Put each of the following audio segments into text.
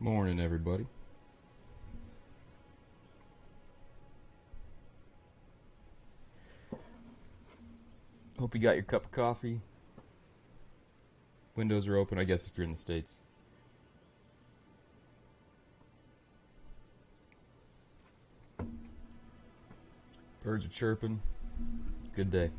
Morning, everybody. Hope you got your cup of coffee. Windows are open, I guess, if you're in the States. Birds are chirping. Good day.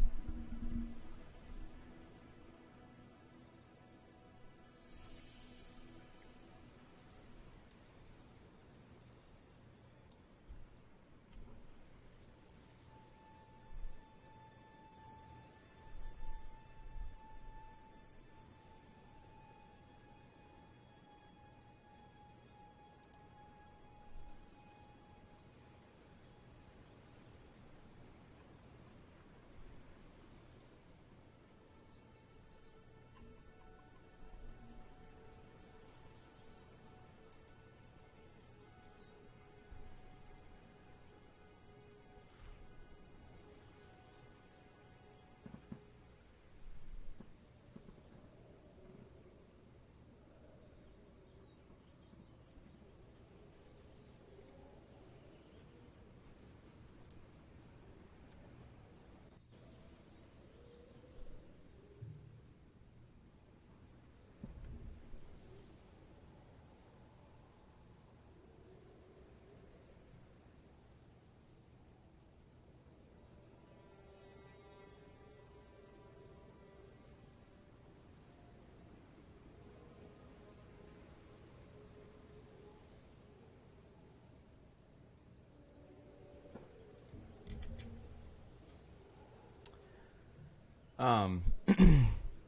Um,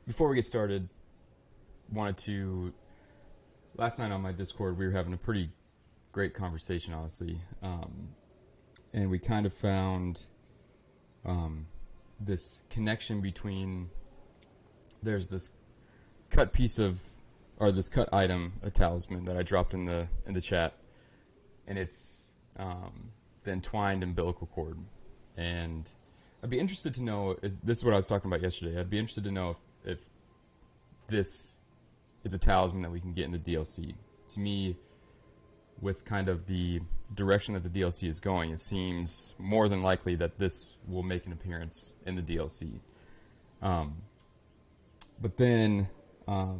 Before we get started, wanted to. Last night on my Discord, we were having a pretty great conversation, honestly. And we kind of found this connection between. There's this cut piece of, or this cut item, a talisman that I dropped in the chat, and it's the entwined umbilical cord. And I'd be interested to know, this is what I was talking about yesterday, I'd be interested to know if this is a talisman that we can get in the DLC. To me, with kind of the direction that the DLC is going, it seems more than likely that this will make an appearance in the DLC. But then a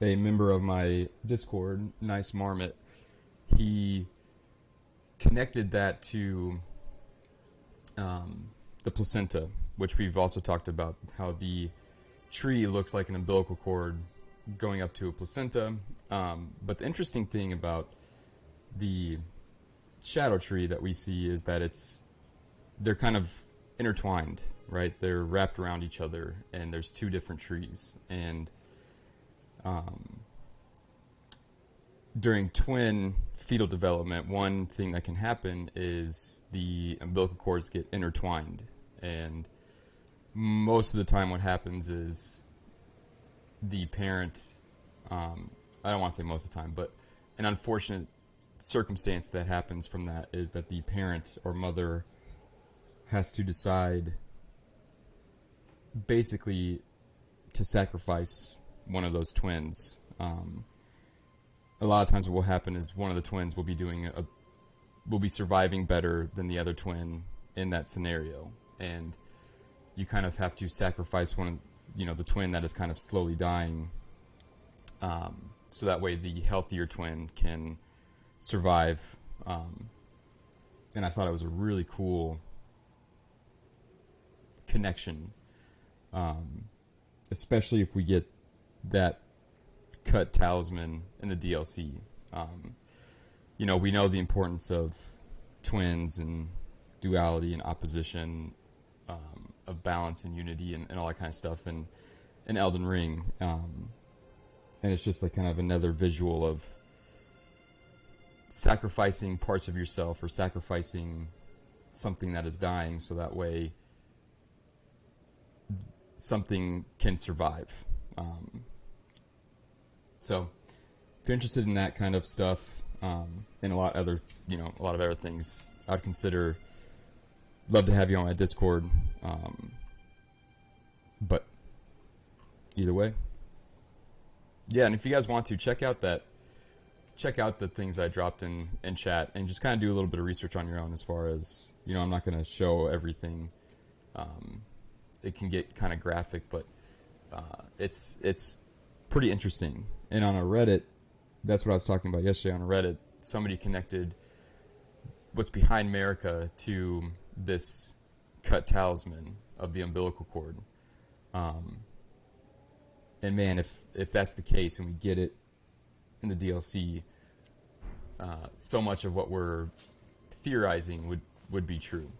member of my Discord, Nice Marmot, he connected that to the placenta, which we've also talked about, how the tree looks like an umbilical cord going up to a placenta. But the interesting thing about the shadow tree that we see is that they're kind of intertwined, right? They're wrapped around each other, and there's two different trees. And during twin fetal development, one thing that can happen is the umbilical cords get intertwined. And most of the time what happens is the parent, I don't want to say most of the time, but an unfortunate circumstance that happens from that is that the parent or mother has to decide basically to sacrifice one of those twins. A lot of times what will happen is one of the twins will be surviving better than the other twin in that scenario, and you kind of have to sacrifice the twin that is kind of slowly dying, so that way the healthier twin can survive. And I thought it was a really cool connection, especially if we get that cut talisman in the DLC. We know the importance of twins and duality and opposition, of balance and unity and all that kind of stuff in Elden Ring. And it's just like kind of another visual of sacrificing parts of yourself or sacrificing something that is dying so that way something can survive. So if you're interested in that kind of stuff, and a lot of other things, I'd love to have you on my Discord. But either way, yeah. And if you guys want to check out that check out the things I dropped in chat and just kind of do a little bit of research on your own. As far as, you know, I'm not going to show everything. It can get kind of graphic, but it's pretty interesting. And on a Reddit, that's what I was talking about yesterday. On a Reddit, somebody connected what's behind America to this cut talisman of the umbilical cord. And man, if that's the case and we get it in the DLC, so much of what we're theorizing would be true.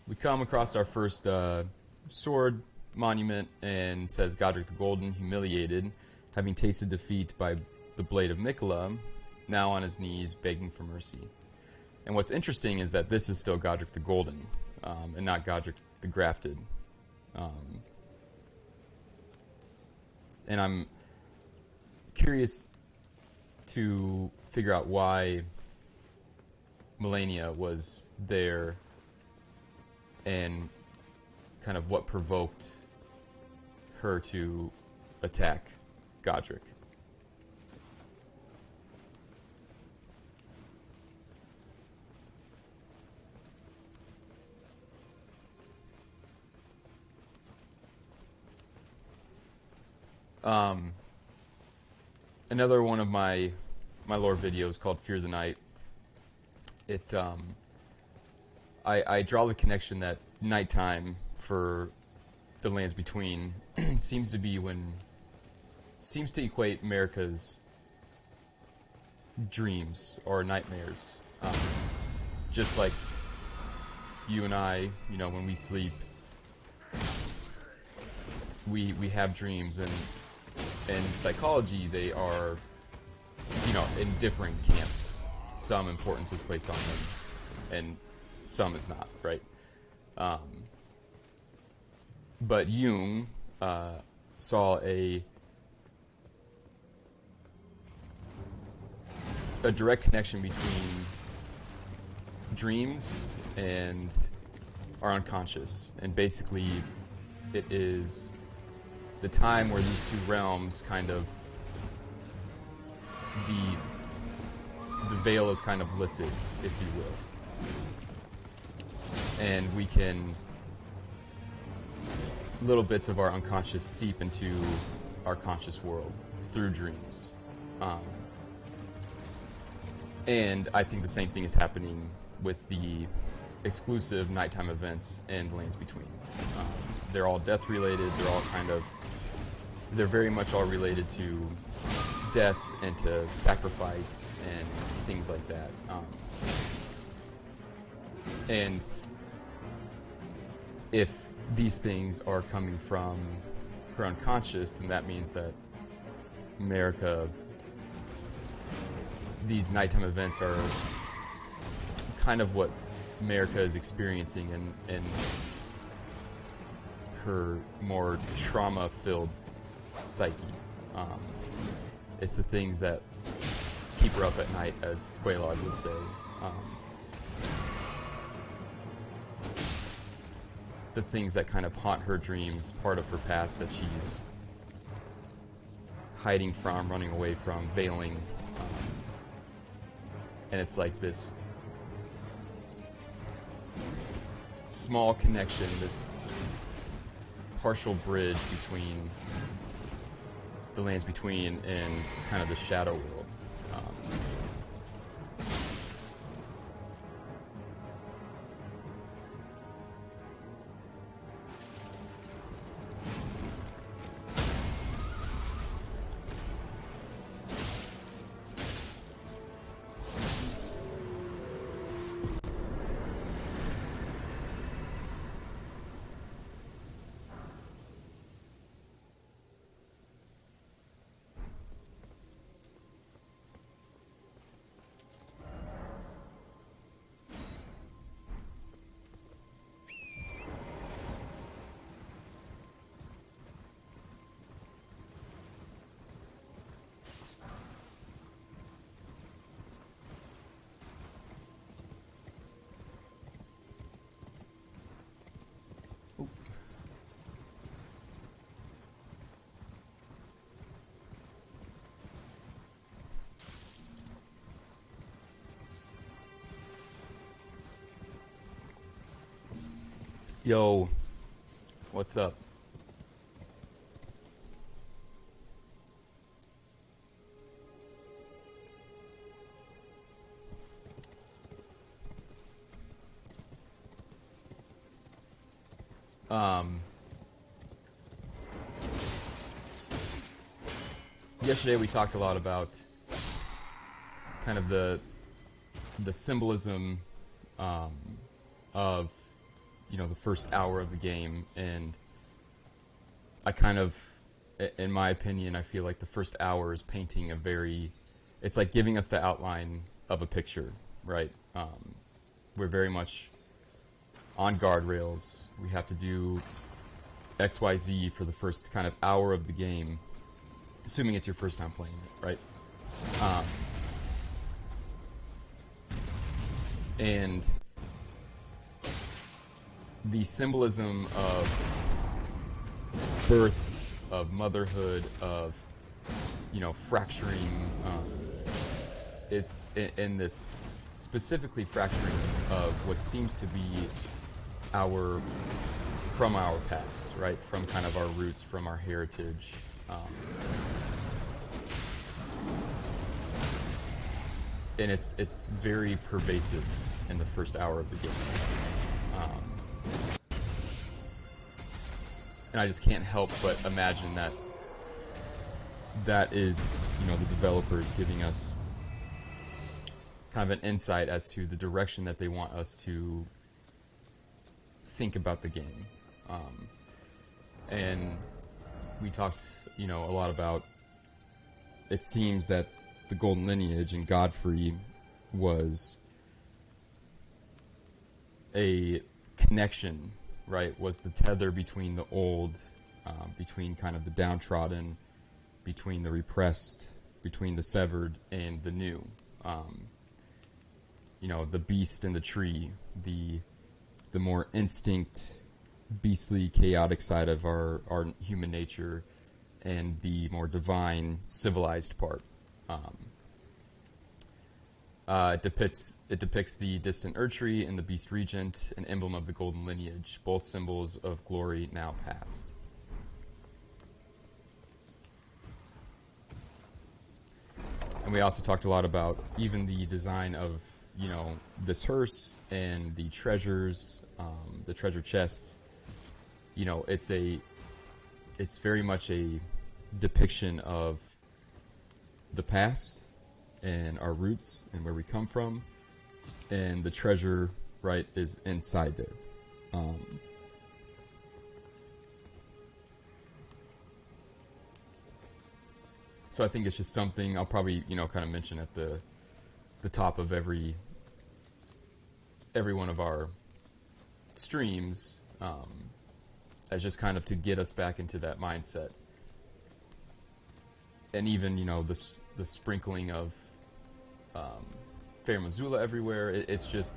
We come across our first sword monument, and says Godric the Golden, humiliated, having tasted defeat by the blade of Mikola, now on his knees begging for mercy. And what's interesting is that this is still Godric the Golden, and not Godric the Grafted. And I'm curious to figure out why Melania was there and kind of what provoked her to attack Godric. Another one of my lore videos called Fear the Night. I draw the connection that nighttime for the lands between seems to equate America's dreams or nightmares. Just like you and I, you know, when we sleep, we have dreams, and in psychology they are, you know, in different camps. Some importance is placed on them, and some is not, right? But Jung saw a direct connection between dreams and our unconscious, and basically it is the time where these two realms kind of the veil is kind of lifted, if you will, and we can, little bits of our unconscious seep into our conscious world through dreams. And I think the same thing is happening with the exclusive nighttime events and Lands Between. They're all death related, they're very much all related to death and to sacrifice and things like that. And if these things are coming from her unconscious, then that means that America, these nighttime events are kind of what America is experiencing in her more trauma-filled psyche. It's the things that keep her up at night, as Quelaag would say. The things that kind of haunt her dreams, part of her past that she's hiding from, running away from, veiling. And it's like this small connection, this partial bridge between the Lands Between and kind of the Shadow World. Yo, what's up? Um, Yesterday we talked a lot about kind of the symbolism um, of the first hour of the game, and I kind of, in my opinion, I feel like the first hour is painting a very, it's like giving us the outline of a picture, right? We're very much on guardrails. We have to do XYZ for the first kind of hour of the game, assuming it's your first time playing it, right? Um, and the symbolism of birth, of motherhood, of fracturing, is in this specifically fracturing of what seems to be our from our past, right? From kind of our roots, from our heritage. And it's very pervasive in the first hour of the game. And I just can't help but imagine that is, the developers giving us kind of an insight as to the direction that they want us to think about the game. And we talked, a lot about, it seems that the Golden Lineage and Godfrey was a connection, right? Was the tether between the old, between kind of the downtrodden, between the repressed, between the severed and the new. The beast and the tree, the more instinct, beastly, chaotic side of our human nature, and the more divine, civilized part. It depicts the distant Erdtree and the Beast Regent, an emblem of the Golden Lineage, both symbols of glory now past. And we also talked a lot about even the design of this hearse and the treasures, the treasure chests. It's very much a depiction of the past and our roots and where we come from, and the treasure, right, is inside there. So I think it's just something I'll probably kind of mention at the top of every one of our streams, as just kind of to get us back into that mindset. And even the sprinkling of Fair Missoula everywhere. It's just,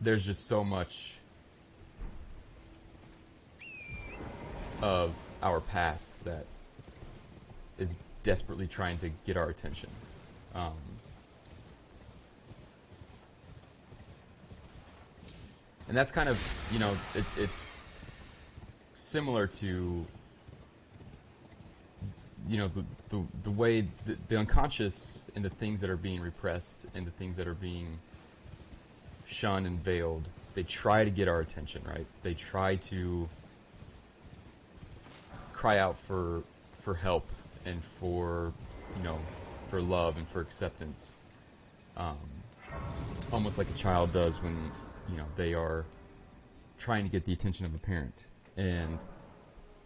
there's just so much of our past that is desperately trying to get our attention. And that's kind of, it's similar to, the way the unconscious and the things that are being repressed and the things that are being shunned and veiled, they try to get our attention, right? They try to cry out for help and for love and for acceptance, almost like a child does when they are trying to get the attention of a parent, and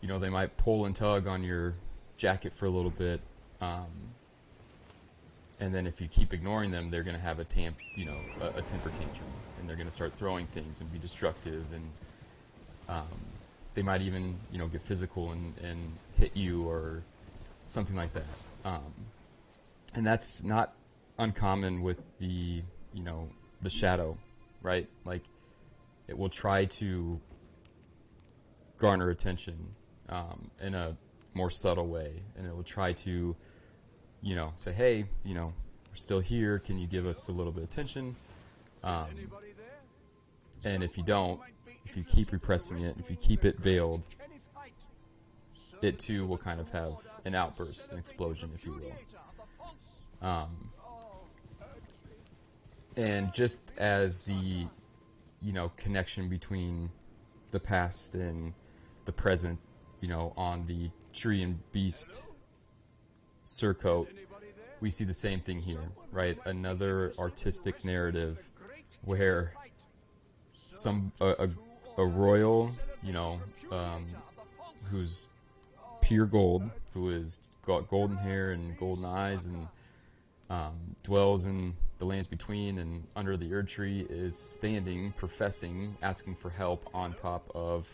they might pull and tug on your jacket for a little bit, and then if you keep ignoring them, they're going to have a temper tantrum, and they're going to start throwing things and be destructive, and they might even get physical and hit you or something like that. And that's not uncommon with the shadow, right? Like, it will try to garner attention in a more subtle way, and it will try to say, hey, we're still here, can you give us a little bit of attention? And if you don't, if you keep repressing it, if you keep it veiled, it too will kind of have an outburst, an explosion, if you will. And just as the, connection between the past and the present, on the tree and beast surcoat, we see the same thing here, right? Another artistic narrative where a royal, who's pure gold, who has got golden hair and golden eyes and dwells in the lands between and under the Erd Tree, is standing, professing, asking for help on top of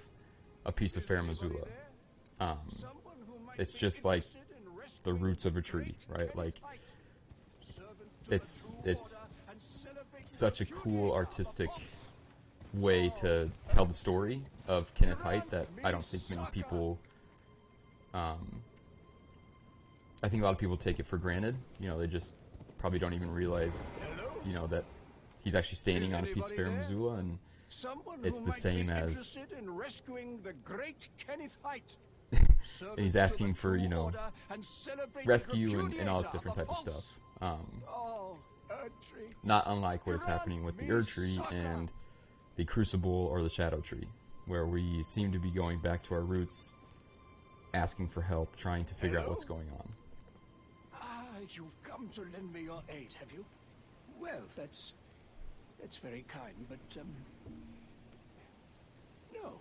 a piece of Fair Missoula. It's just like the roots of a tree, right? Like, it's such a cool artistic way to tell the story of Kenneth Haidt that I don't think many people, I think a lot of people take it for granted. They just probably don't even realize, that he's actually standing on a piece of Fair Missoula, and it's the same as and he's asking for, rescue and all this different type of stuff. Not unlike what is happening with the Erd Tree and the Crucible or the Shadow Tree, where we seem to be going back to our roots, asking for help, trying to figure out what's going on. You've come to lend me your aid, have you? Well, that's very kind, but no.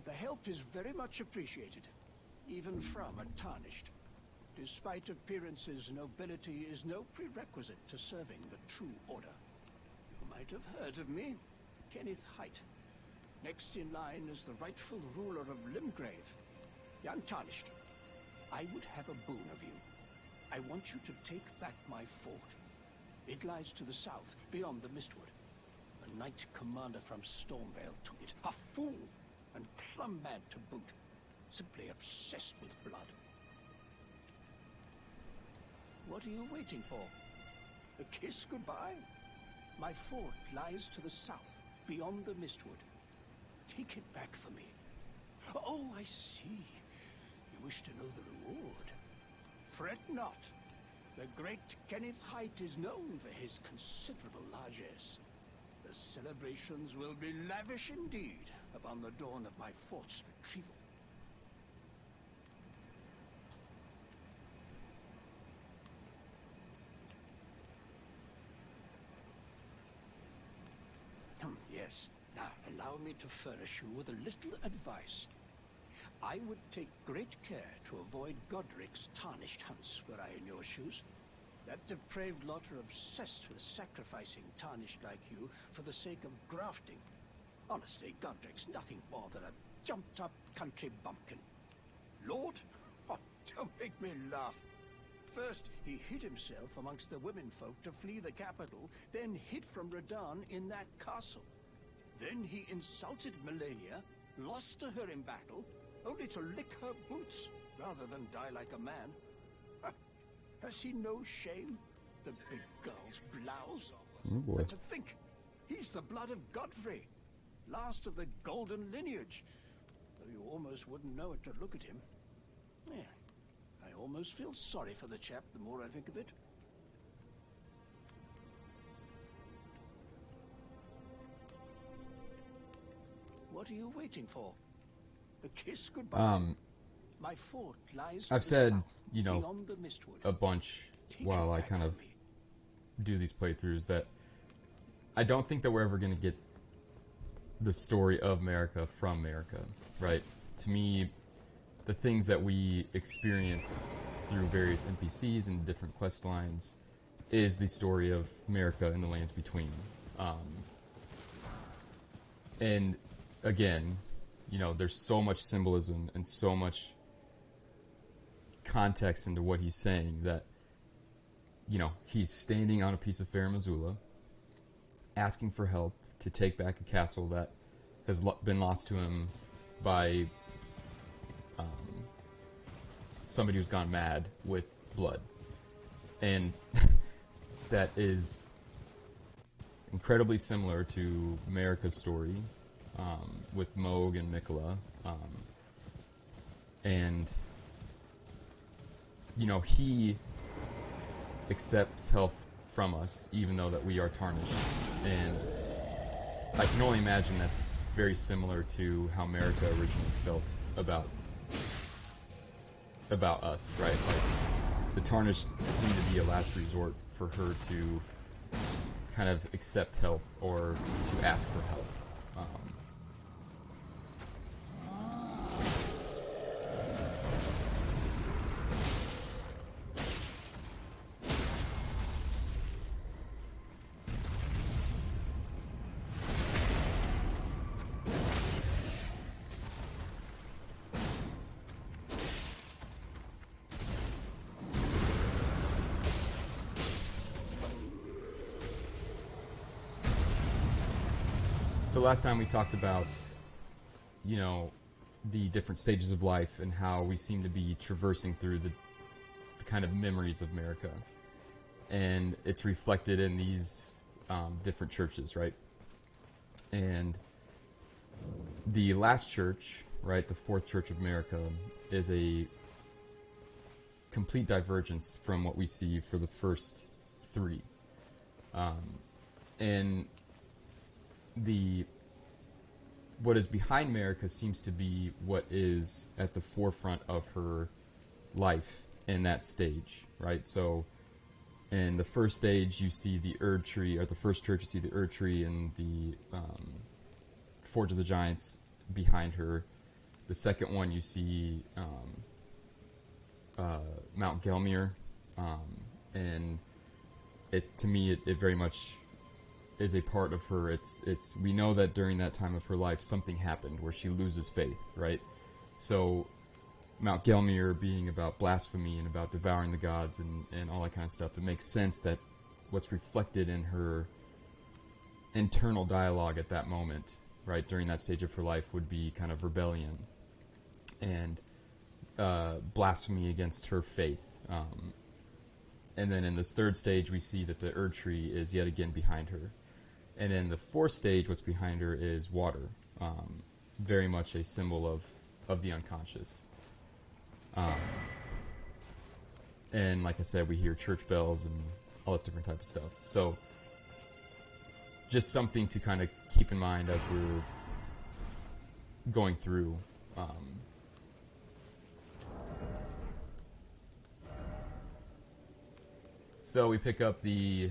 The help is very much appreciated, even from a tarnished. Despite appearances, nobility is no prerequisite to serving the true order. You might have heard of me, Kenneth Haidt. Next in line is the rightful ruler of Limgrave, the Untarnished. I would have a boon of you. I want you to take back my fort. It lies to the south, beyond the Mistwood. A knight commander from Stormvale took it. A fool! And plumb mad to boot. Simply obsessed with blood. What are you waiting for? A kiss goodbye? My fort lies to the south, beyond the Mistwood. Take it back for me. Oh, I see. You wish to know the reward. Fret not. The great Kenneth Haidt is known for his considerable largesse. The celebrations will be lavish indeed upon the dawn of my fort's retrieval. Yes. Now, allow me to furnish you with a little advice. I would take great care to avoid Godric's tarnished hunts were I in your shoes. That depraved lot are obsessed with sacrificing tarnished like you for the sake of grafting. Honestly, Godric's nothing more than a jumped-up country bumpkin. Lord? Oh, don't make me laugh. First, he hid himself amongst the womenfolk to flee the capital, then hid from Radahn in that castle. Then he insulted Melania, lost to her in battle, only to lick her boots rather than die like a man. Has he no shame? The big girl's blouse. Oh boy. And to think, he's the blood of Godfrey, last of the golden lineage. Though you almost wouldn't know it to look at him. Yeah, I almost feel sorry for the chap the more I think of it. What are you waiting for? A kiss goodbye? My fort lies I've said, south, beyond the Mistwood. a bunch while I kind of do these playthroughs that I don't think that we're ever going to get the story of America from America, right? To me, the things that we experience through various NPCs and different quest lines is the story of America and the lands between. And again, there's so much symbolism and so much context into what he's saying that, he's standing on a piece of Fair Missoula, asking for help to take back a castle that has been lost to him by somebody who's gone mad with blood. And that is incredibly similar to America's story, with Moog and Mikola. And, he accepts help from us, even though that we are tarnished. And I can only imagine that's very similar to how America originally felt about us, right? Like, the tarnished seemed to be a last resort for her to kind of accept help or to ask for help. So last time we talked about, you know, the different stages of life and how we seem to be traversing through the kind of memories of America. And it's reflected in these different churches, right? And the last church, right, the Fourth Church of America, is a complete divergence from what we see for the first three. And the what is behind America seems to be what is at the forefront of her life in that stage, right? So in the first stage, you see the Erd Tree, or the first church, you see the Erd Tree and the Forge of the Giants behind her. The second one, you see Mount Gelmir, and to me, it very much is a part of her. It's we know that during that time of her life, something happened where she loses faith, right? So Mount Gelmir being about blasphemy and about devouring the gods and all that kind of stuff, it makes sense that what's reflected in her internal dialogue at that moment, right, during that stage of her life, would be kind of rebellion and blasphemy against her faith. And then in this third stage, we see that the Erd Tree is yet again behind her. And in the fourth stage, what's behind her is water, very much a symbol of the unconscious. And like I said, we hear church bells and all this different type of stuff. So just something to kind of keep in mind as we're going through. So we pick up the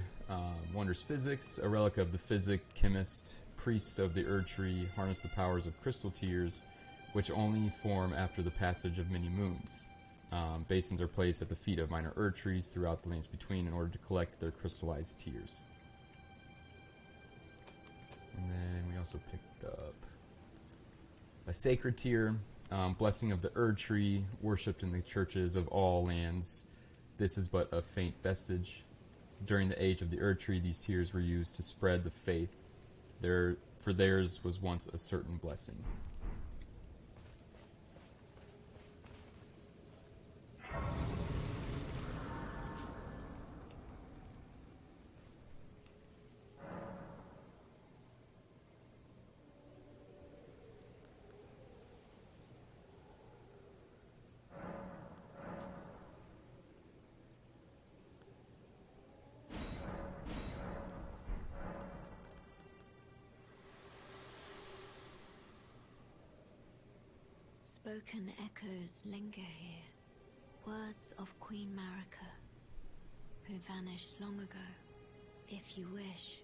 Wondrous Physics, a relic of the physic, chemist, priests of the Erd Tree harness the powers of crystal tears, which only form after the passage of many moons. Basins are placed at the feet of minor Erd Trees throughout the lands between in order to collect their crystallized tears. And then we also picked up a sacred tear, blessing of the Erd Tree, worshipped in the churches of all lands. This is but a faint vestige. During the age of the Erd Tree, these tears were used to spread the faith. For theirs was once a certain blessing. Spoken echoes linger here, words of Queen Marika, who vanished long ago. If you wish,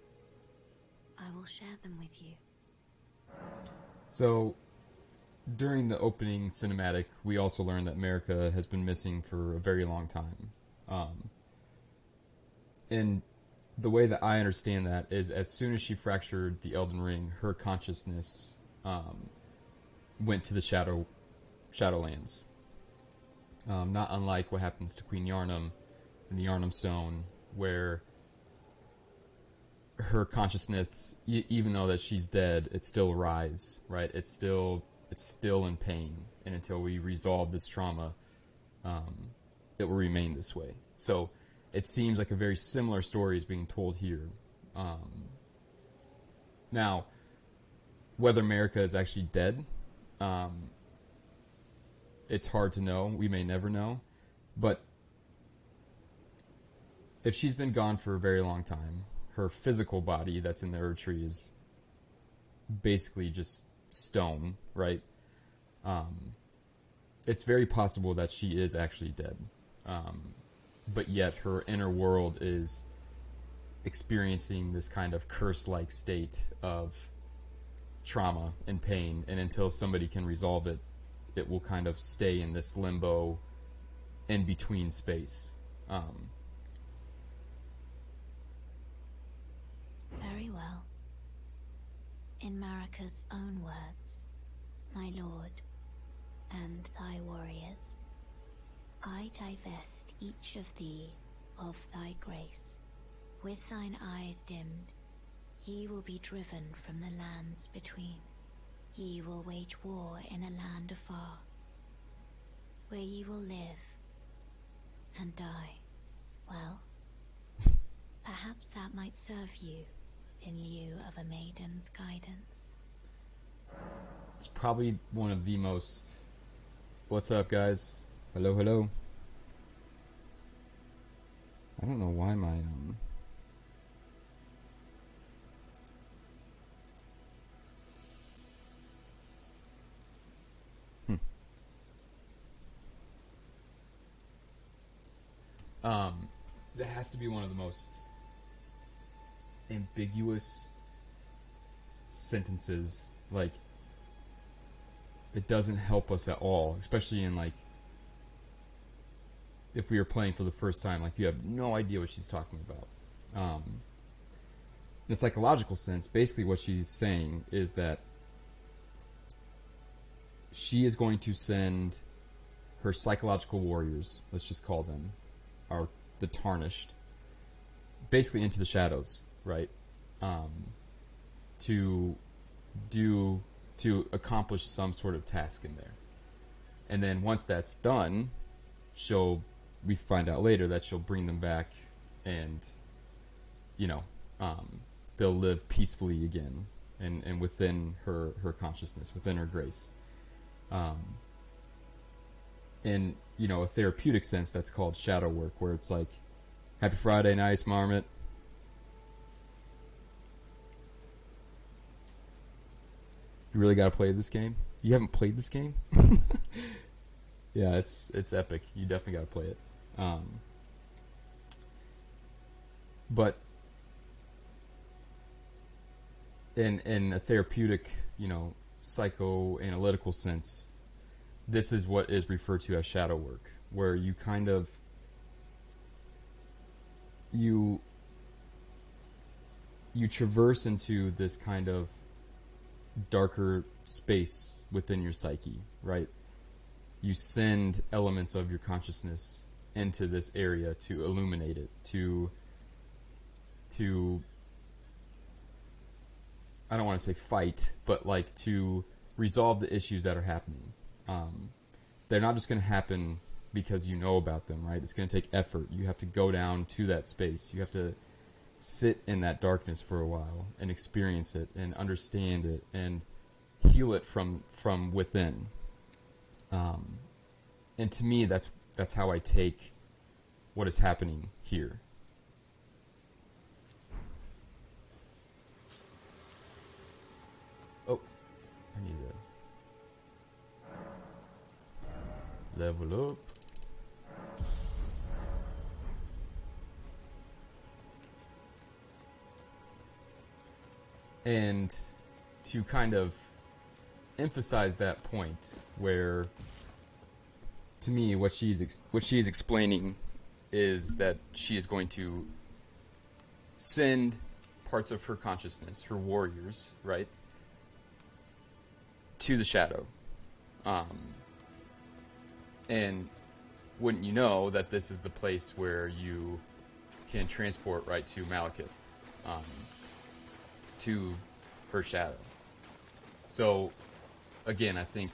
I will share them with you. So, during the opening cinematic, we also learned that America has been missing for a very long time. And the way that I understand that is, as soon as she fractured the Elden Ring, her consciousness went to the Shadowlands. Not unlike what happens to Queen Yarnum in the Yarnum Stone, where her consciousness, even though that she's dead, it still arises, right? It's still in pain, and until we resolve this trauma, it will remain this way. So it seems like a very similar story is being told here. Now, whether America is actually dead, um, it's hard to know. We may never know. But if she's been gone for a very long time, her physical body that's in the Erd tree is basically just stone, right? Um, it's very possible that she is actually dead. But yet her inner world is experiencing this kind of curse-like state of trauma and pain, and until somebody can resolve it, it will kind of stay in this limbo in between space. Um, Very well. In Marika's own words, my lord, and thy warriors, I divest each of thee of thy grace. With thine eyes dimmed, ye will be driven from the lands between. Ye will wage war in a land afar, where ye will live and die. Well, perhaps that might serve you in lieu of a maiden's guidance. it's probably one of the most... What's up, guys? Hello, hello. I don't know why my... Hmm. That has to be one of the most ambiguous sentences. Like, it doesn't help us at all, especially in, like, if we were playing for the first time, like, you have no idea what she's talking about. In a psychological sense, basically what she's saying is that she is going to send her psychological warriors, let's just call them, are the Tarnished, basically into the shadows, right? To accomplish some sort of task in there. And then once that's done, we find out later that she'll bring them back, and they'll live peacefully again, and within her consciousness, within her grace. In a therapeutic sense, that's called shadow work, where it's like, happy Friday, nice marmot. You really gotta play this game? You haven't played this game? Yeah, it's epic. You definitely gotta play it. But in a therapeutic, psychoanalytical sense, this is what is referred to as shadow work, where you kind of you traverse into this kind of darker space within your psyche, right? You send elements of your consciousness into this area to illuminate it, to I don't want to say fight, but like to resolve the issues that are happening. They're not just going to happen because you know about them, right? It's going to take effort. You have to go down to that space. You have to sit in that darkness for a while and experience it and understand it and heal it from within. And to me, that's how I take what is happening here. Oh, I need to level up. And to kind of emphasize that point, where to me what she's explaining is that she is going to send parts of her consciousness, her warriors, right, to the shadow. And wouldn't you know that this is the place where you can transport right to Malekith, to her shadow. So, again, I think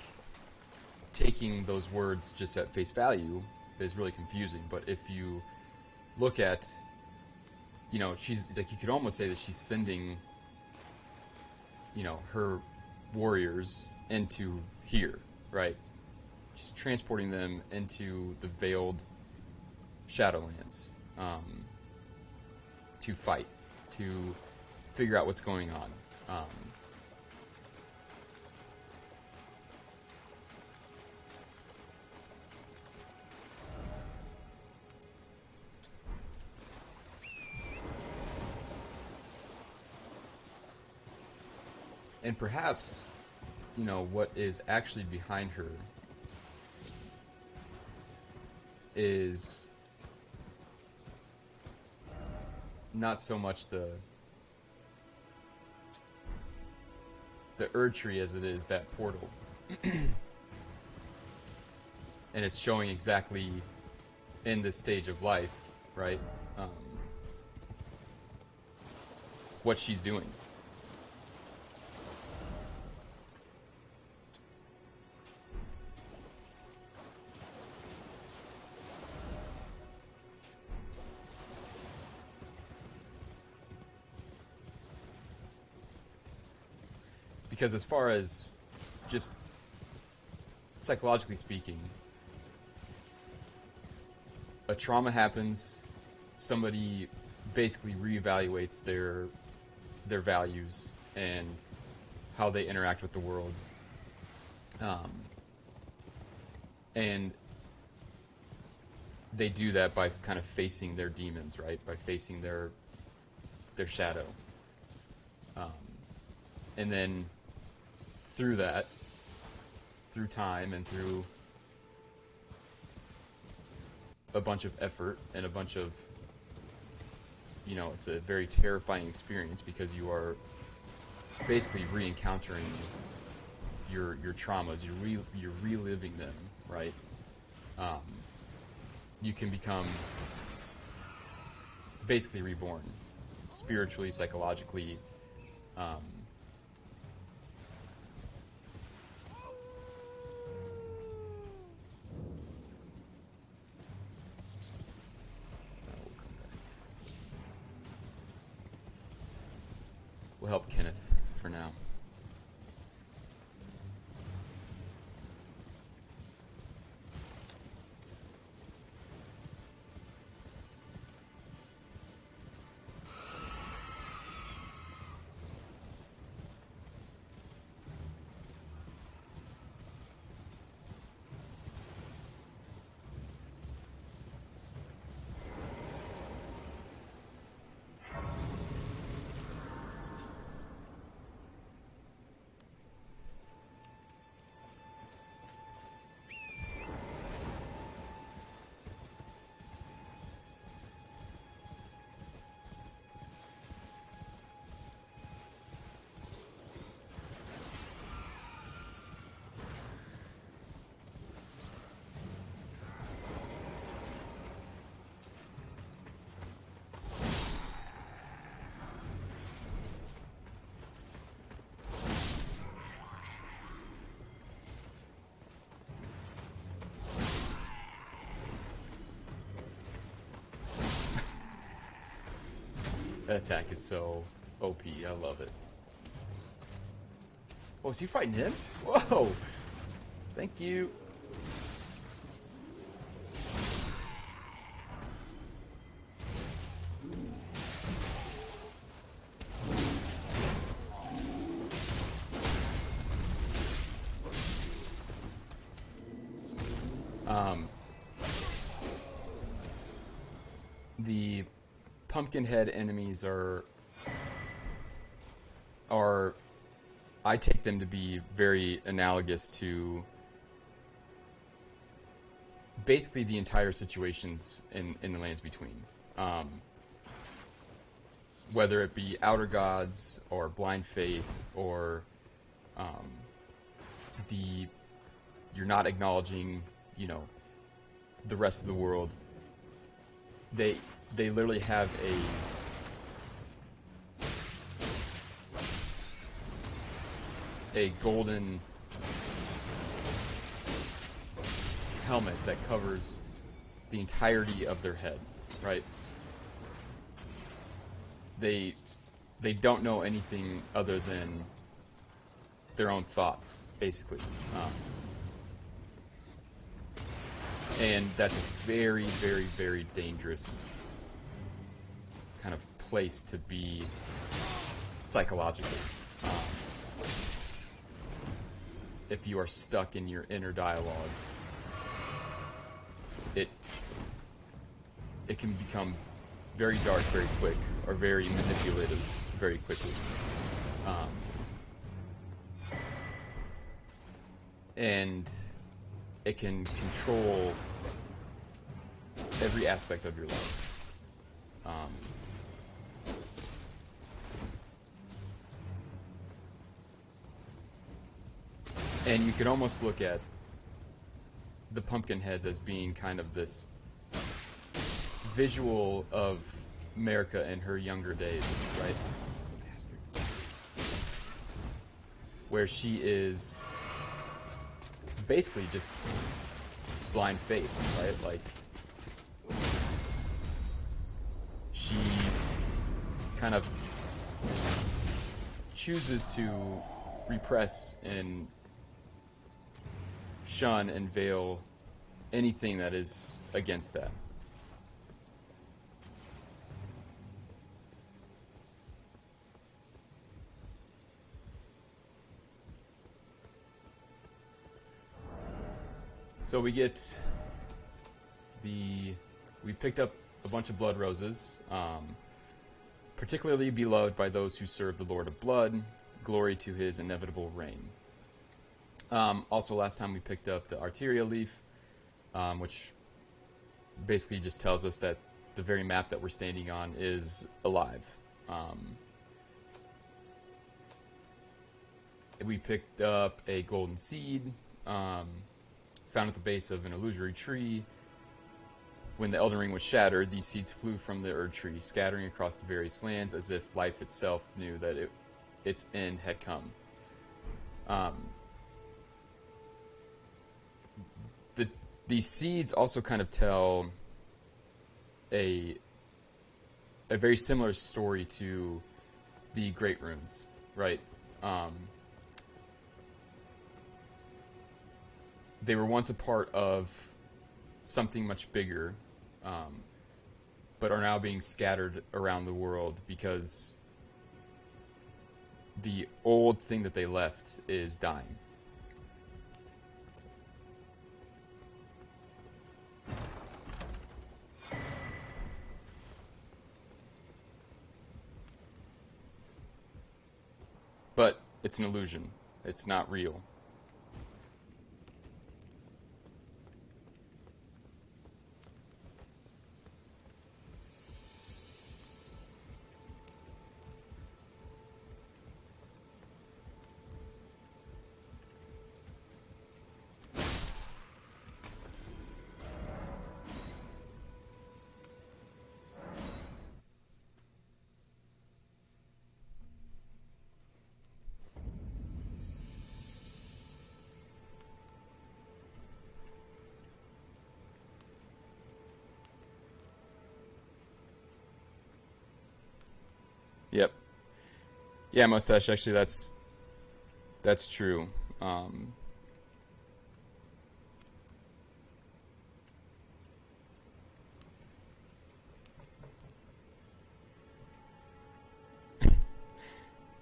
taking those words just at face value is really confusing. But if you look at, she's like, you could almost say that she's sending her warriors into here, right? She's transporting them into the veiled Shadowlands, to fight, to figure out what's going on. And perhaps, what is actually behind her is not so much the Erd Tree as it is that portal. And it's showing exactly in this stage of life, right? Um, what she's doing. Because as far as just psychologically speaking, a trauma happens, somebody basically reevaluates their values and how they interact with the world. And they do that by kind of facing their demons, right? By facing their shadow. And then through that, through time and through a bunch of effort and a bunch of, it's a very terrifying experience because you are basically re-encountering your traumas. You're reliving them, right? You can become basically reborn, spiritually, psychologically. We'll help Kenneth for now. That attack is so OP. I love it. Oh, is he fighting him? Whoa! Thank you. The Pumpkinhead enemies are I take them to be very analogous to basically the entire situations in the Lands Between. Whether it be Outer Gods or Blind Faith or the you're not acknowledging, the rest of the world. They literally have a golden helmet that covers the entirety of their head, right? They don't know anything other than their own thoughts, basically. And that's a very, very, very dangerous kind of place to be psychologically. If you are stuck in your inner dialogue, it can become very dark very quick, or very manipulative very quickly. And it can control every aspect of your life. And you could almost look at the Pumpkinheads as being kind of this visual of America in her younger days, right? Bastard. Where she is basically just blind faith, right? Like, she kind of chooses to repress and shun and veil anything that is against that. So we picked up a bunch of blood roses, particularly beloved by those who serve the Lord of Blood, glory to his inevitable reign. Also, last time we picked up the Arteria leaf, which basically just tells us that the very map that we're standing on is alive. We picked up a golden seed, found at the base of an illusory tree. When the Elden Ring was shattered, these seeds flew from the Erd tree, scattering across the various lands as if life itself knew that its end had come. These seeds also kind of tell a very similar story to the Great Runes, right? They were once a part of something much bigger, but are now being scattered around the world because the old thing that they left is dying. But it's an illusion. It's not real. Yep. Yeah, Mustache, actually that's true. I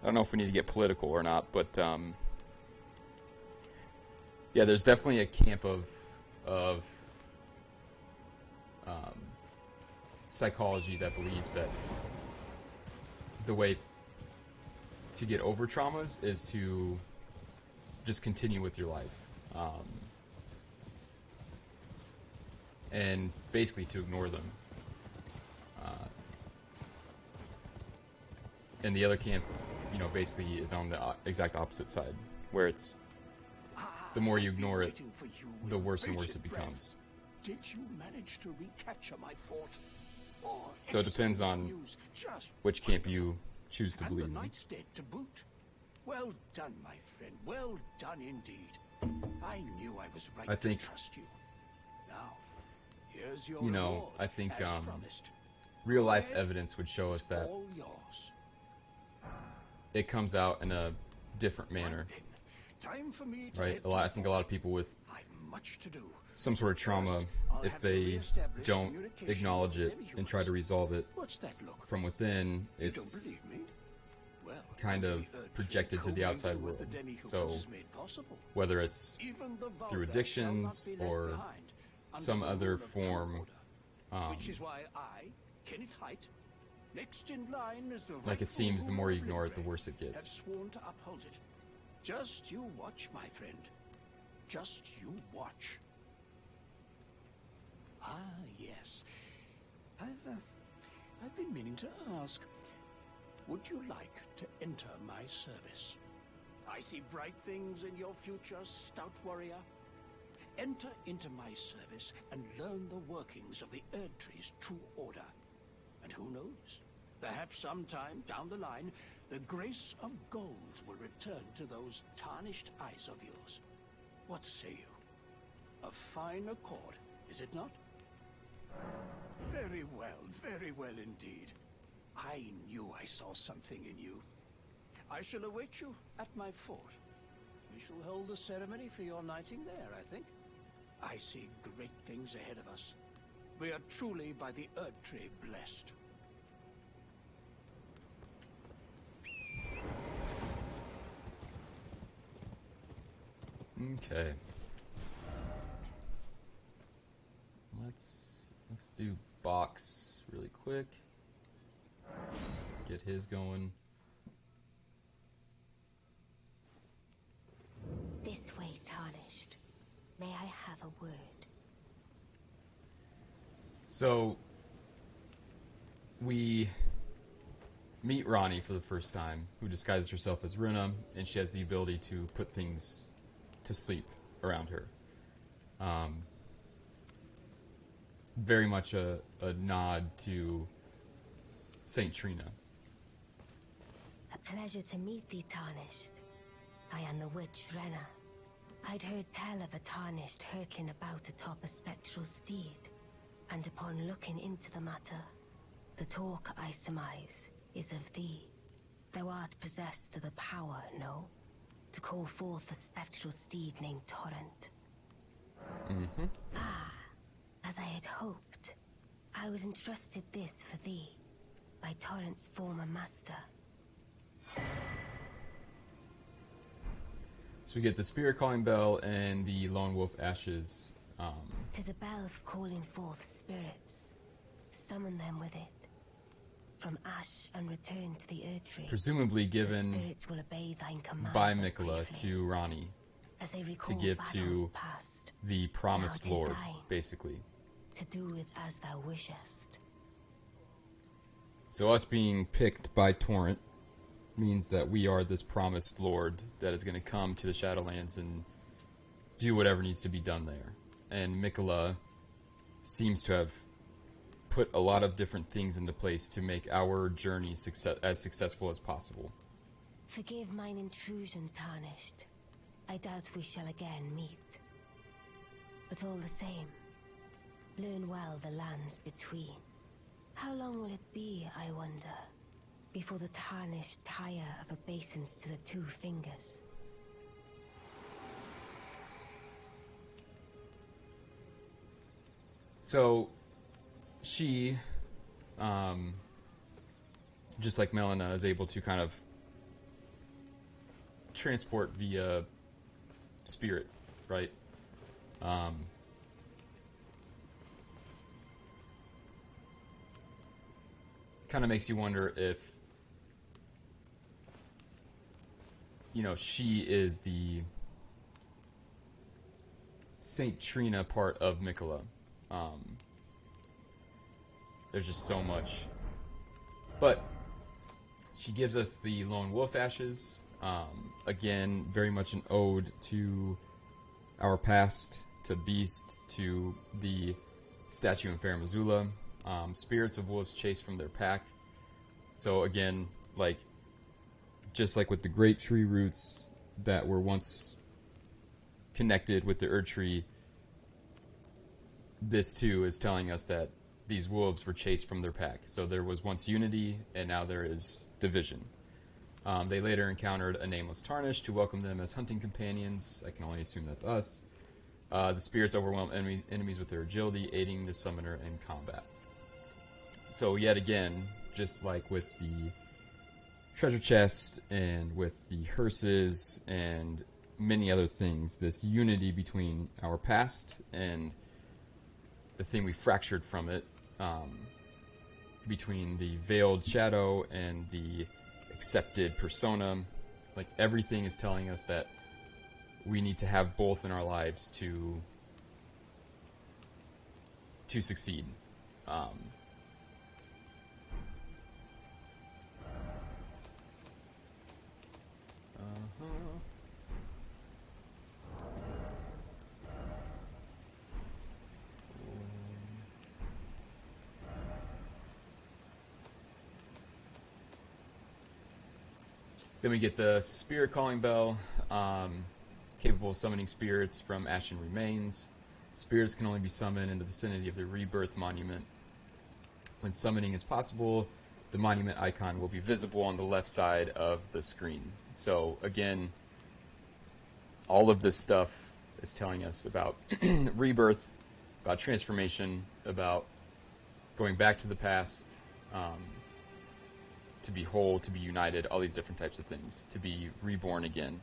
don't know if we need to get political or not, but yeah, there's definitely a camp of psychology that believes that the way to get over traumas is to just continue with your life, and basically to ignore them. And the other camp, basically is on the exact opposite side, where it's the more you ignore it, the worse and worse it becomes. Did you manage to recapture my fort? So it depends on which camp you choose to believe And the in. knight's dead to boot. Well done, my friend. Well done indeed. I knew I was right I think, to trust you. Now, here's your I reward, think as promised. real life Go ahead. evidence would show us that All yours. it comes out in a different manner. Right then, Time for me to right? head I think a lot of people with I've much to do. some sort of trauma, First, I'll if have to they re-establish don't communication acknowledge with it and try to demihumans. resolve it What's that look? from within, You don't it's believe me? Well, kind maybe of the Earth projected to Tree the outside co-mingle with world. the demihumans So is made possible. whether it's Even the through vulgar shall not addictions be left or behind some under the other rule of true form, order. Which is why I, Kenneth Height, next in line as the like it rightful seems, the ruler more you of ignore it, the Limgrave, worse it have gets. sworn to uphold it. Just you watch, my friend. Just you watch. Ah, yes. I've been meaning to ask. Would you like to enter my service? I see bright things in your future, stout warrior. Enter into my service and learn the workings of the Erd Tree's true order. And who knows? Perhaps sometime down the line, the grace of gold will return to those tarnished eyes of yours. What say you? A fine accord, is it not? Very well indeed. I knew I saw something in you. I shall await you at my fort. We shall hold a ceremony for your knighting there, I think. I see great things ahead of us. We are truly by the Erd Tree blessed. Okay. Let's do box really quick. Get his going. This way, Tarnished. May I have a word? So we meet Ronnie for the first time, who disguises herself as Runa, and she has the ability to put things to sleep around her. Very much a nod to Saint Trina. A pleasure to meet thee, Tarnished. I am the witch Renna. I'd heard tell of a Tarnished hurtling about atop a spectral steed, and upon looking into the matter, the talk I surmise is of thee. Thou art possessed of the power, no? To call forth a spectral steed named Torrent. Mm-hmm. Ah, as I had hoped. I was entrusted this for thee, by Torrent's former master. So we get the Spirit Calling Bell and the Lone Wolf Ashes. 'Tis a bell for calling forth spirits. Summon them with it. From ash and return to the Erd Tree. Presumably The given spirits will obey thine command by but Mikola briefly, to Ronnie as they to recall give battles to past, the Promised Now 'tis Lord, thine. basically. to do with as thou wishest. So us being picked by Torrent means that we are this Promised Lord that is going to come to the Shadowlands and do whatever needs to be done there. And Mikola seems to have put a lot of different things into place to make our journey as successful as possible. Forgive mine intrusion, Tarnished. I doubt we shall again meet. But all the same, learn well the lands between. How long will it be, I wonder, before the Tarnished tire of obeisance to the two fingers? So, she, just like Melina, is able to kind of transport via spirit, right? Kind of makes you wonder if, she is the Saint Trina part of Mikola. There's just so much. But she gives us the Lone Wolf Ashes. Again, very much an ode to our past, to beasts, to the statue in Fair Missoula. Spirits of wolves chased from their pack. So again, just like with the great tree roots that were once connected with the Erd Tree, this too is telling us that these wolves were chased from their pack. So there was once unity, and now there is division. They later encountered a nameless Tarnished who welcomed them as hunting companions. I can only assume that's us. The spirits overwhelm enemies with their agility, aiding the summoner in combat. So yet again, just like with the treasure chest and with the hearses and many other things, this unity between our past and the thing we fractured from it, between the veiled shadow and the accepted persona, like everything is telling us that we need to have both in our lives to succeed. Then we get the Spirit Calling Bell, capable of summoning spirits from ashen remains. Spirits can only be summoned in the vicinity of the Rebirth Monument. When summoning is possible, the monument icon will be visible on the left side of the screen. So again, all of this stuff is telling us about rebirth, about transformation, about going back to the past, to be whole, to be united, all these different types of things, to be reborn again.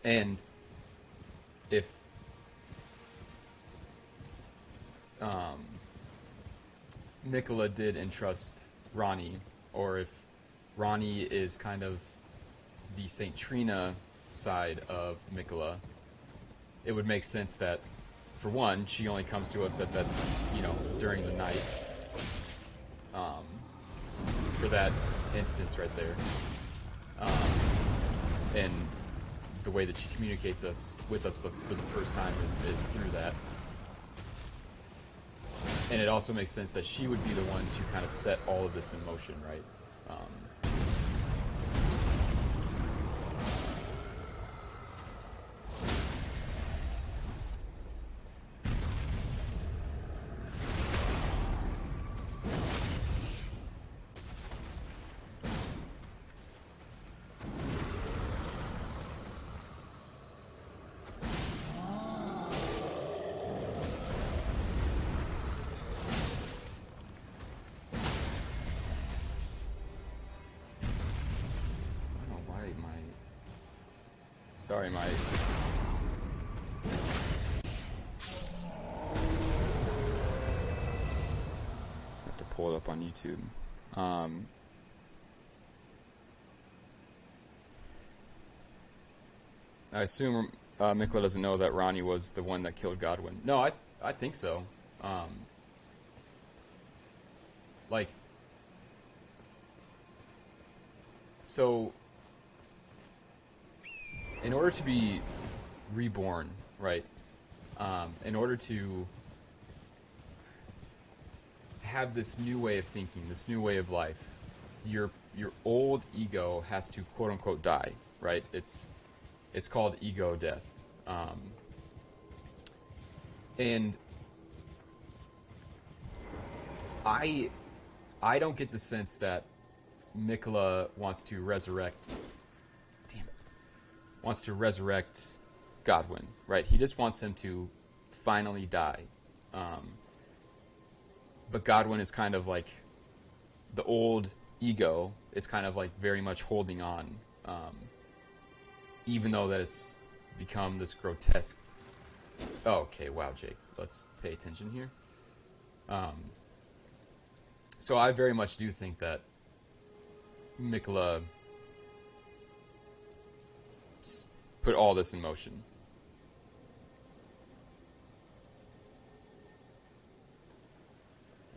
And if Nicola did entrust Ronnie, or if Ronnie is kind of the Saint Trina side of Nicola, it would make sense that, for one, she only comes to us at that, during the night, for that instance right there. And the way that she communicates with us for the first time is through that. And it also makes sense that she would be the one to kind of set all of this in motion, right? Sorry, my... I have to pull it up on YouTube. I assume Mikla doesn't know that Ronnie was the one that killed Godwin. No, I think so. So... in order to be reborn, right? In order to have this new way of thinking, this new way of life, your old ego has to quote unquote die, right? It's called ego death, and I don't get the sense that Mikla wants to resurrect. Wants to resurrect Godwin, right? He just wants him to finally die. But Godwin is kind of like the old ego is kind of like very much holding on, even though that it's become this grotesque. Oh, okay, wow, Jake, let's pay attention here. So I very much do think that Mikla put all this in motion.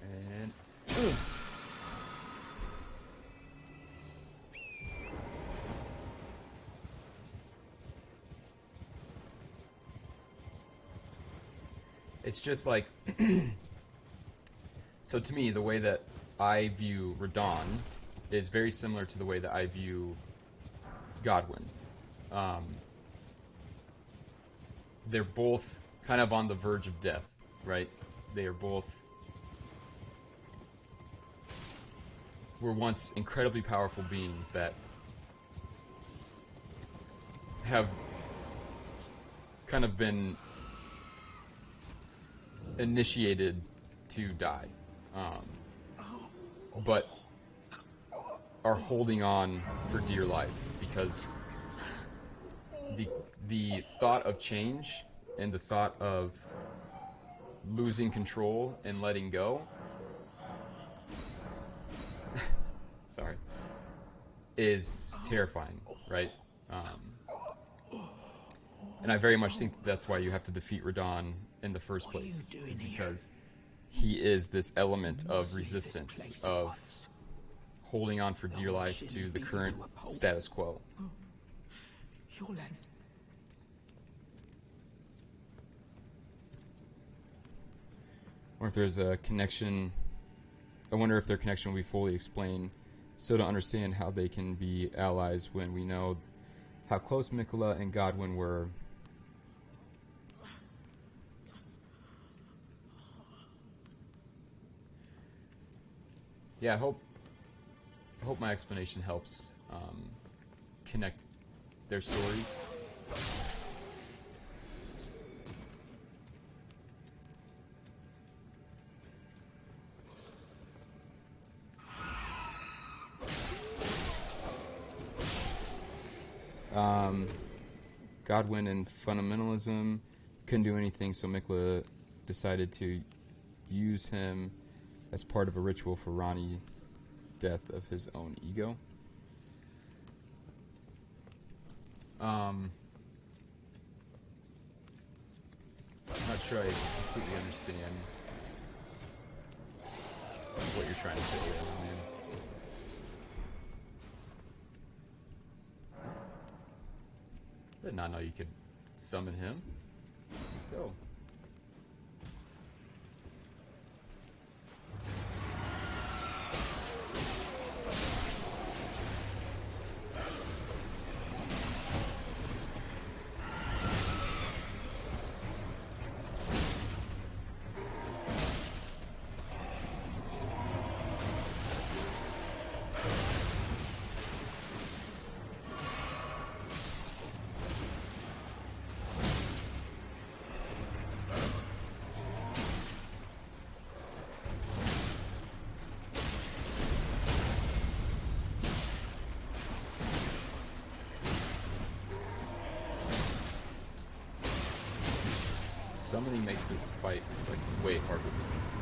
And it's just like so to me, the way that I view Radon is very similar to the way that I view Godwin. they're both kind of on the verge of death, right? They are both were once incredibly powerful beings that have kind of been initiated to die, but are holding on for dear life because the thought of change and the thought of losing control and letting go, sorry, is terrifying, right? And I very much think that's why you have to defeat Radon in the first place, is because he is this element of resistance, of holding on for dear life to the current status quo. Or if there's a connection, I wonder if their connection will be fully explained, so to understand how they can be allies when we know how close Mikola and Godwin were. Yeah, I hope my explanation helps connect their stories. Godwin and fundamentalism couldn't do anything, so Mikla decided to use him as part of a ritual for Ronnie, death of his own ego. I'm not sure I completely understand what you're trying to say there, man. What? I did not know you could summon him. Let's go. 'Somebody makes this fight like way harder than this.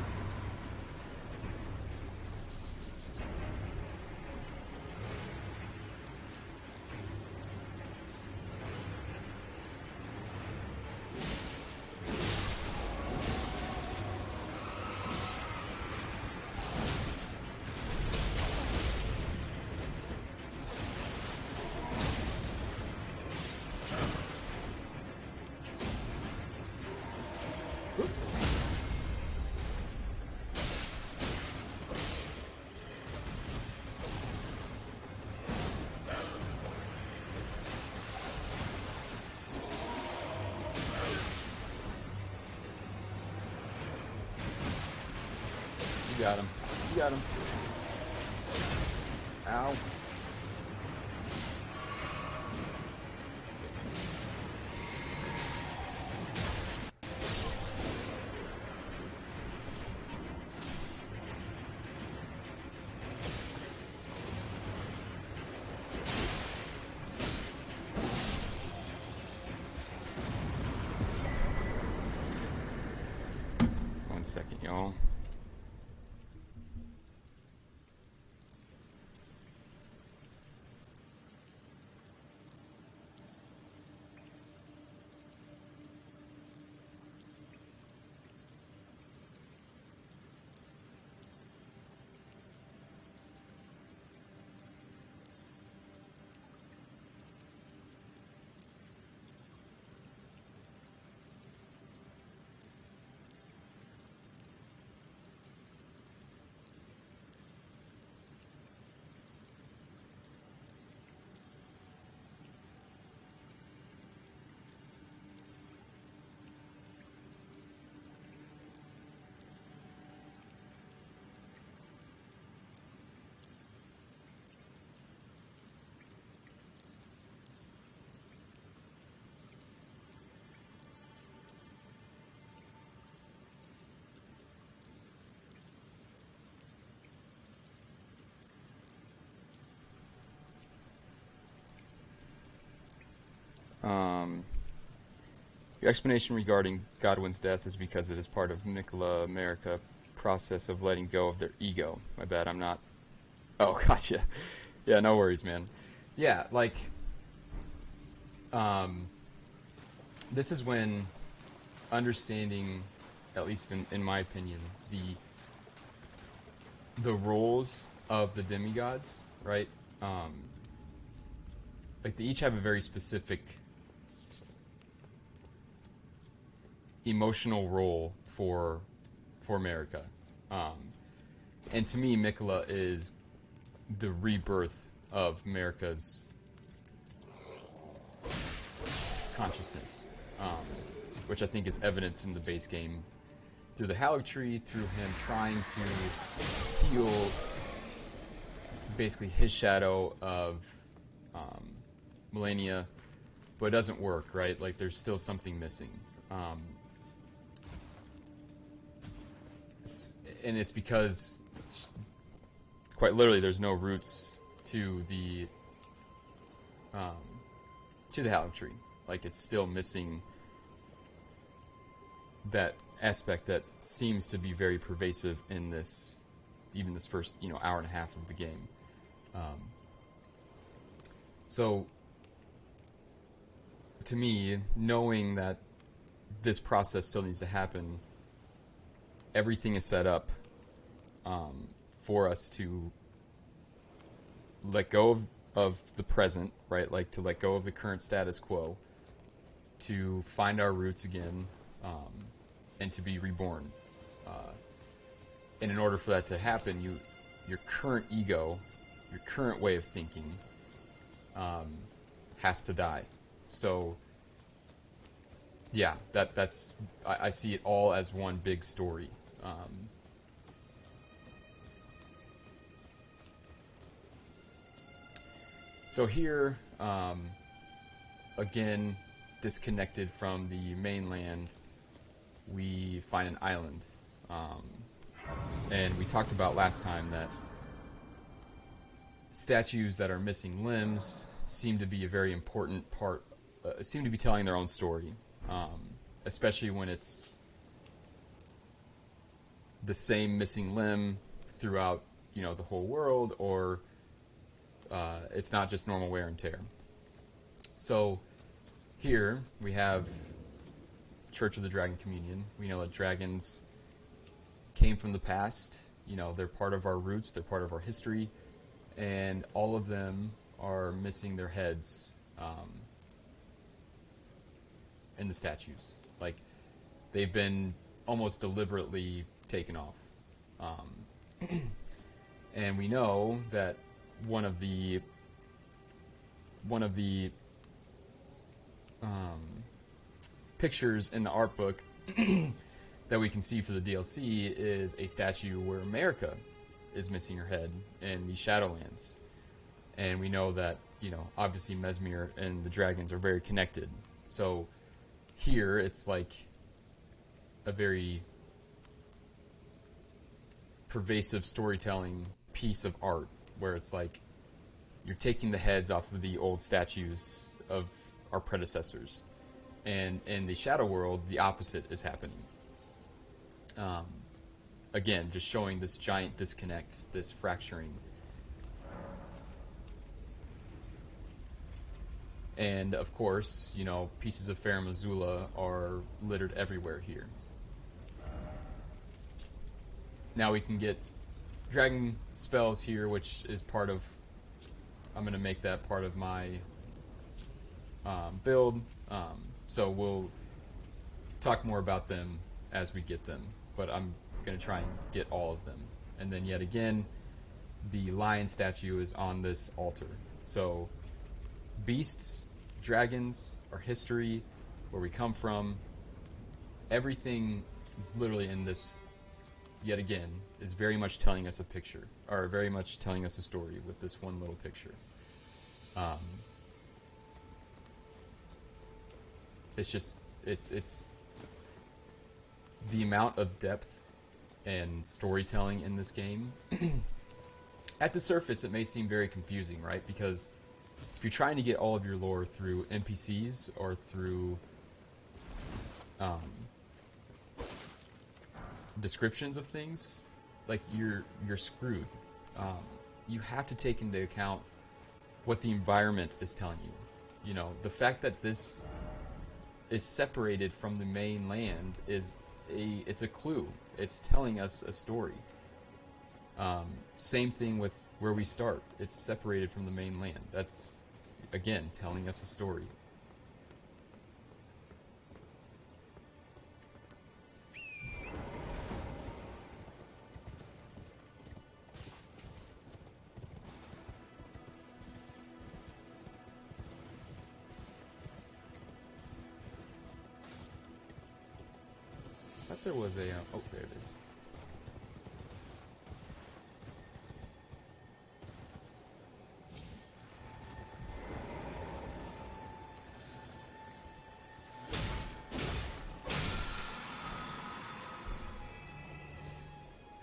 You got him. You got him. Ow. 1 second, y'all. Um, your explanation regarding Godwin's death is because it is part of Nicola America process of letting go of their ego. My bad, I'm not. Oh, gotcha. Yeah, no worries, man. Yeah, like, um, this is when understanding, at least in my opinion, the roles of the demigods, right? Um, like they each have a very specific emotional role for America. Um, and to me, Mikola is the rebirth of America's consciousness, um, which I think is evidenced in the base game through the Hallow Tree, through him trying to heal basically his shadow of um, Millennia, but it doesn't work, right? Like there's still something missing. Um, and it's because quite literally there's no roots um, to the Hallow Tree. Like it's still missing that aspect that seems to be very pervasive in this, even this first hour and a half of the game. So to me, knowing that this process still needs to happen, everything is set up for us to let go of the present, right? Like to let go of the current status quo, to find our roots again, and to be reborn. And in order for that to happen, your current ego, your current way of thinking, has to die. So, yeah, that's I see it all as one big story. So here, again, disconnected from the mainland, we find an island. And we talked about last time that statues that are missing limbs seem to be a very important part, seem to be telling their own story, especially when it's the same missing limb throughout, the whole world, or it's not just normal wear and tear. So here we have Church of the Dragon Communion. We know that dragons came from the past. They're part of our roots. They're part of our history. And all of them are missing their heads in the statues. Like, they've been almost deliberately taken off. And we know that one of the pictures in the art book that we can see for the DLC is a statue where America is missing her head in the Shadowlands. And we know that, obviously Mesmere and the dragons are very connected. So here it's like a very pervasive storytelling piece of art where it's like you're taking the heads off of the old statues of our predecessors. And in the Shadow World, the opposite is happening. Again, just showing this giant disconnect, this fracturing. And of course, pieces of Farum Azula are littered everywhere here. Now we can get dragon spells here, which is part of... I'm going to make that part of my build. So we'll talk more about them as we get them. But I'm going to try and get all of them. And then yet again, the lion statue is on this altar. So beasts, dragons, our history, where we come from, everything is literally in this, yet again, is very much telling us a picture, or very much telling us a story with this one little picture. It's the amount of depth and storytelling in this game. At the surface, it may seem very confusing, right? Because if you're trying to get all of your lore through NPCs or through descriptions of things, like you're screwed. You have to take into account what the environment is telling you. You know, the fact that this is separated from the main land it's a clue. It's telling us a story. Same thing with where we start. It's separated from the main land. That's, again, telling us a story. I thought there was a... oh, there it is.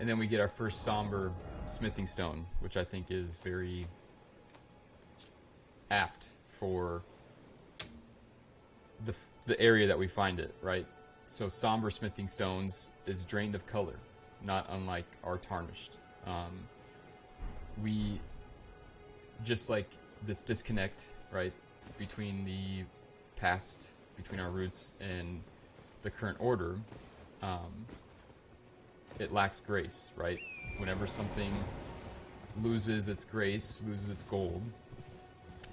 And then we get our first somber smithing stone, which I think is very apt for the area that we find it, right? So somber smithing stones is drained of color, not unlike our tarnished. We, just like this disconnect, right, between the past, between our roots and the current order, it lacks grace, right? Whenever something loses its grace, loses its gold,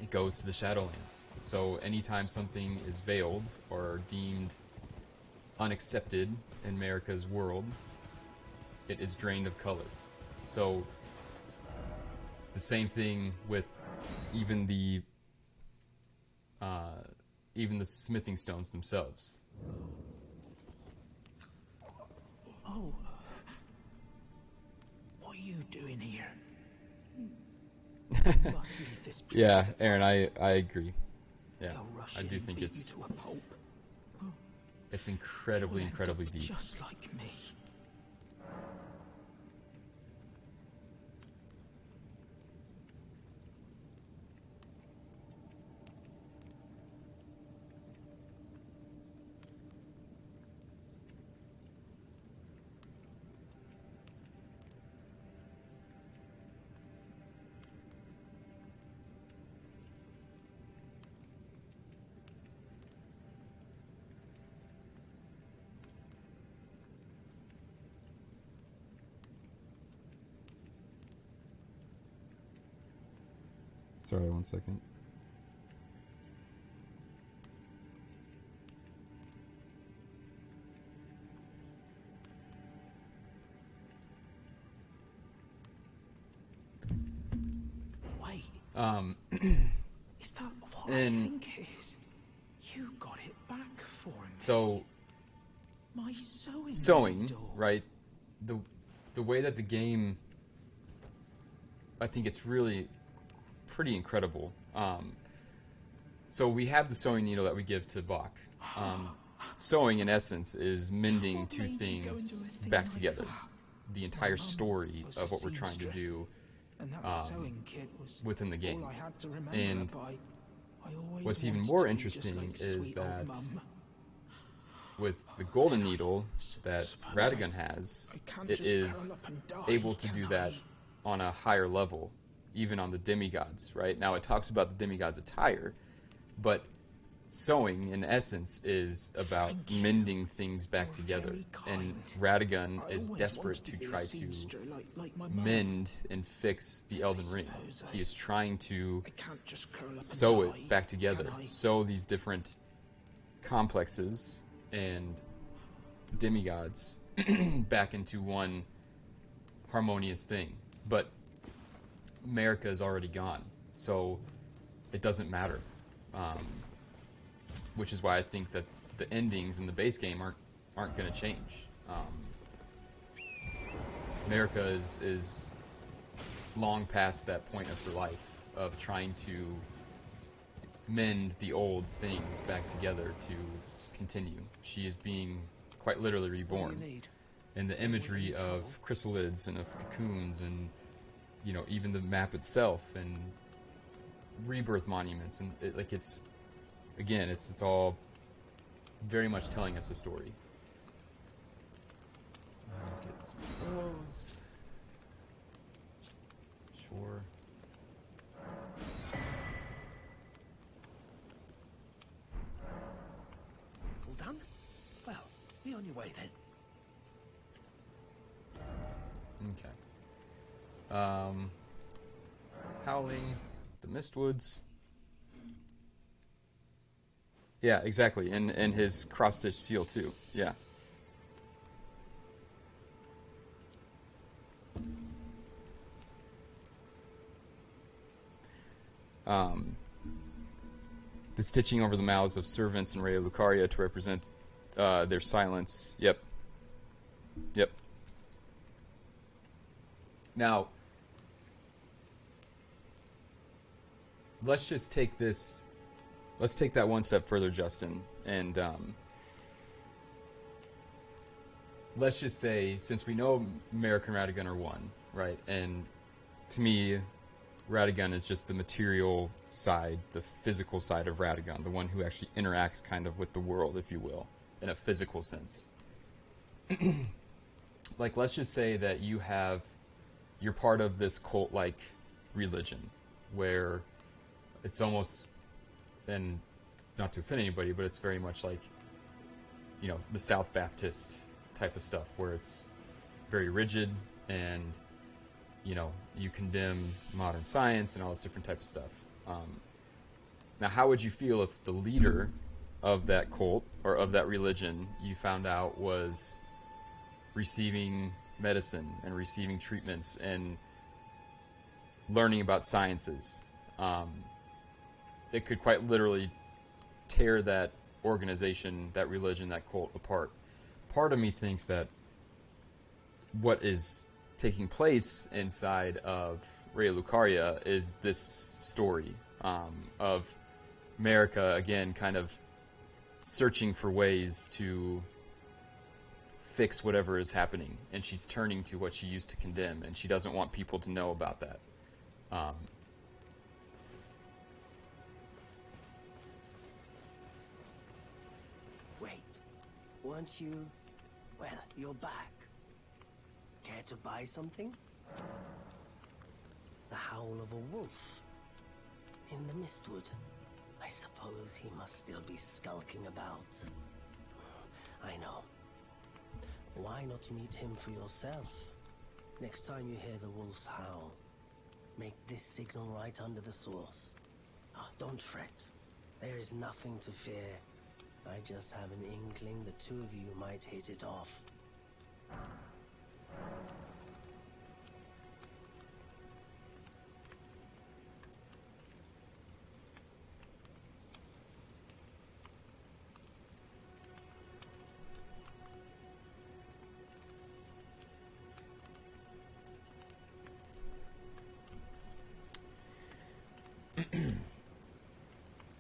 it goes to the Shadowlands. So anytime something is veiled or deemed unaccepted in America's world, it is drained of color. So it's the same thing with even the smithing stones themselves. Oh, what are you doing here? You must leave this place Yeah, at Aaron, once. I agree. Yeah, They'll rush I in do and think beat you it's to a pulp. incredibly, You'll end incredibly up deep. just like me. Sorry, 1 second. Wait, is that what I And think it is? You got it back for me. so My sewing sewing, needle. right? The way that the game, I think it's really pretty incredible. So we have the sewing needle that we give to Bach. Sewing, in essence, is mending What two made you go things into a thing back like together. that? The My entire mum story was of a what we're trying to seamstress, do and that sewing kit was within the game. all I had to remember And her by. I always what's even wanted more to be just interesting like is sweet old that mum. with the golden Then I needle that suppose Radagon has, I can't it just is curl up and die, able to can do I? that on a higher level, even on the demigods, right? Now it talks about the demigods' attire, but sewing, in essence, is about Thank you. mending things back You're together. very And kind. Radagon I is always desperate wanted to to be a try to seamster like my mum. mend and fix the Elden Ring. suppose He is trying to I can't just curl up sew and die, it back together, can I? sew these different complexes and demigods back into one harmonious thing. But America is already gone, so it doesn't matter. Which is why I think that the endings in the base game aren't going to change. America is long past that point of her life of trying to mend the old things back together to continue. She is being quite literally What do you reborn. need? And the Anyone imagery in of trouble? chrysalids and of cocoons and, you know, even the map itself and rebirth monuments, and it's again, it's all very much telling us a story. Get some clothes. Sure. All done? Well, be on your way then. Okay. Howling, the Mistwoods. Yeah, exactly. And his cross-stitch steel too. Yeah. Um, the stitching over the mouths of servants in Raya Lucaria to represent their silence. Yep. Yep. Now, let's just take this. Let's take that one step further, Justin, and let's just say, since we know Merrick and Ratigan are one, right? And to me, Ratigan is just the material side, the physical side of Ratigan, the one who actually interacts kind of with the world, if you will, in a physical sense. Like, let's just say that you're part of this cult-like religion where it's almost, and not to offend anybody, but it's very much like, the South Baptist type of stuff where it's very rigid and, you condemn modern science and all this different type of stuff. Now, how would you feel if the leader of that cult or of that religion you found out was receiving medicine and receiving treatments and learning about sciences? It could quite literally tear that organization, that religion, that cult apart. Part of me thinks that what is taking place inside of Raya Lucaria is this story of America, again, kind of searching for ways to fix whatever is happening, and she's turning to what she used to condemn, and she doesn't want people to know about that. Wait, weren't you... Well, you're back. Care to buy something? The howl of a wolf. In the Mistwood. I suppose he must still be skulking about. I know. Why not meet him for yourself? Next time you hear the wolf's howl, make this signal right under the source. Oh, don't fret. There is nothing to fear. I just have an inkling the two of you might hit it off.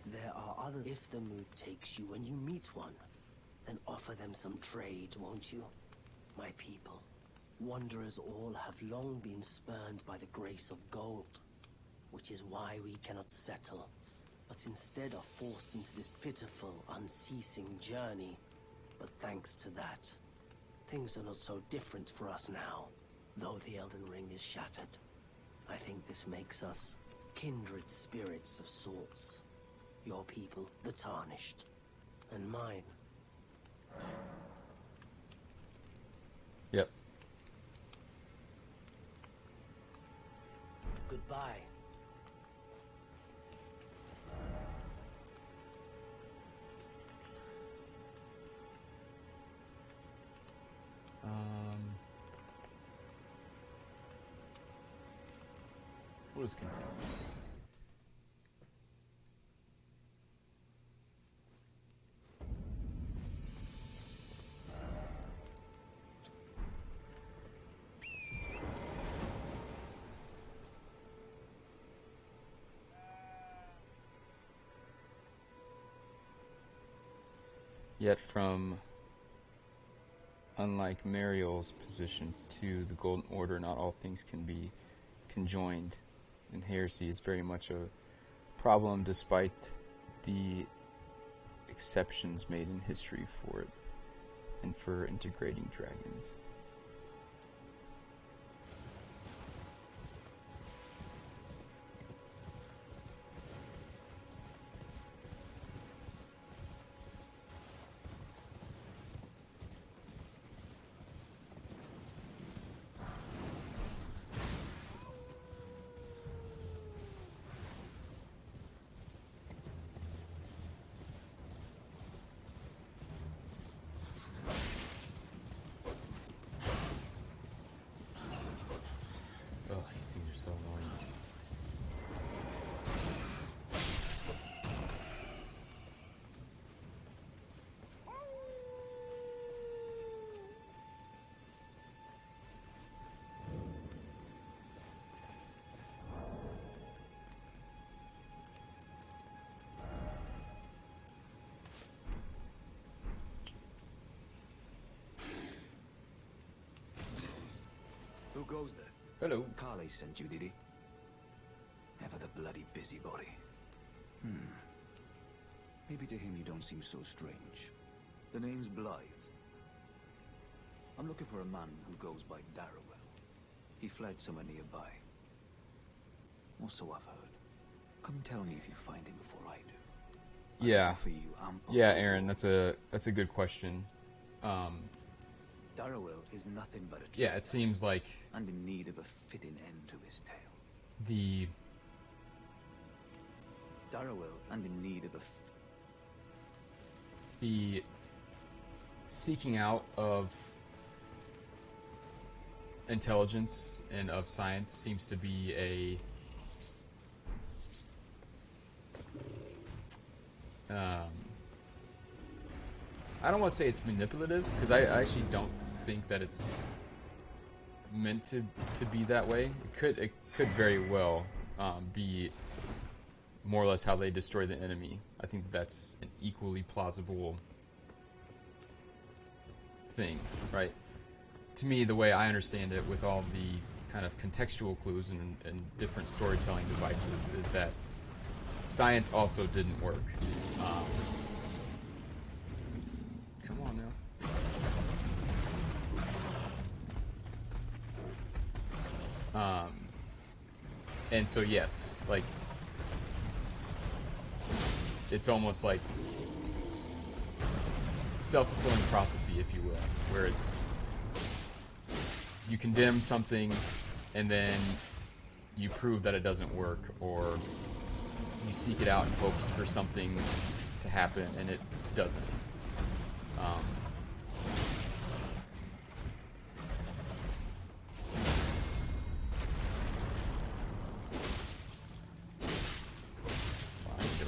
There are others. If the mood takes you when you meet one, then offer them some trade, won't you? My people, wanderers all have long been spurned by the grace of gold, which is why we cannot settle, but instead are forced into this pitiful, unceasing journey. But thanks to that, things are not so different for us now, though the Elden Ring is shattered. I think this makes us kindred spirits of sorts. Your people, the Tarnished, and mine. Yep. Goodbye. We'll just continue with this. Yet from, unlike Mariel's position to the Golden Order, not all things can be conjoined. And heresy is very much a problem despite the exceptions made in history for it and for integrating dragons. Oh, these things are so annoying. Who goes there? Hello. Carly sent you, did he? Ever the bloody busybody. Maybe to him you don't seem so strange. The name's Blythe. I'm looking for a man who goes by Darrowell. He fled somewhere nearby. Or so I've heard. Come tell me if you find him before I do. Yeah. For you ample. Yeah, Aaron, that's a good question. Darrowell is nothing but a Yeah, traitor, it seems like and in need of a fitting end to his tale. the Darrowell, and in need of a the seeking out of intelligence and of science seems to be I don't want to say it's manipulative, because I actually don't think that it's meant to be that way. It could very well be more or less how they destroy the enemy. I think that's an equally plausible thing, right? To me, the way I understand it, with all the kind of contextual clues and different storytelling devices, is that science also didn't work. Come on now. And so yes, like, it's almost like self-fulfilling prophecy, if you will, where it's you condemn something and then you prove that it doesn't work, or you seek it out in hopes for something to happen and it doesn't. I need to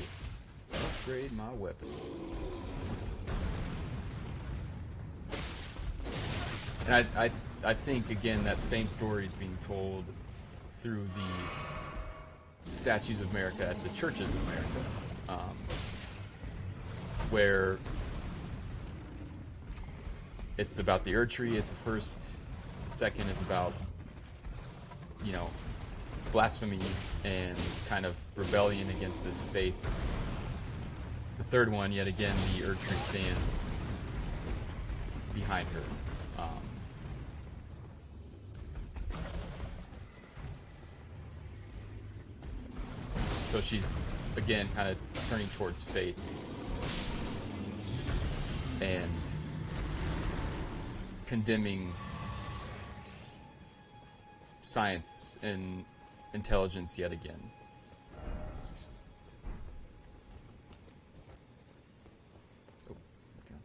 upgrade my weapon. And I think, again, that same story is being told through the statues of America at the churches of America, where it's about the Erdtree at the first, the second is about, you know, blasphemy and kind of rebellion against this faith. The third one, yet again, the Erdtree stands behind her. So she's, again, kind of turning towards faith and condemning science and intelligence yet again. Oh, got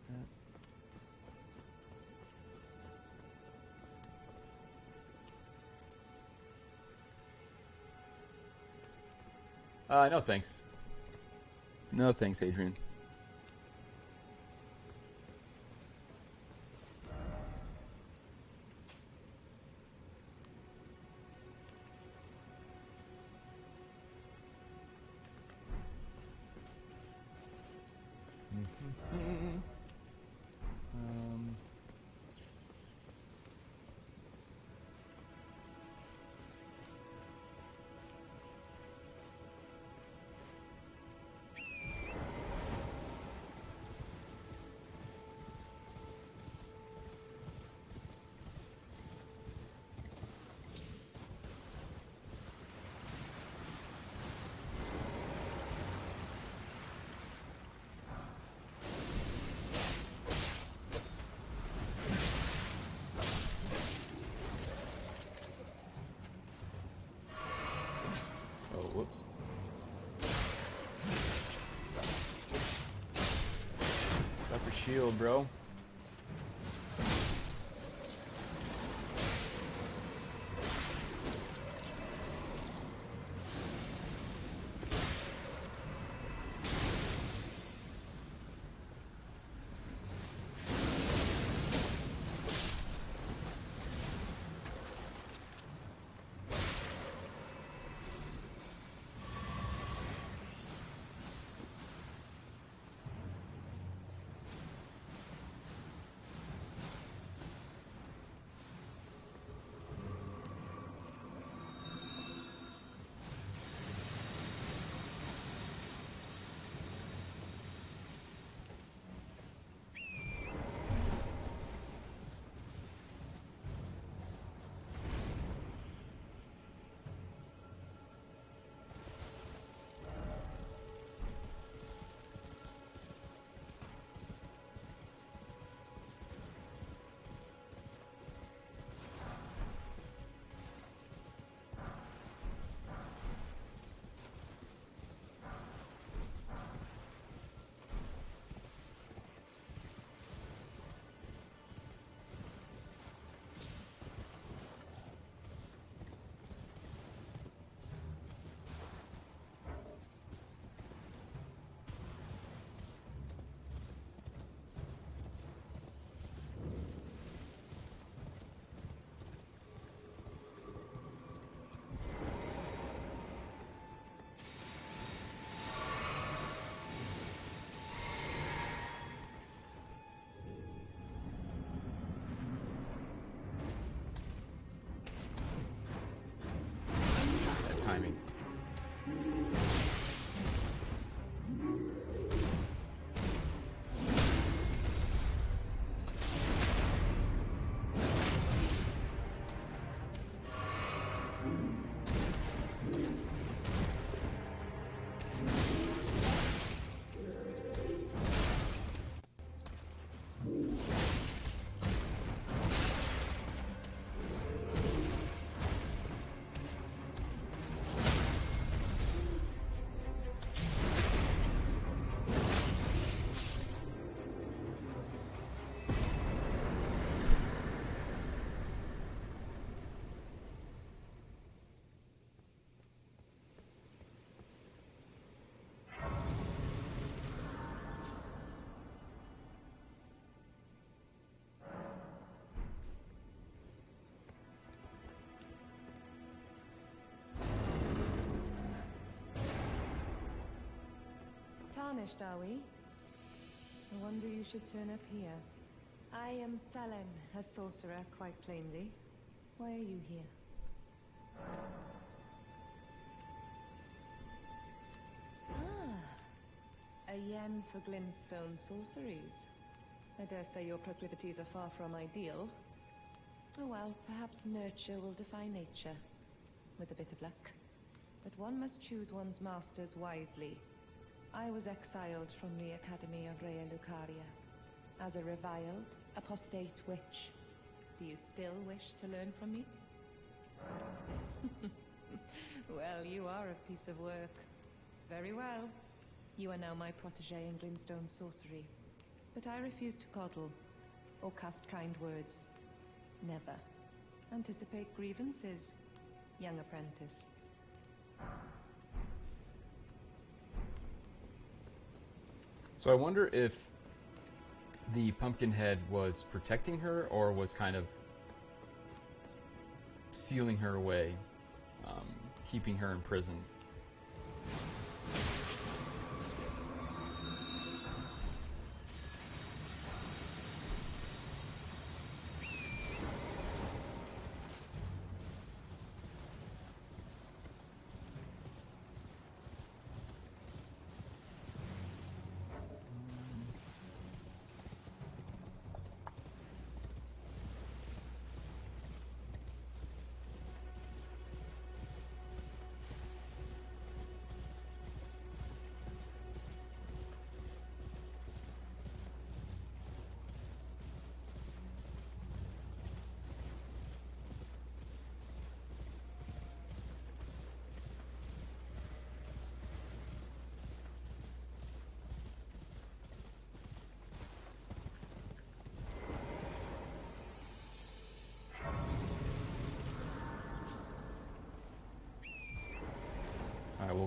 that. No thanks. No thanks, Adrian. shield, bro. That timing. Tarnished, are we? I wonder you should turn up here. I am Selen, a sorcerer, quite plainly. Why are you here? Ah, a yen for glintstone sorceries. I dare say your proclivities are far from ideal. Oh well, perhaps nurture will defy nature, with a bit of luck. But one must choose one's masters wisely. I was exiled from the Academy of Rea Lucaria as a reviled, apostate witch. Do you still wish to learn from me? Well, you are a piece of work. Very well. You are now my protege in glintstone sorcery. But I refuse to coddle or cast kind words. Never. Anticipate grievances, young apprentice. So I wonder if the Pumpkinhead was protecting her or was kind of sealing her away, keeping her imprisoned.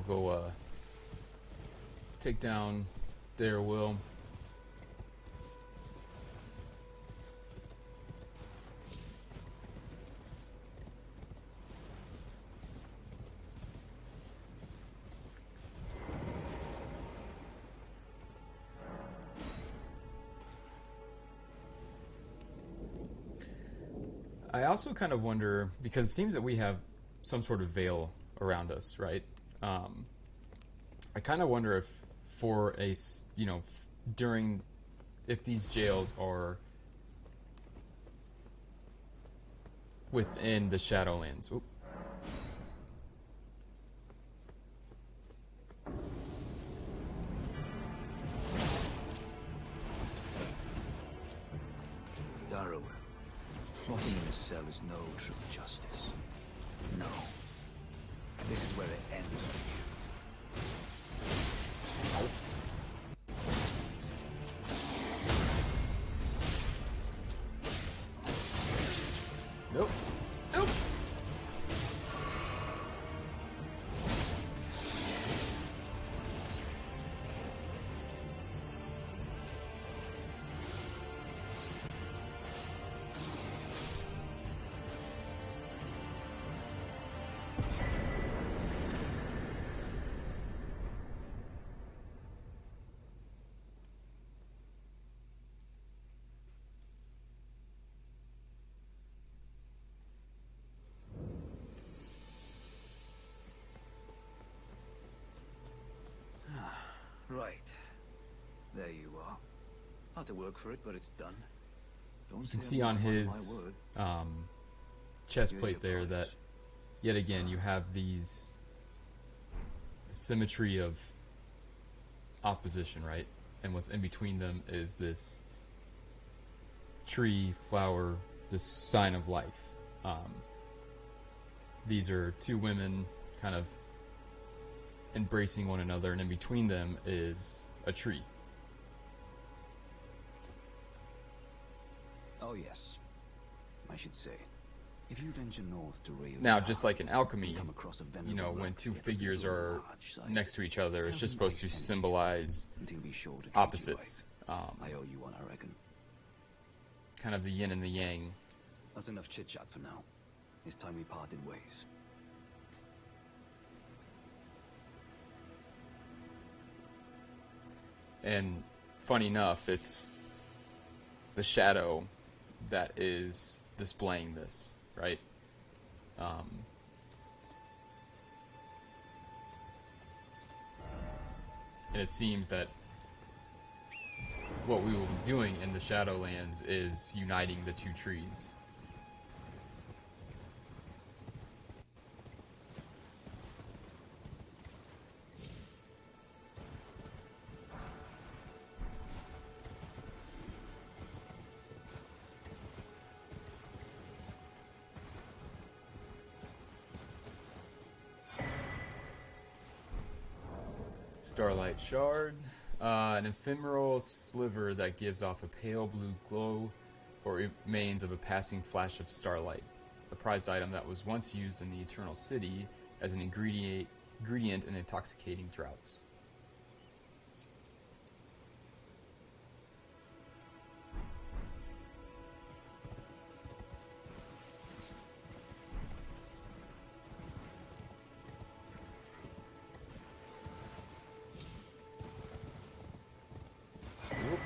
go take down their will. I also kind of wonder, because it seems that we have some sort of veil around us, right? I kind of wonder if for a, during, if these jails are within the Shadowlands. Oop. Darrow, rotting in a cell is no true justice. No. This is where it ends for you. Nope. Nope. Right. There you are. Had to work for it, but it's done. Don't You can say see I'm on not a man of his my word. chest You're plate your there that, prize. yet again, you have these the symmetry of opposition, right? And what's in between them is this tree, flower, this sign of life. These are two women kind of embracing one another, and in between them is a tree. Oh yes. I should say, if you venture north to Rio Now, de just la like in alchemy, come across a you know, venerable when rock two that was a figures little are large size, next to each other, it's tell just them supposed I to sent you. symbolize And he'll be sure to treat opposites. You right. I owe you one, I reckon. Kind of the yin and the yang. That's enough chit-chat for now. It's time we parted ways. And funny enough, it's the shadow that is displaying this, right? And it seems that what we will be doing in the Shadowlands is uniting the two trees. Starlight Shard. An ephemeral sliver that gives off a pale blue glow or remains of a passing flash of starlight. A prized item that was once used in the Eternal City as an ingredient in intoxicating draughts. Whoop.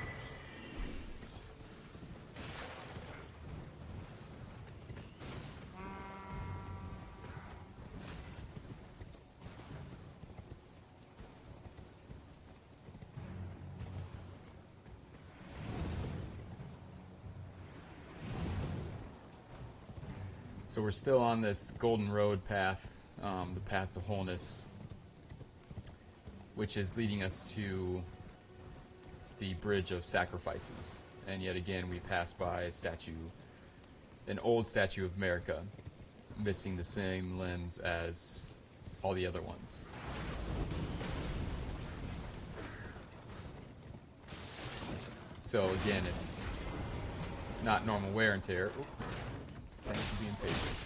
So we're still on this golden road path, the path to wholeness, which is leading us to the Bridge of Sacrifices. And yet again, we pass by a statue, an old statue of America, missing the same limbs as all the other ones. So again, it's not normal wear and tear. Oop. Thank you for being patient.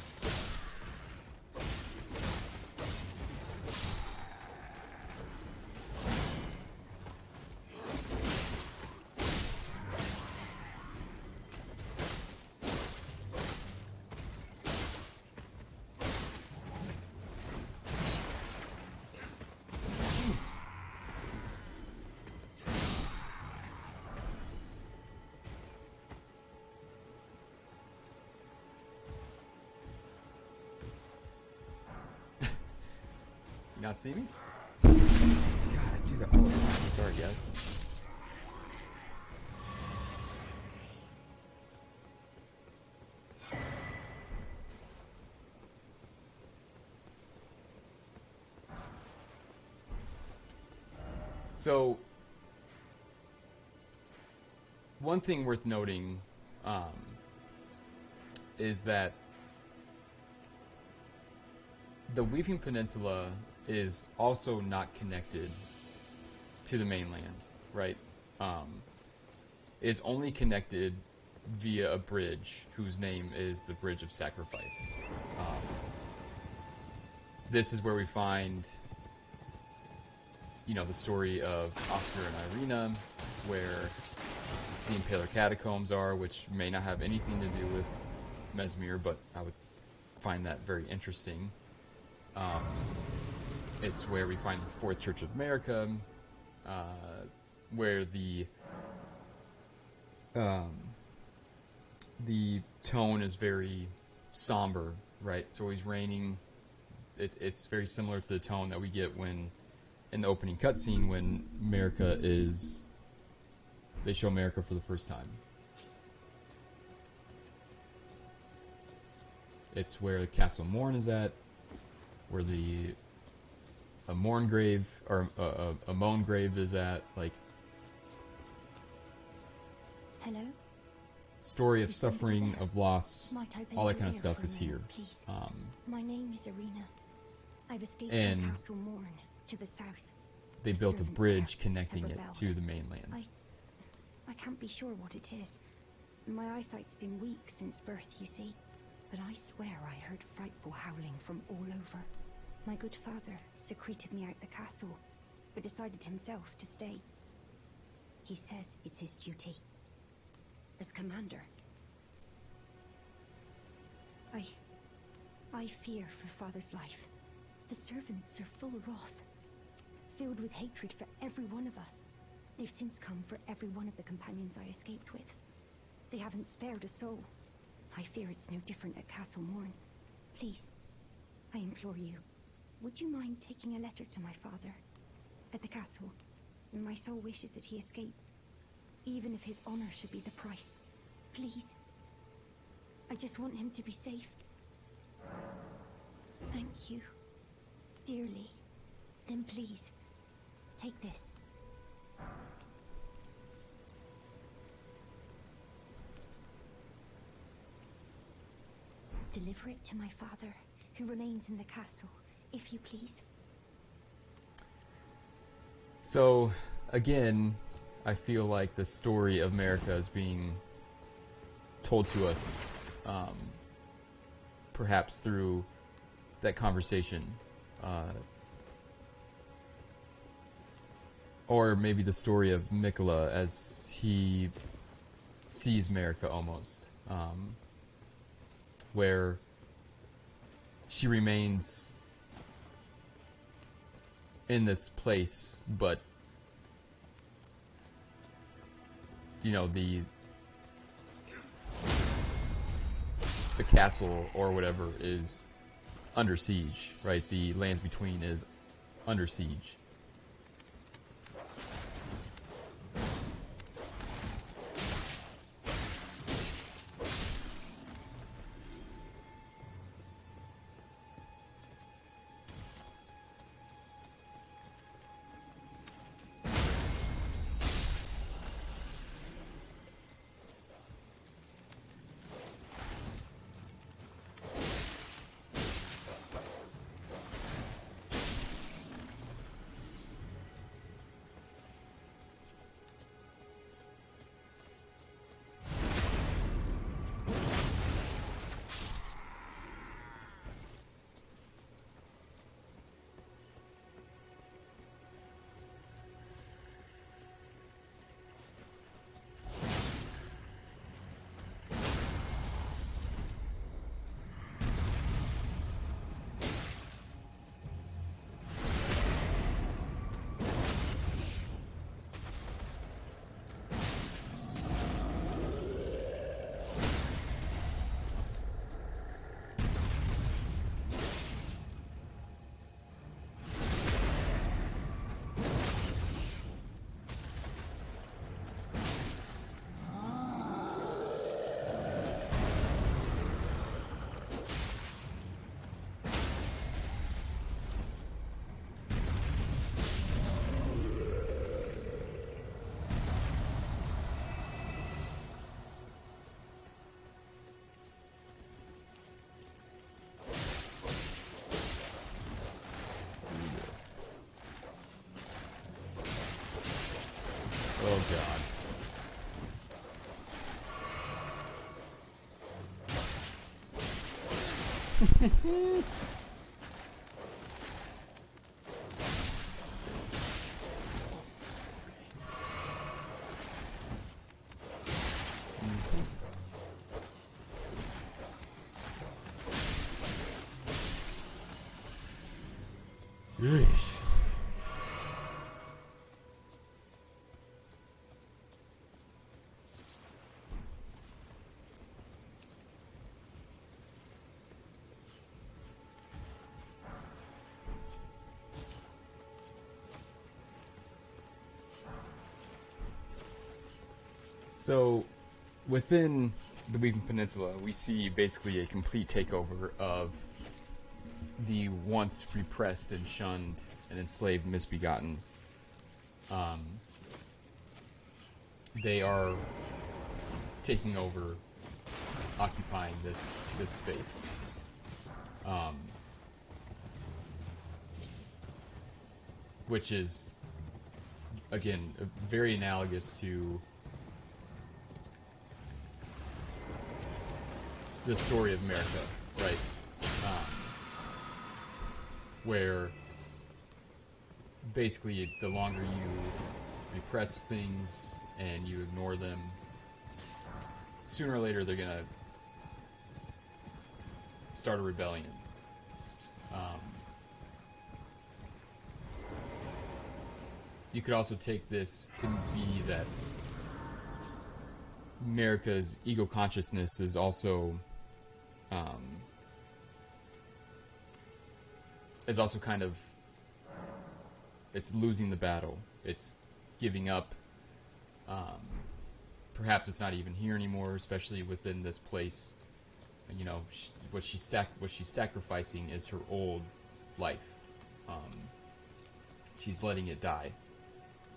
not see me? God, I do that all the time. Sorry, guys. So, one thing worth noting is that the Weeping Peninsula is also not connected to the mainland, right? It is only connected via a bridge whose name is the Bridge of Sacrifice. This is where we find, the story of Oscar and Irina, where the Impaler Catacombs are, which may not have anything to do with Mesmere, but I would find that very interesting. It's where we find the Fourth Church of America, where the tone is very somber, right? It's always raining. It's very similar to the tone that we get when, in the opening cutscene, when they show America for the first time. It's where Castle Morn is at, where a Mourn grave or a Moan grave is at. Like, Hello? story of Is somebody suffering, there? of loss, Might I bend all that your kind of ear stuff for a is here. moment, please? My name is Irina. I've escaped And from Castle Morn to the south. They The built a servants bridge there connecting have it rebelled. to the mainlands. I can't be sure what it is. My eyesight's been weak since birth, you see. But I swear I heard frightful howling from all over. My good father secreted me out the castle, but decided himself to stay. He says it's his duty. As commander. I fear for father's life. The servants are full wrath, filled with hatred for every one of us. They've since come for every one of the companions I escaped with. They haven't spared a soul. I fear it's no different at Castle Morn. Please, I implore you, would you mind taking a letter to my father at the castle? My soul wishes that he escape, even if his honor should be the price. Please. I just want him to be safe. Thank you, dearly. Then please, take this. Deliver it to my father, who remains in the castle, if you please. So, again, I feel like the story of America is being told to us, perhaps through that conversation, or maybe the story of Mikola as he sees America almost, where she remains in this place, but the castle or whatever is under siege, right? The Lands Between is under siege. Yeesh. So, within the Weeping Peninsula, we see basically a complete takeover of the once repressed and shunned and enslaved misbegottens. They are taking over, occupying this space. Which is, again, very analogous to the story of America, right? Where basically the longer you repress things and you ignore them, sooner or later they're gonna start a rebellion. You could also take this to be that America's ego consciousness is also kind of, it's losing the battle. It's giving up. Perhaps it's not even here anymore, especially within this place. You know, what she's sacrificing is her old life. She's letting it die,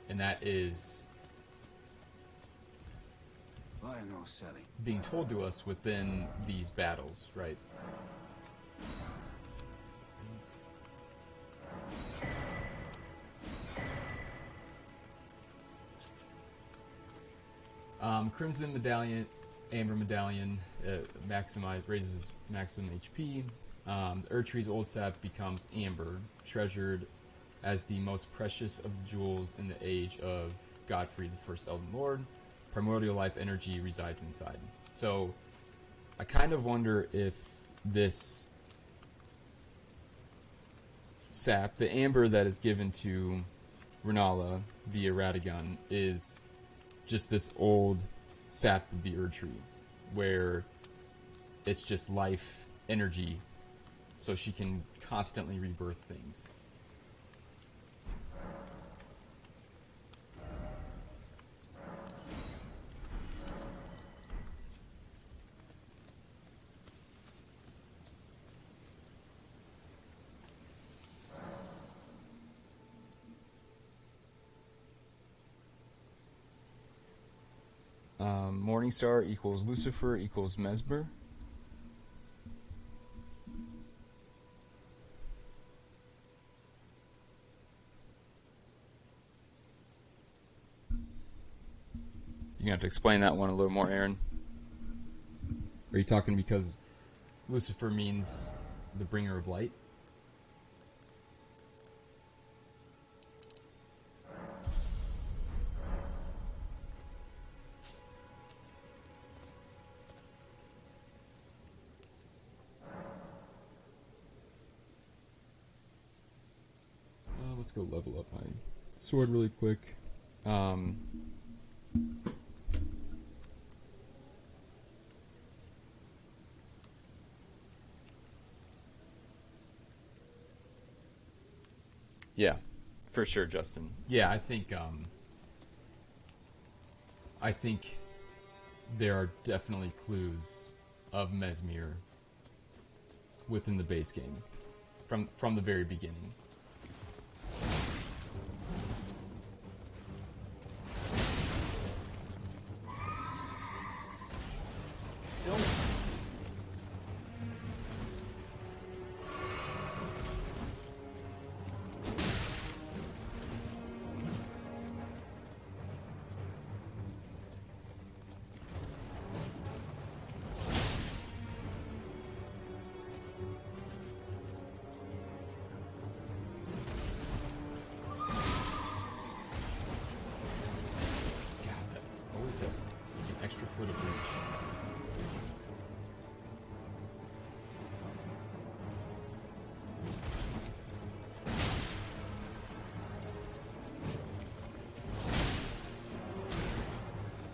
and that is I know, Sally. being told to us within these battles, right? Crimson Medallion, Amber Medallion, raises maximum HP. The Erdtree's old sap becomes amber, treasured as the most precious of the jewels in the age of Godfrey, the first Elden Lord. Primordial life energy resides inside. So, I kind of wonder if this sap, the amber that is given to Renala via Radagon, is just this old sap of the Erdtree, where it's just life energy, so she can constantly rebirth things. Morningstar equals Lucifer equals Mesmer. You're gonna have to explain that one a little more, Aaron. Are you talking because Lucifer means the bringer of light? Let's go level up my sword really quick. Yeah, for sure, Justin. Yeah, I think there are definitely clues of Mesmer within the base game from the very beginning. access. Get extra foot of reach.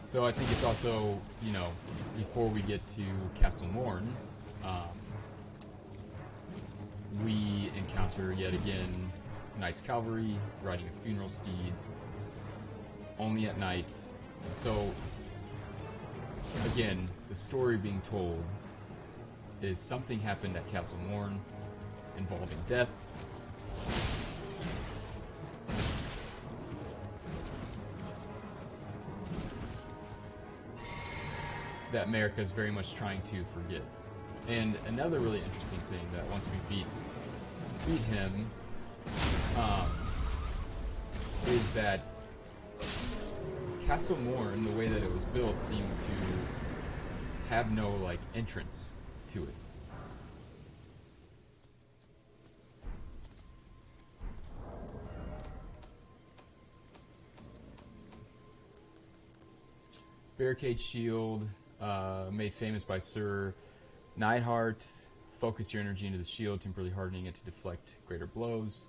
So I think it's also, you know, before we get to Castle Morn, we encounter yet again Knight's Cavalry riding a funeral steed, only at night. So, again, the story being told is something happened at Castle Morn involving death. That America is very much trying to forget. And another really interesting thing that once we beat him, is that Castle Morn, the way that it was built, seems to have no like entrance to it. Barricade shield, made famous by Sir Neidhart. Focus your energy into the shield, temporarily hardening it to deflect greater blows.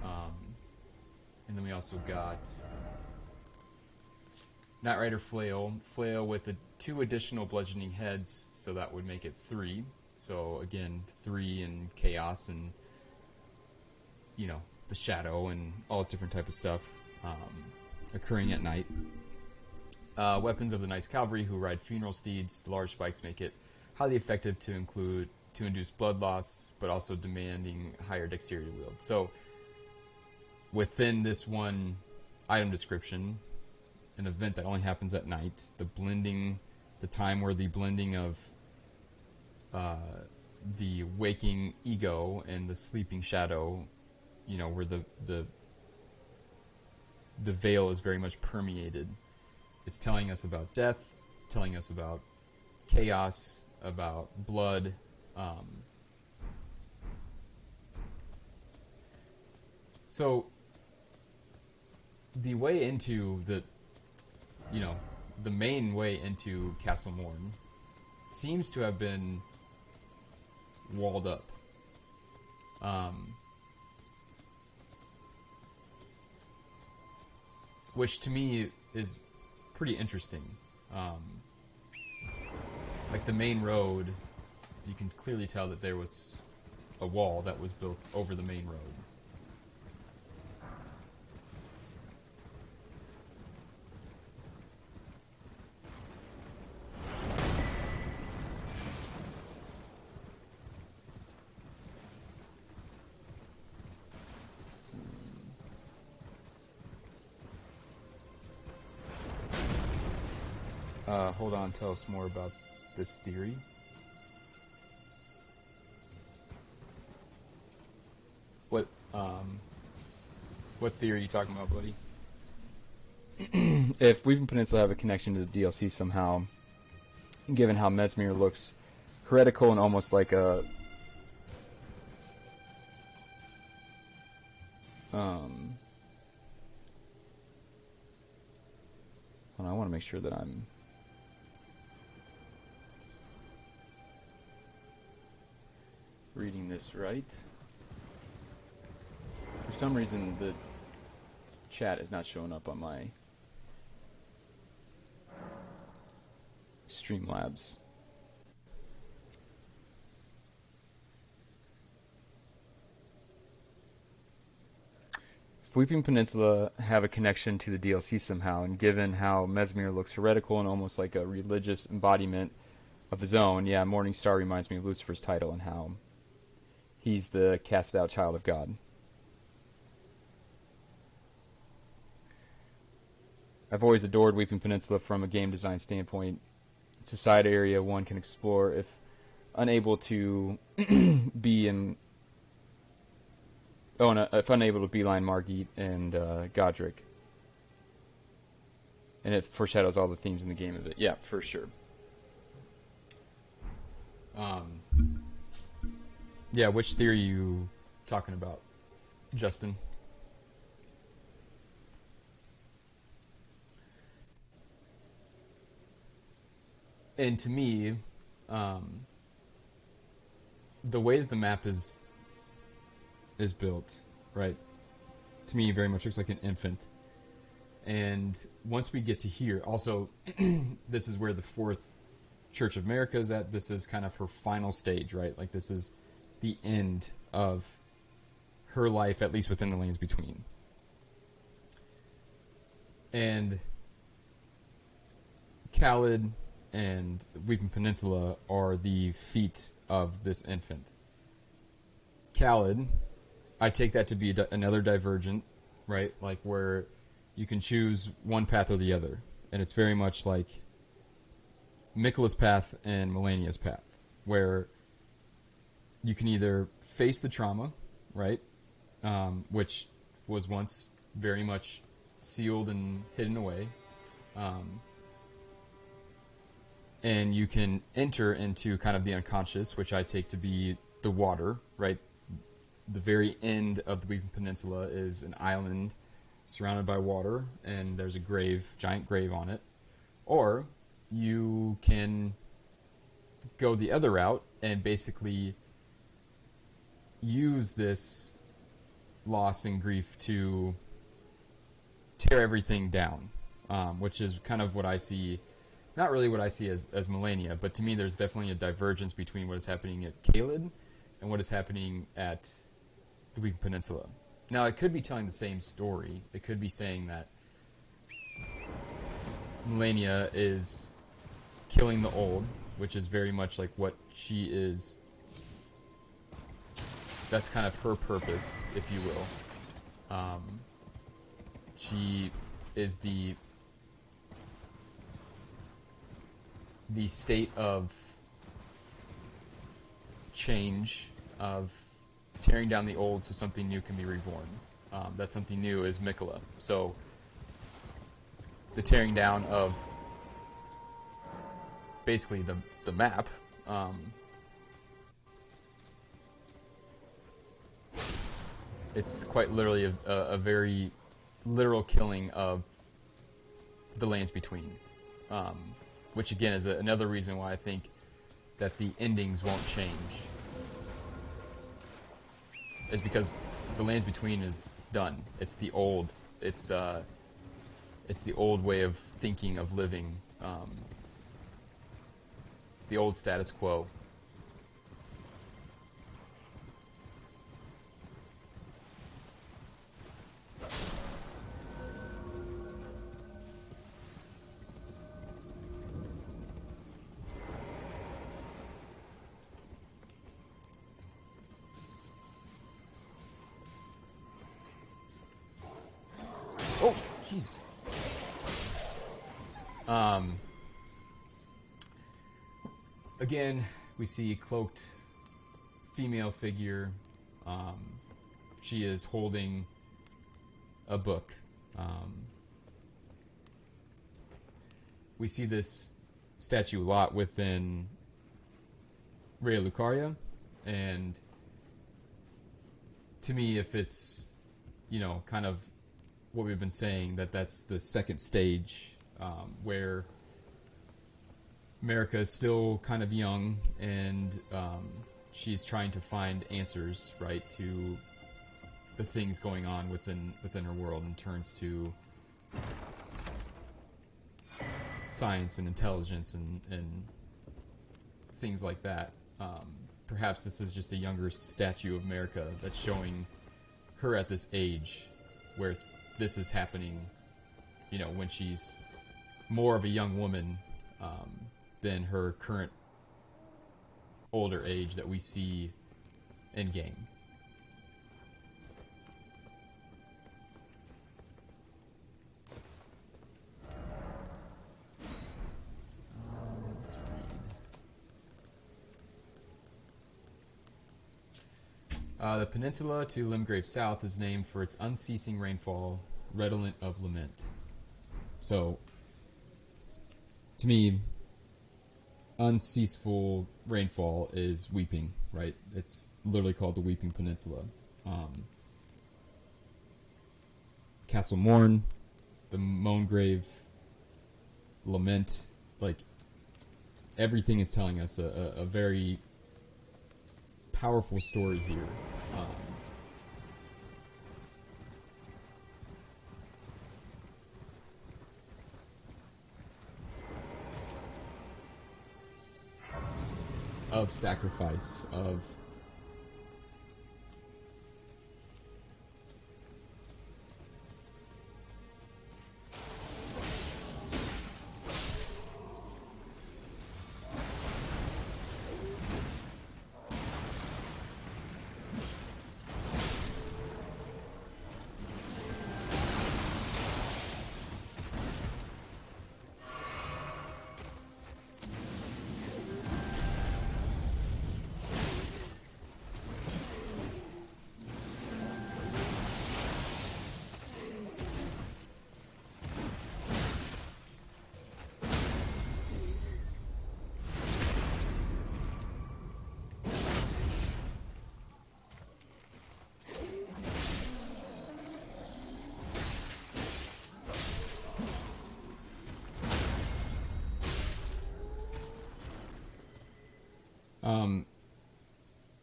And then we also got Knight Rider Flail. Flail with 2 additional bludgeoning heads, so that would make it 3. So again, 3 and chaos and, you know, the shadow and all this different type of stuff occurring at night. Weapons of the Knight's Cavalry, who ride funeral steeds. Large spikes make it highly effective to induce blood loss, but also demanding higher dexterity wield. So within this one item description, an event that only happens at night, the time where the blending of the waking ego and the sleeping shadow, you know, where the veil is very much permeated. It's telling us about death. It's telling us about chaos, about blood. So the way into the main way into Castle Morn seems to have been walled up. Which to me is pretty interesting. Like the main road, you can clearly tell that there was a wall that was built over the main road. Hold on, tell us more about this theory. What theory are you talking about, buddy? If Weeping Peninsula have a connection to the DLC somehow, given how Mesmer looks heretical and almost like a I want to make sure that I'm reading this right. For some reason, the chat is not showing up on my Streamlabs. If Weeping Peninsula have a connection to the DLC somehow, and given how Mesmer looks heretical and almost like a religious embodiment of his own, yeah, Morningstar reminds me of Lucifer's title and how he's the cast-out child of God. I've always adored Weeping Peninsula from a game design standpoint. It's a side area one can explore if unable to be in... Oh, no, if unable to beeline Margit and Godric. And it foreshadows all the themes in the game of it. Yeah, for sure. Yeah, which theory are you talking about, Justin? And to me, um, the way that the map is built, right? To me, very much looks like an infant. And once we get to here, also, this is where the Fourth Church of America is at. This is kind of her final stage, right? Like, this is the end of her life, at least within the Lands Between. And Khalid and the Weeping Peninsula are the feet of this infant. Khalid, I take that to be another divergent, right? Like, where you can choose one path or the other. And it's very much like Miquella's path and Melania's path, where you can either face the trauma, right? Which was once very much sealed and hidden away. And you can enter into kind of the unconscious, which I take to be the water, right? The very end of the Weeping Peninsula is an island surrounded by water, and there's a grave, giant grave on it. Or you can go the other route and basically use this loss and grief to tear everything down, which is kind of what I see. Not really what I see as Melania, but to me there's definitely a divergence between what is happening at Caelid and what is happening at the Weeping Peninsula. Now, it could be telling the same story. It could be saying that Melania is killing the old, which is very much like what she is. That's kind of her purpose, if you will. She is the state of change, of tearing down the old so something new can be reborn. That something new is Miquella. So the tearing down of basically the map, it's quite literally a very literal killing of the Lands Between, which again is another reason why I think that the endings won't change, is because the Lands Between is done. It's the old. It's the old way of thinking, of living, the old status quo. Oh, jeez. Again, we see a cloaked female figure. She is holding a book. We see this statue a lot within Raya Lucaria, and to me, if it's, kind of what we've been saying, that's the second stage, where America is still kind of young, and she's trying to find answers, right, to the things going on within her world, and turns to science and intelligence and things like that. Perhaps this is just a younger statue of America that's showing her at this age where this is happening, when she's more of a young woman than her current older age that we see in game. Let's read. The peninsula to Limgrave South is named for its unceasing rainfall, redolent of lament. So, to me, unceaseful rainfall is weeping, right? It's literally called the Weeping Peninsula. Castle Morn, the Moangrave, lament, like everything is telling us a very powerful story here. Of sacrifice,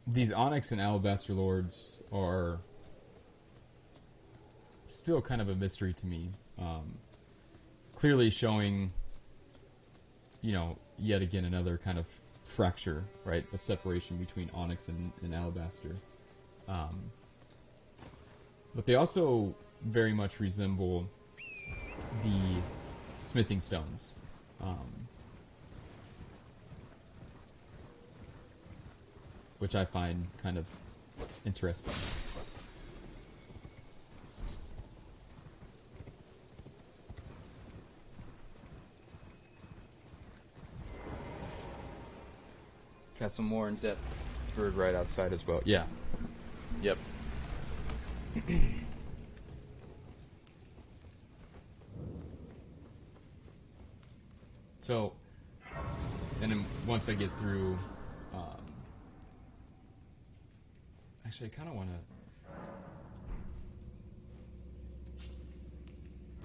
these Onyx and Alabaster Lords are still kind of a mystery to me. Clearly showing, yet again another kind of fracture, right? A separation between Onyx and Alabaster. But they also very much resemble the smithing stones. Which I find kind of interesting. Got some more in-depth bird right outside as well. Yeah. Yep. So, and then once I get through, actually, I kind of want to.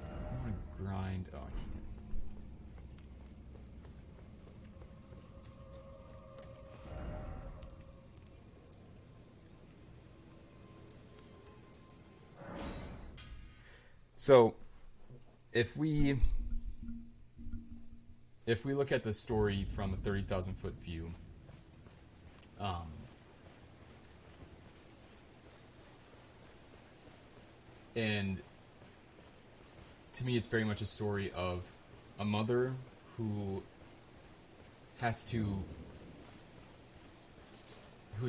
I want to grind. Oh, I can't. So, if we look at the story from a 30,000-foot view, and to me, it's very much a story of a mother who's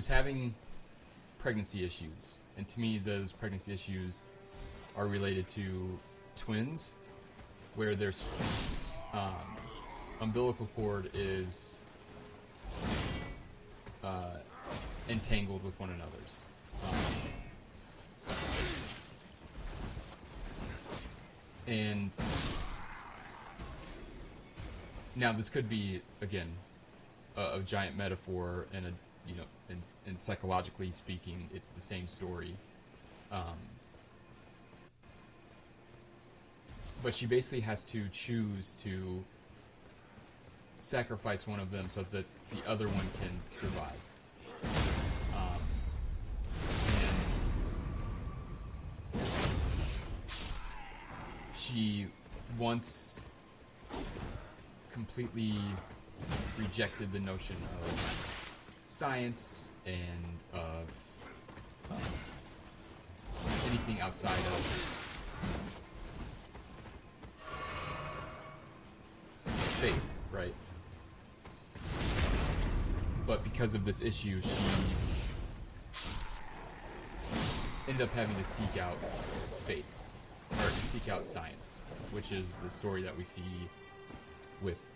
having pregnancy issues, and to me, those pregnancy issues are related to twins, where there's umbilical cord is entangled with one another's. And now this could be, again, a giant metaphor, and and psychologically speaking, it's the same story. But she basically has to choose to sacrifice one of them so that the other one can survive. And she once completely rejected the notion of science and of anything outside of faith, right? But because of this issue, she ended up having to seek out faith, or to seek out science, which is the story that we see with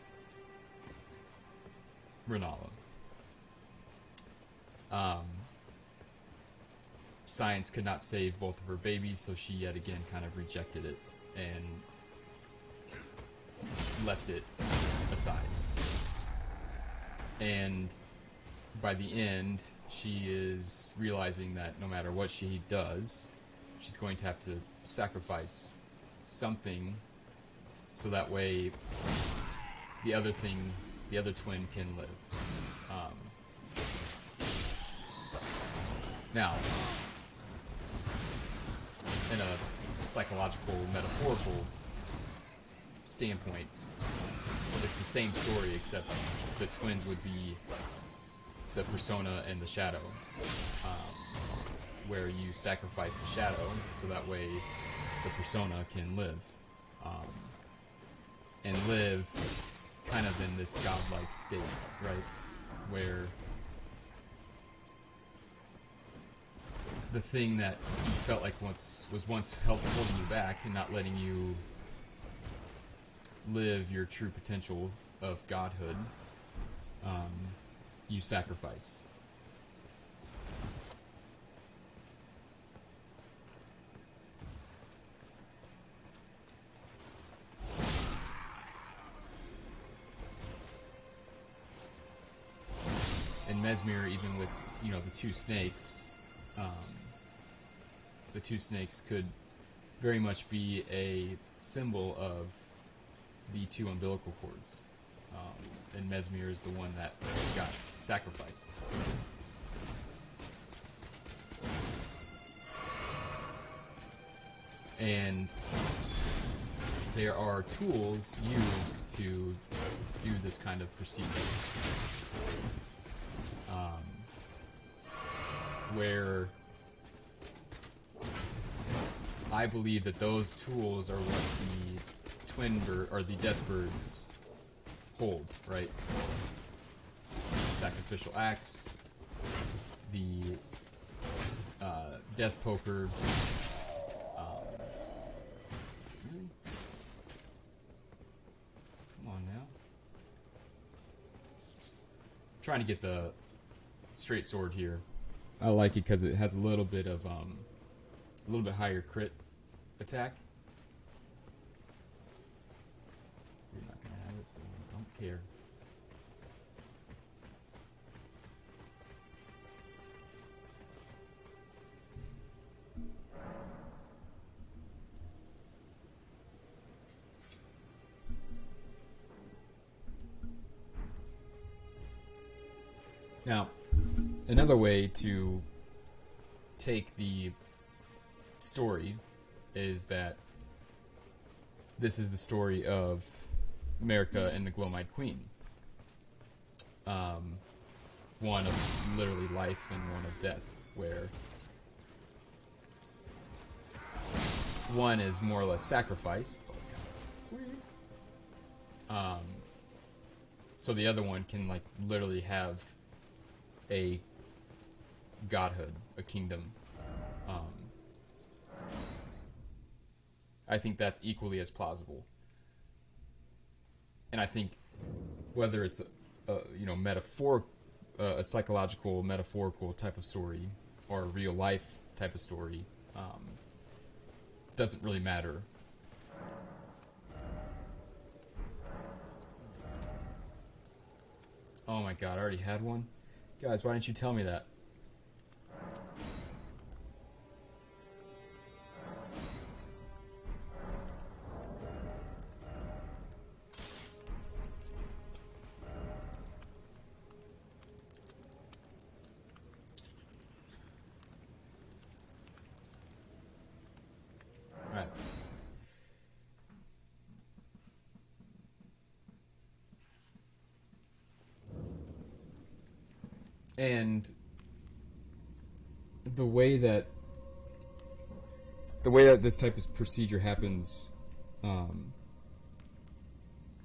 Renala. Science could not save both of her babies, so she yet again kind of rejected it and left it aside. And by the end, she is realizing that no matter what she does, she's going to have to sacrifice something so that way the other thing the other twin can live. Now, in a psychological, metaphorical standpoint, it's the same story, except the twins would be the persona and the shadow, where you sacrifice the shadow so that way the persona can live, and live kind of in this godlike state, right? Where the thing that you felt like was once holding you back and not letting you live your true potential of godhood, you sacrifice. And Mesmer, even with, the two snakes, could very much be a symbol of the two umbilical cords. And Mesmer is the one that got sacrificed. And there are tools used to do this kind of procedure. Where I believe that those tools are what the twin bird or the death birds hold, right? The sacrificial axe, the death poker. Really? Come on now. I'm trying to get the straight sword here. I like it because it has a little bit of a little bit higher crit attack. You're not gonna have it, so I don't care. Now, another way to take the story is that this is the story of America and the Glow-Eyed Queen. One of literally life and one of death, where one is more or less sacrificed. Sweet. So the other one can literally have a godhood, a kingdom. I think that's equally as plausible. And I think whether it's a psychological, metaphorical type of story, or a real life type of story, doesn't really matter. Oh my god, I already had one? Guys, why didn't you tell me that? Alright. And the way that this type of procedure happens,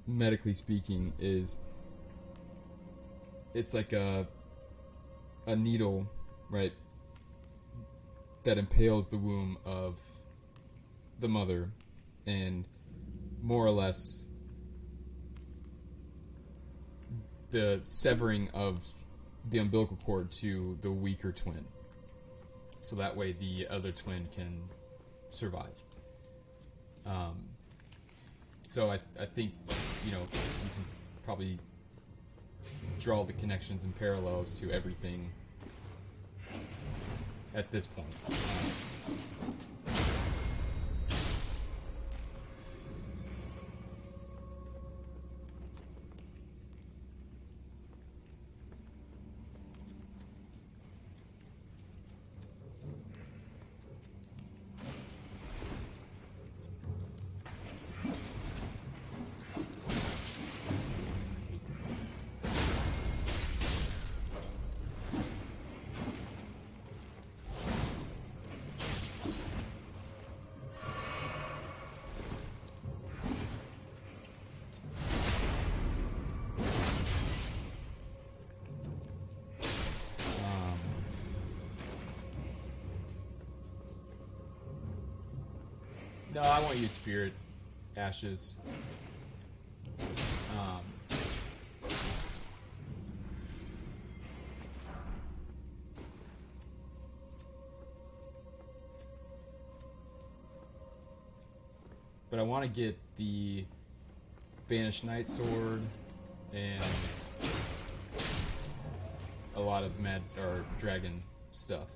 medically speaking, is it's like a needle, right, that impales the womb of the mother, and more or less the severing of the umbilical cord to the weaker twin, so that way the other twin can survive. So I think you can probably draw the connections and parallels to everything at this point. No, I won't use spirit ashes. But I want to get the Banished Knight Sword and a lot of dragon stuff.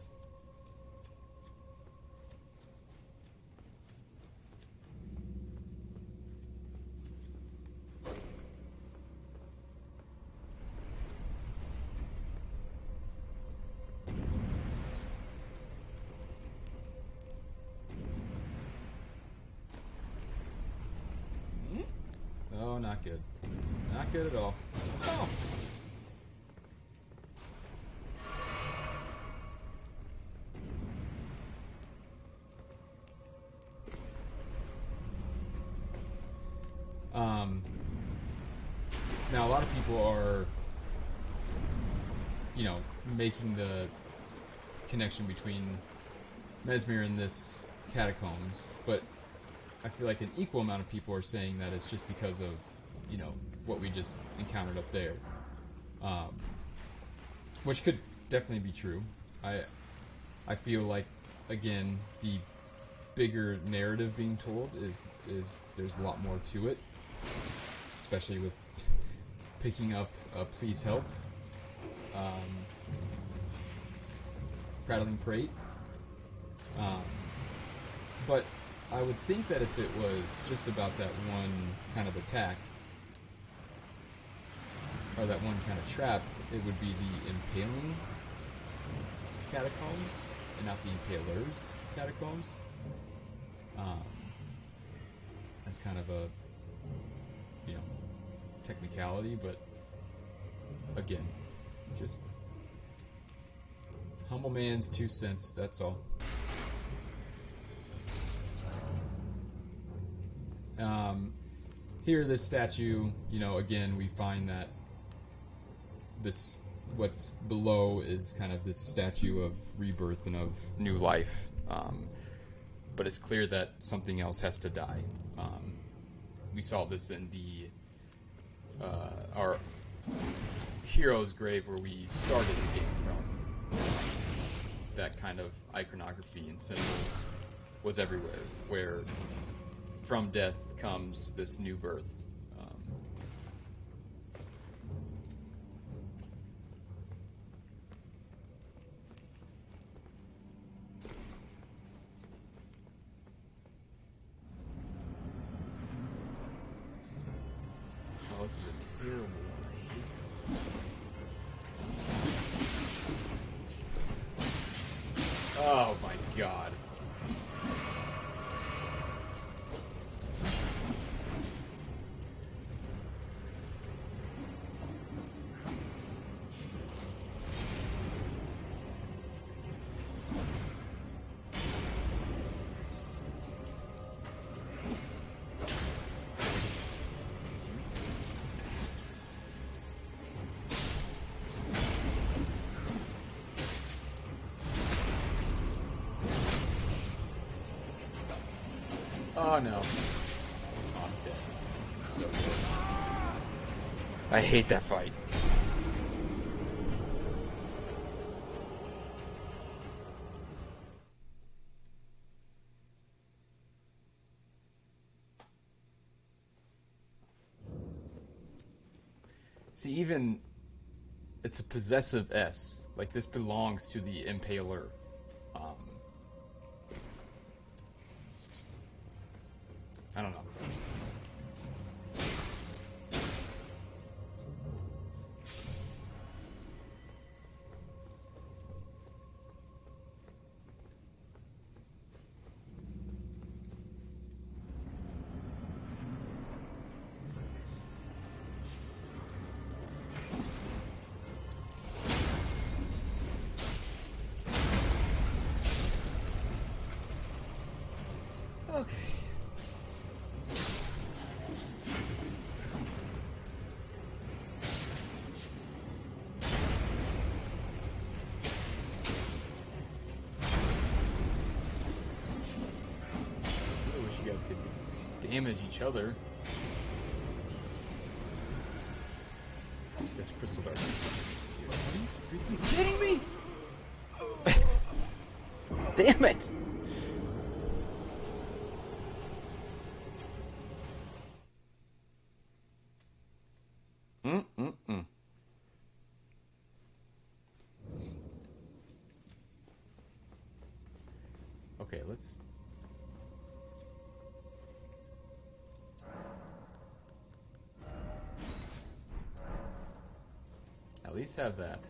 Oh, not good. Not good at all. Oh. Now a lot of people are, making the connection between Mesmer and this catacombs, but I feel like an equal amount of people are saying that it's just because of, what we just encountered up there. Which could definitely be true. I feel like, again, the bigger narrative being told is there's a lot more to it, especially with picking up Please Help, Prattling Prate. But I would think that if it was just about that one kind of attack, or that one kind of trap, it would be the Impaling Catacombs, and not the Impalers Catacombs. That's kind of a, technicality, but again, just humble man's 2 cents, that's all. Here, this statue, again, we find that what's below is kind of this statue of rebirth and of new life. But it's clear that something else has to die. We saw this in our hero's grave where we started the game from. That kind of iconography and symbol was everywhere, where from death comes this new birth. Oh, this is a terrible one. I hate this. Oh my god. Oh no. Oh, I'm dead. It's so good. I hate that fight. See, even it's a possessive S. Like, this belongs to the Impaler. I don't know. Okay. damage each other. This crystal dart. Are you freaking kidding me? Damn it! Okay, let's... at least have that.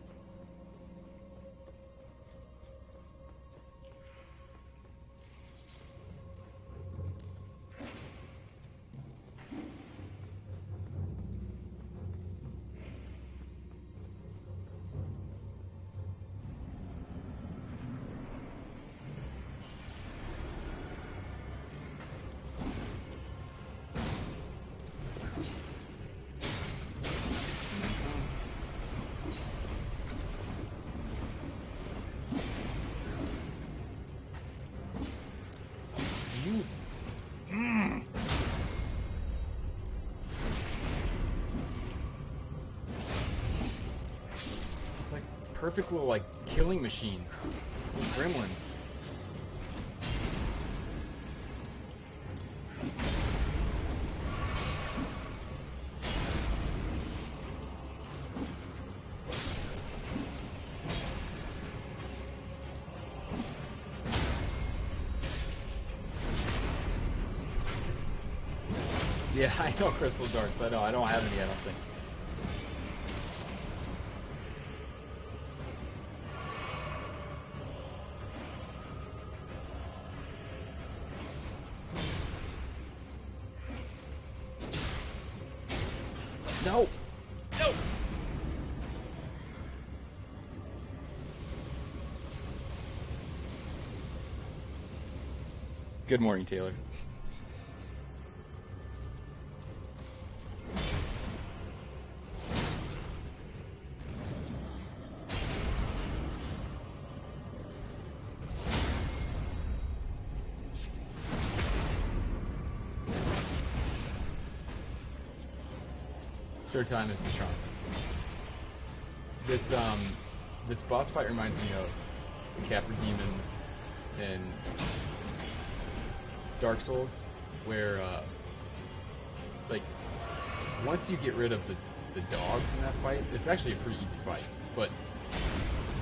It's like perfect little like killing machines. Gremlins. Yeah, I know crystal darts. I know. I don't have any, I don't think. No! No! Good morning, Taylor. Third time is the charm. This boss fight reminds me of the Capra Demon in Dark Souls, where like once you get rid of the dogs in that fight, it's actually a pretty easy fight. But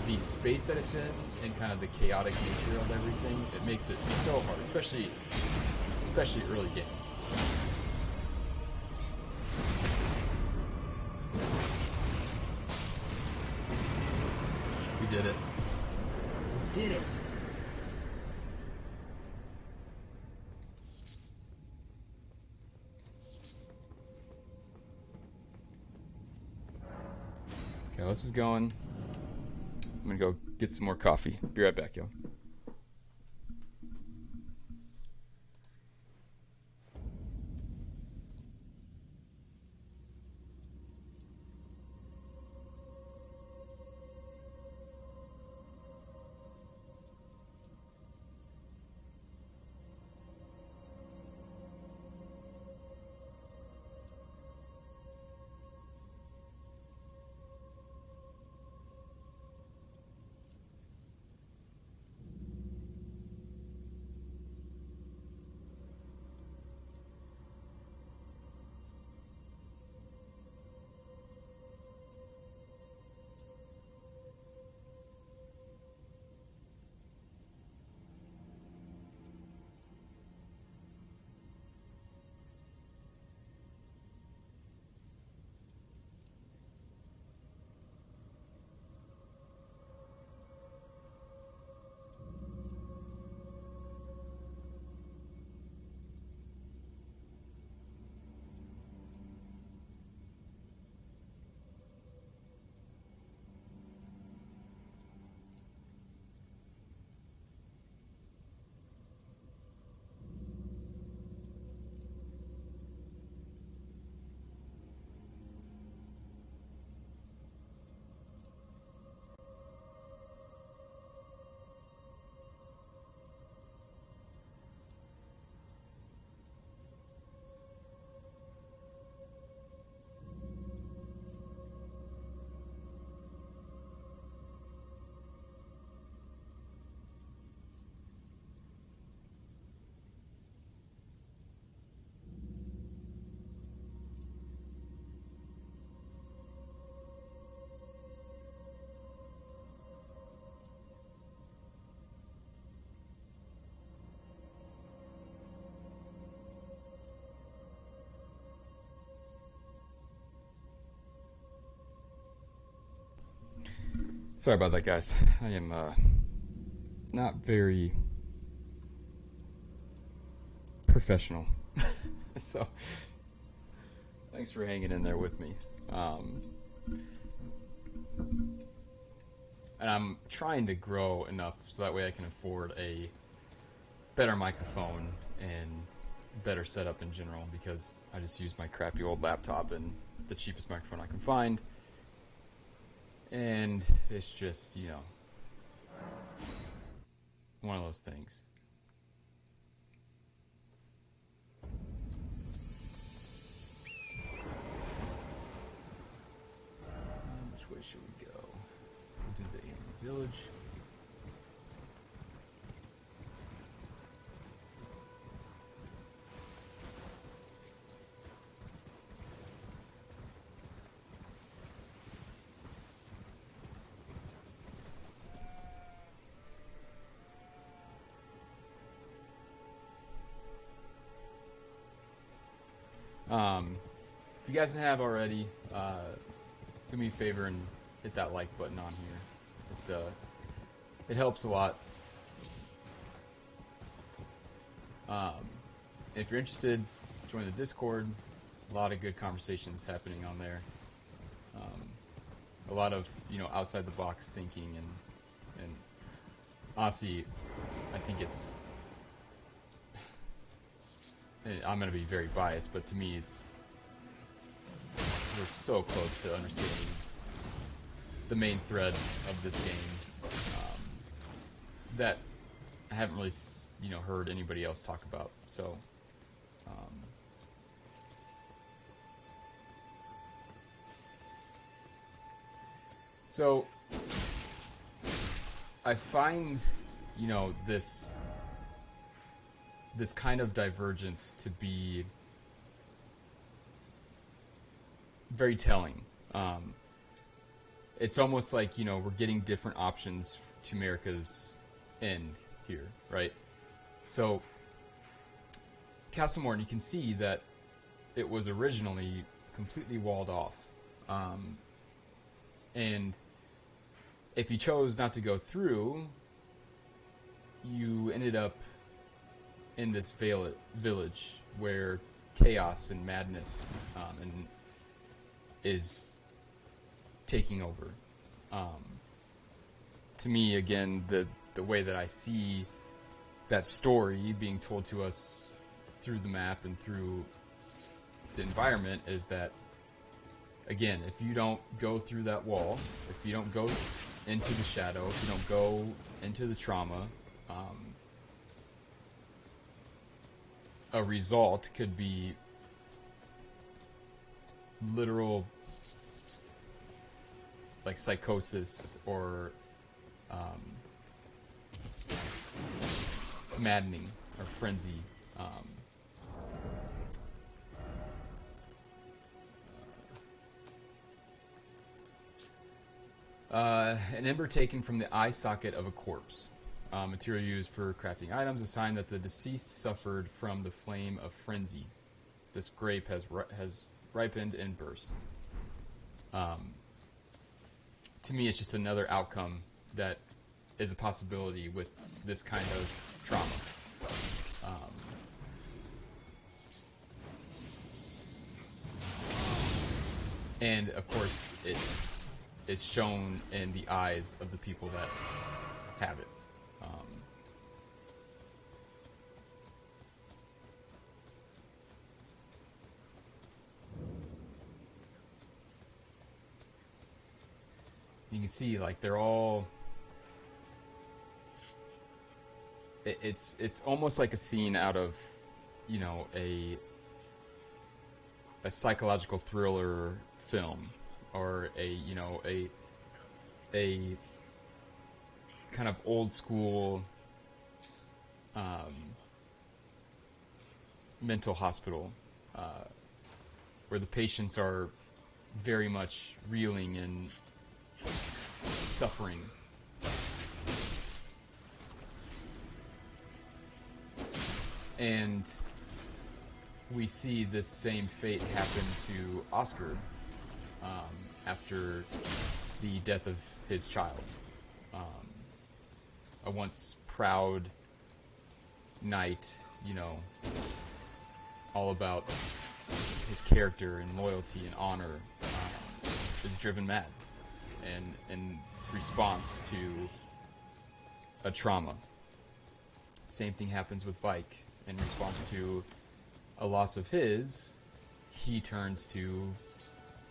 the space that it's in and kind of the chaotic nature of everything, it makes it so hard, especially early game. We did it. We did it! Okay, this is going. I'm gonna go get some more coffee. Be right back, yo. Sorry about that, guys. I am not very professional. So, thanks for hanging in there with me. And I'm trying to grow enough so that way I can afford a better microphone and better setup in general, because I just use my crappy old laptop and the cheapest microphone I can find. And it's just, you know, one of those things. Which way should we go? We'll do the alien village. If you guys have already, do me a favor and hit that like button on here. It helps a lot. If you're interested, join the Discord. A lot of good conversations happening on there. A lot of, you know, outside the box thinking, and honestly, I think it's. I'm going to be very biased, but to me, we're so close to understanding the main thread of this game that I haven't really, you know, heard anybody else talk about. So, I find, you know, this kind of divergence to be very telling. It's almost like, you know, we're getting different options to America's end here, right? So, Castle Morton, you can see that it was originally completely walled off. And if you chose not to go through, you ended up in this village where chaos and madness and is taking over. To me, again, the way that I see that story being told to us through the map and through the environment is that, again, if you don't go through that wall, if you don't go into the shadow, if you don't go into the trauma, a result could be literal, like, psychosis or maddening or frenzy. An ember taken from the eye socket of a corpse. Material used for crafting items. A sign that the deceased suffered from the flame of frenzy. This grape has ripened and burst. To me, it's just another outcome that is a possibility with this kind of trauma. And of course, it is shown in the eyes of the people that have it. You can see, like, they're all. It's almost like a scene out of, you know, a psychological thriller film, or a kind of old school mental hospital, where the patients are very much reeling and suffering. And we see this same fate happen to Oscar after the death of his child. A once proud knight, all about his character and loyalty and honor, is driven mad, and in response to a trauma. Same thing happens with Vike. In response to a loss of his, he turns to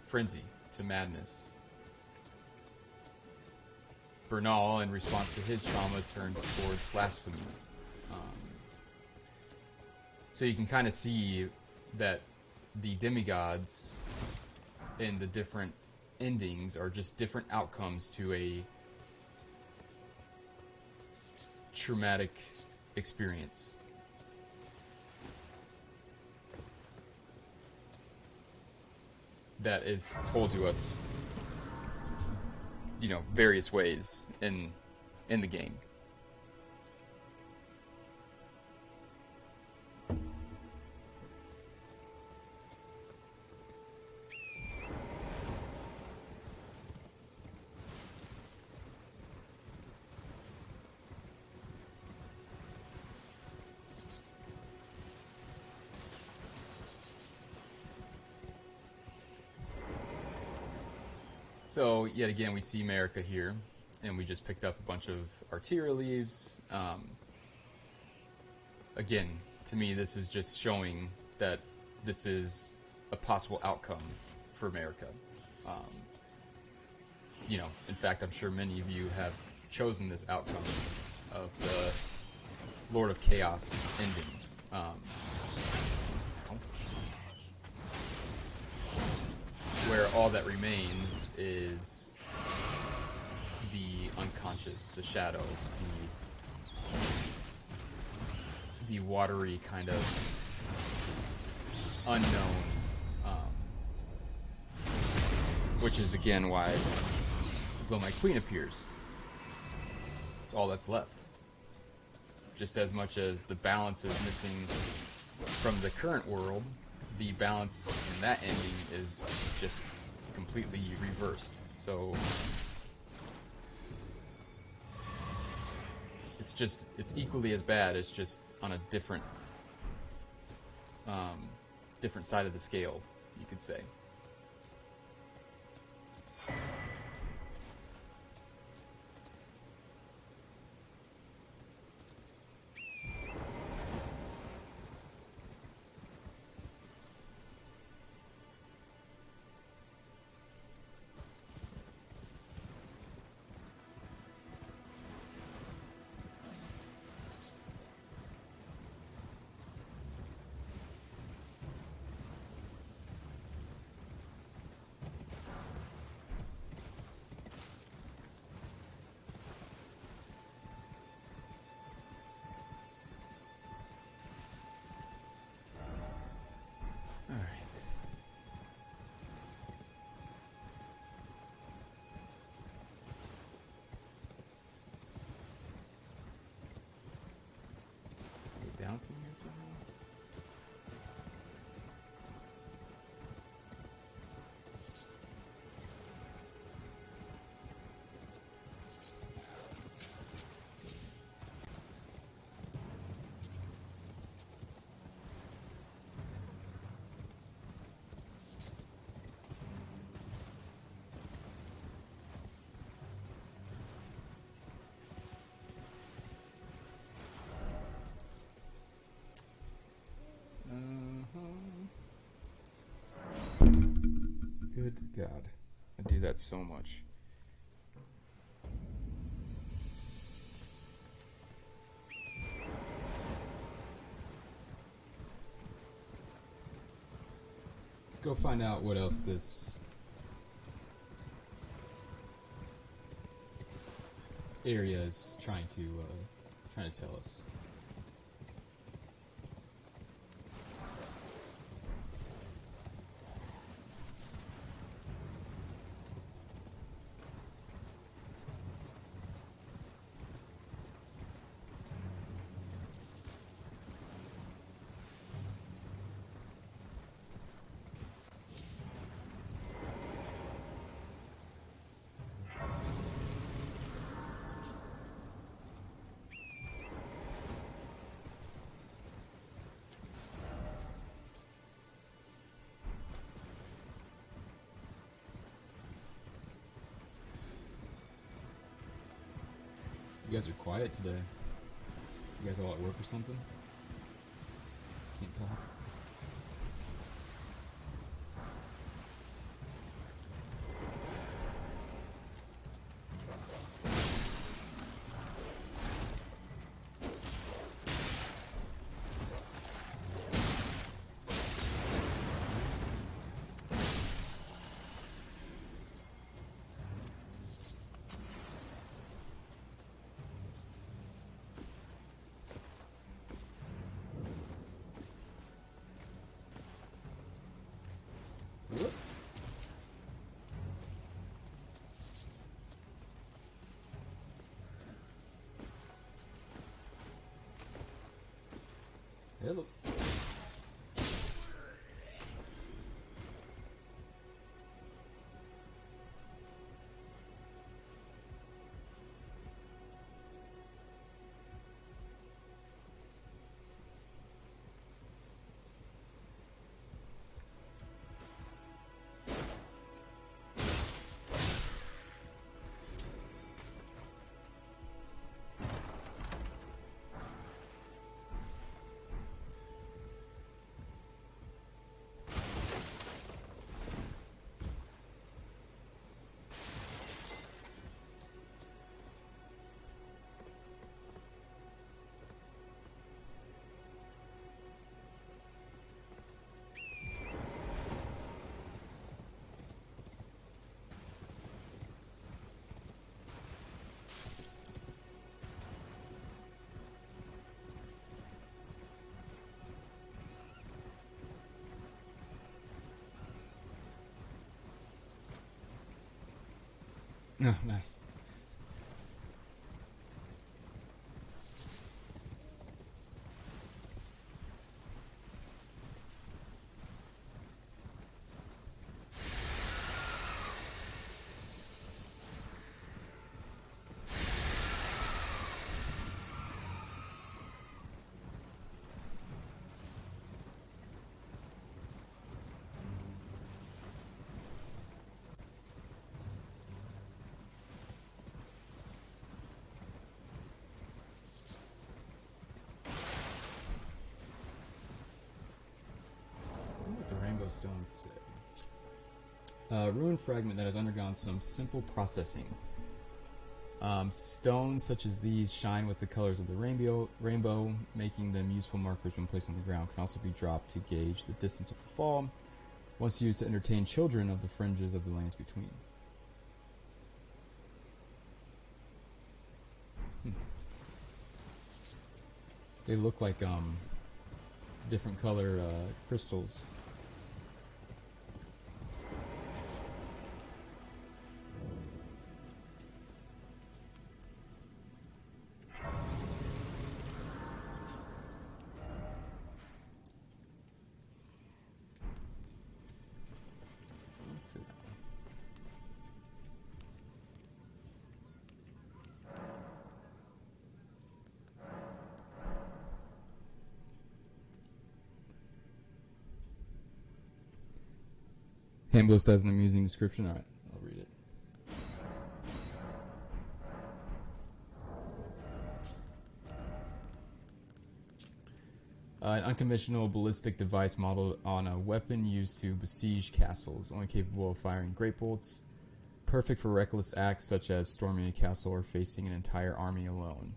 frenzy, to madness. Bernal, in response to his trauma, turns towards blasphemy. So you can kind of see that the demigods in the different endings are just different outcomes to a traumatic experience. That is told to us, various ways in the game. So, yet again, we see America here, and we just picked up a bunch of arteria leaves. Again, to me, this is just showing that this is a possible outcome for America. In fact, I'm sure many of you have chosen this outcome of the Lord of Chaos ending. Where all that remains is the unconscious, the shadow, the watery kind of unknown, which is again why Glow My Queen appears. It's all that's left. Just as much as the balance is missing from the current world, the balance in that ending is just completely reversed. So it's equally as bad. It's just on a different side of the scale, you could say. Down through here somehow? Good God. I do that so much. Let's go find out what else this area is trying to tell us. guys are quiet today. You guys all at work or something? Can't talk. Hello. Oh, nice. I wonder what the rainbow stones say. Ruin fragment that has undergone some simple processing. Stones such as these shine with the colors of the rainbow, making them useful markers when placed on the ground. Can also be dropped to gauge the distance of a fall. Once used to entertain children of the fringes of the lands between. They look like different color crystals. Let's sit down. Handblist has an amusing description. Alright, I'll read it. An unconventional ballistic device modeled on a weapon used to besiege castles, only capable of firing great bolts, perfect for reckless acts such as storming a castle or facing an entire army alone.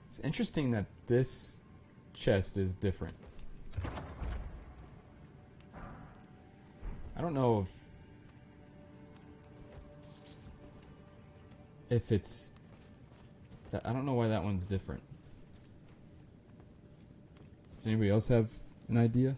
It's interesting that this chest is different. I don't know if it's that. I don't know why that one's different. Does anybody else have an idea?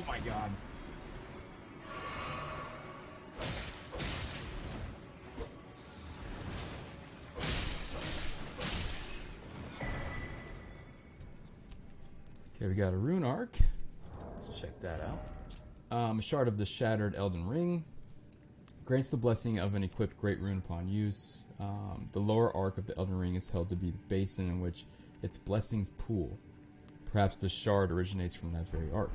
Oh my god. Okay, we got a rune arc. Let's check that out. A shard of the shattered Elden Ring. Grants the blessing of an equipped great rune upon use. The lower arc of the Elden Ring is held to be the basin in which its blessings pool. Perhaps the shard originates from that very arc.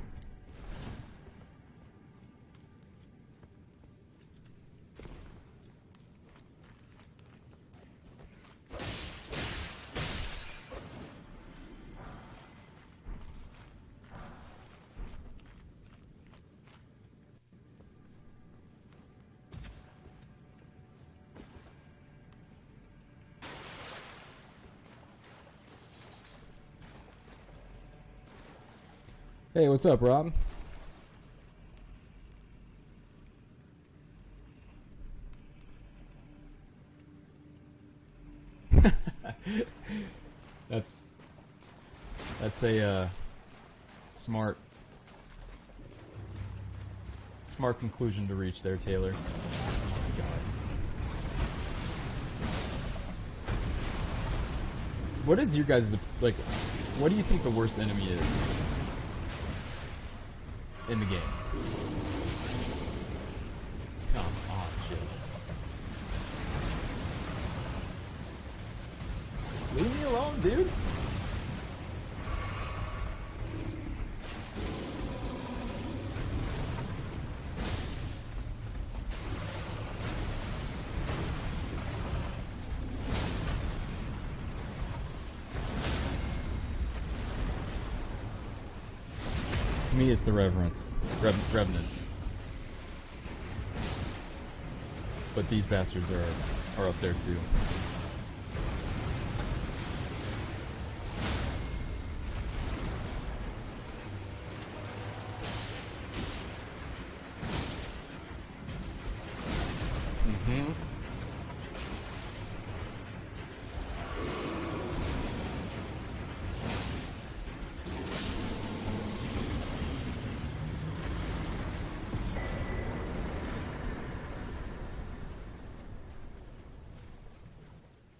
Hey, what's up, Rob? That's a smart conclusion to reach there, Taylor. Oh my god. What is your guys' like? What do you think the worst enemy is in the game? Come on, Jake. Leave me alone, dude. To me, it's the revenants. But these bastards are up there too.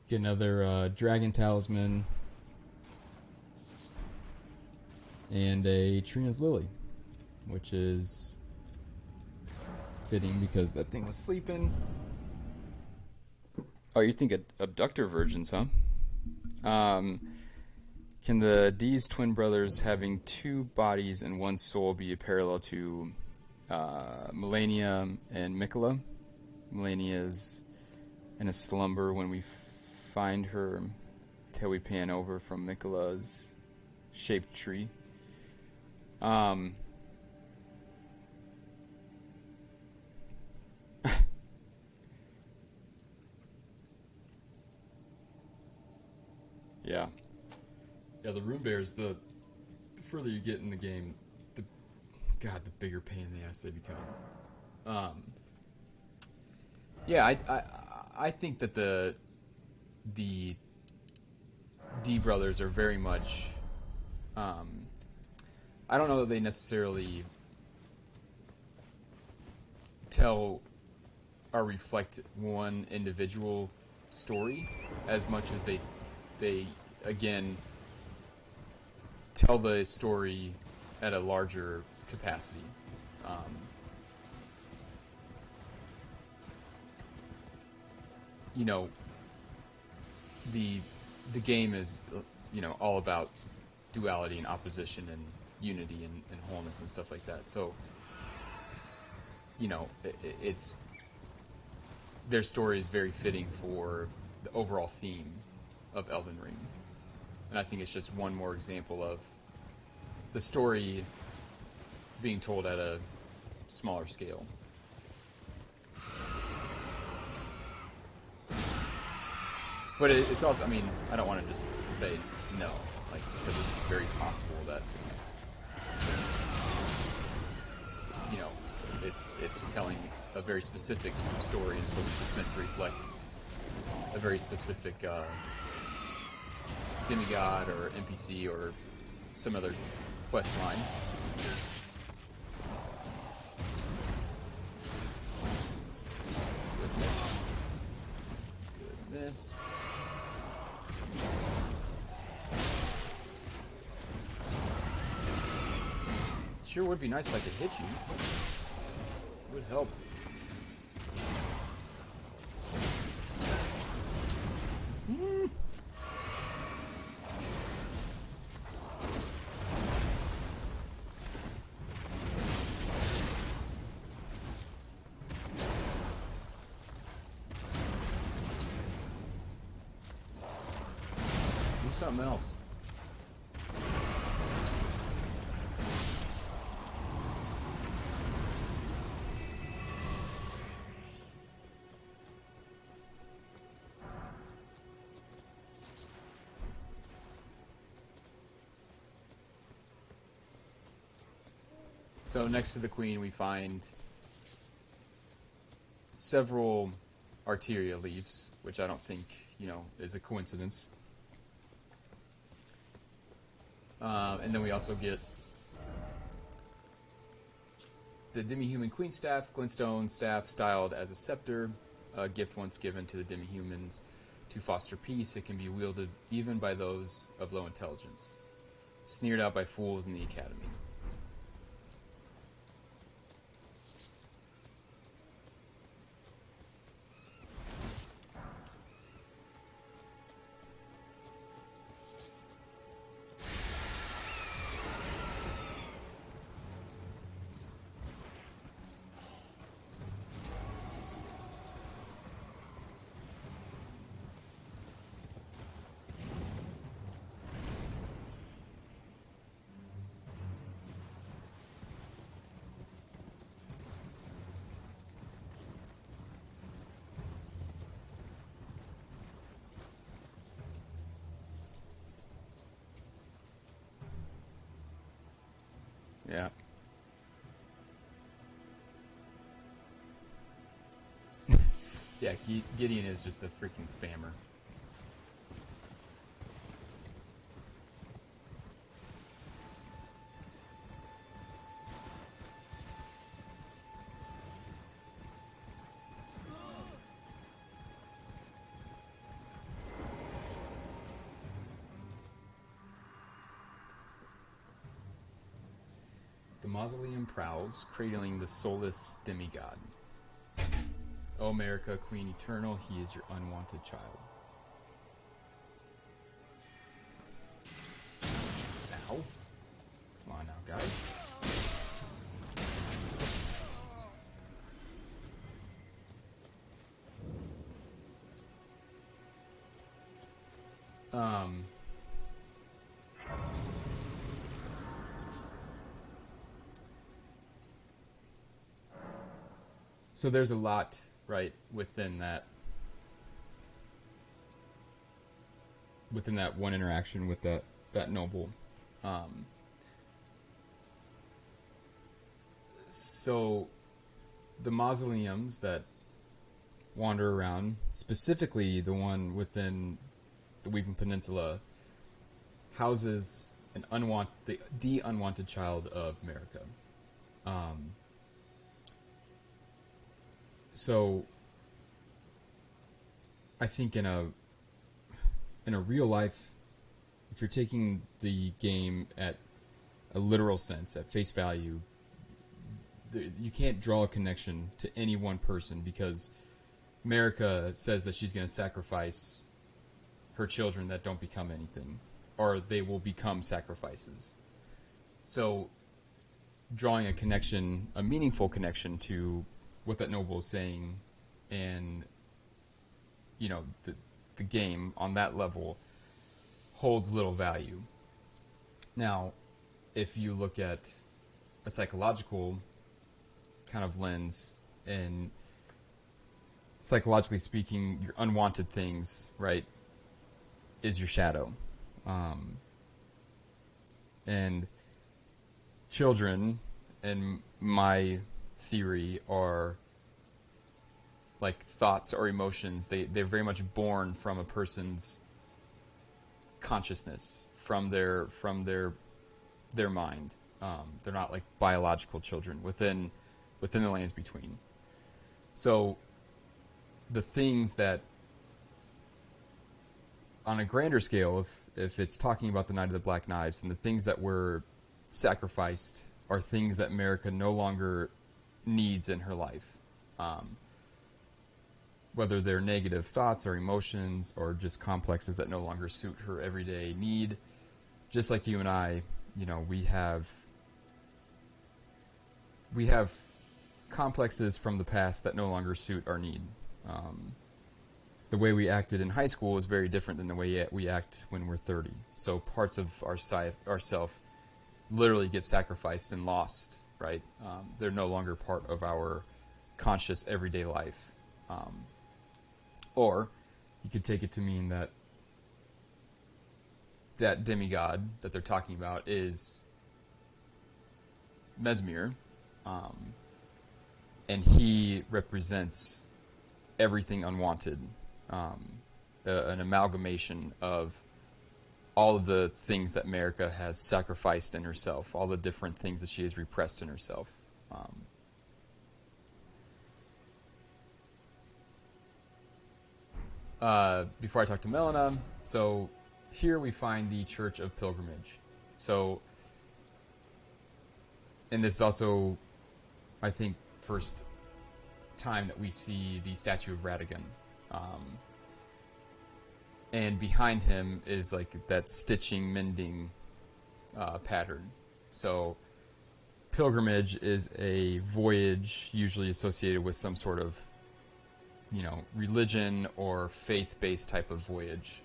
Get another dragon talisman and a Trina's lily, which is fitting because that thing was sleeping. Oh, you think abductor virgins, huh? Can the D's twin brothers having two bodies and one soul be a parallel to Melania and Mikola? Melania's in a slumber when we find her till we pan over from Mikola's shaped tree. Yeah. Yeah, the rune bears, the further you get in the game, the bigger pain in the ass they become. Yeah, I think that the D brothers are very much. I don't know that they necessarily tell or reflect one individual story as much as they again tell the story at a larger capacity. You know, the game is all about duality and opposition and unity and wholeness and stuff like that. So it's their story is very fitting for the overall theme of Elden Ring, and I think it's just one more example of the story being told at a smaller scale. But it's also, I mean, I don't want to just say no, like, because it's very possible that, it's telling a very specific story and it's meant to reflect a very specific demigod or NPC or some other quest line. Miss. Sure would be nice if I could hit you. Would help. Do something else. So next to the queen, we find several arteria leaves, which I don't think, is a coincidence. And then we also get the demi-human queen staff, glintstone staff styled as a scepter, a gift once given to the demi-humans to foster peace. It can be wielded even by those of low intelligence, sneered out by fools in the academy. Yeah. Yeah, Gideon is just a freaking spammer. The mausoleum prowls, cradling the soulless demigod. O America, Queen Eternal, he is your unwanted child. Ow. Come on now, guys. So there's a lot, right, within that one interaction with that noble. So the mausoleums that wander around, specifically the one within the Weeping Peninsula, houses the unwanted child of America. So I think in a real life, if you're taking the game at a literal sense, at face value, you can't draw a connection to any one person because America says that she's going to sacrifice her children that don't become anything, or they will become sacrifices. So drawing a connection, a meaningful connection to what that noble is saying, and the game on that level holds little value. Now, if you look at a psychological kind of lens, and psychologically speaking, your unwanted things, right, is your shadow. And children, in my theory, are like thoughts or emotions. They're very much born from a person's consciousness, from their mind. They're not like biological children within the lands between. So the things that on a grander scale, if it's talking about the Night of the Black Knives and the things that were sacrificed are things that America no longer needs in her life, whether they're negative thoughts or emotions or just complexes that no longer suit her everyday need, just like you and I, we have complexes from the past that no longer suit our need. The way we acted in high school is very different than the way we act when we're 30. So parts of ourself literally get sacrificed and lost, right? They're no longer part of our conscious everyday life. Or you could take it to mean that that demigod that they're talking about is Mesmer, and he represents everything unwanted, an amalgamation of all of the things that America has sacrificed in herself, all the different things that she has repressed in herself. Before I talk to Melina, so here we find the Church of Pilgrimage. So, and this is also, I think, first time that we see the statue of Radigan. And behind him is like that stitching, mending pattern. So pilgrimage is a voyage usually associated with some sort of, religion or faith-based type of voyage,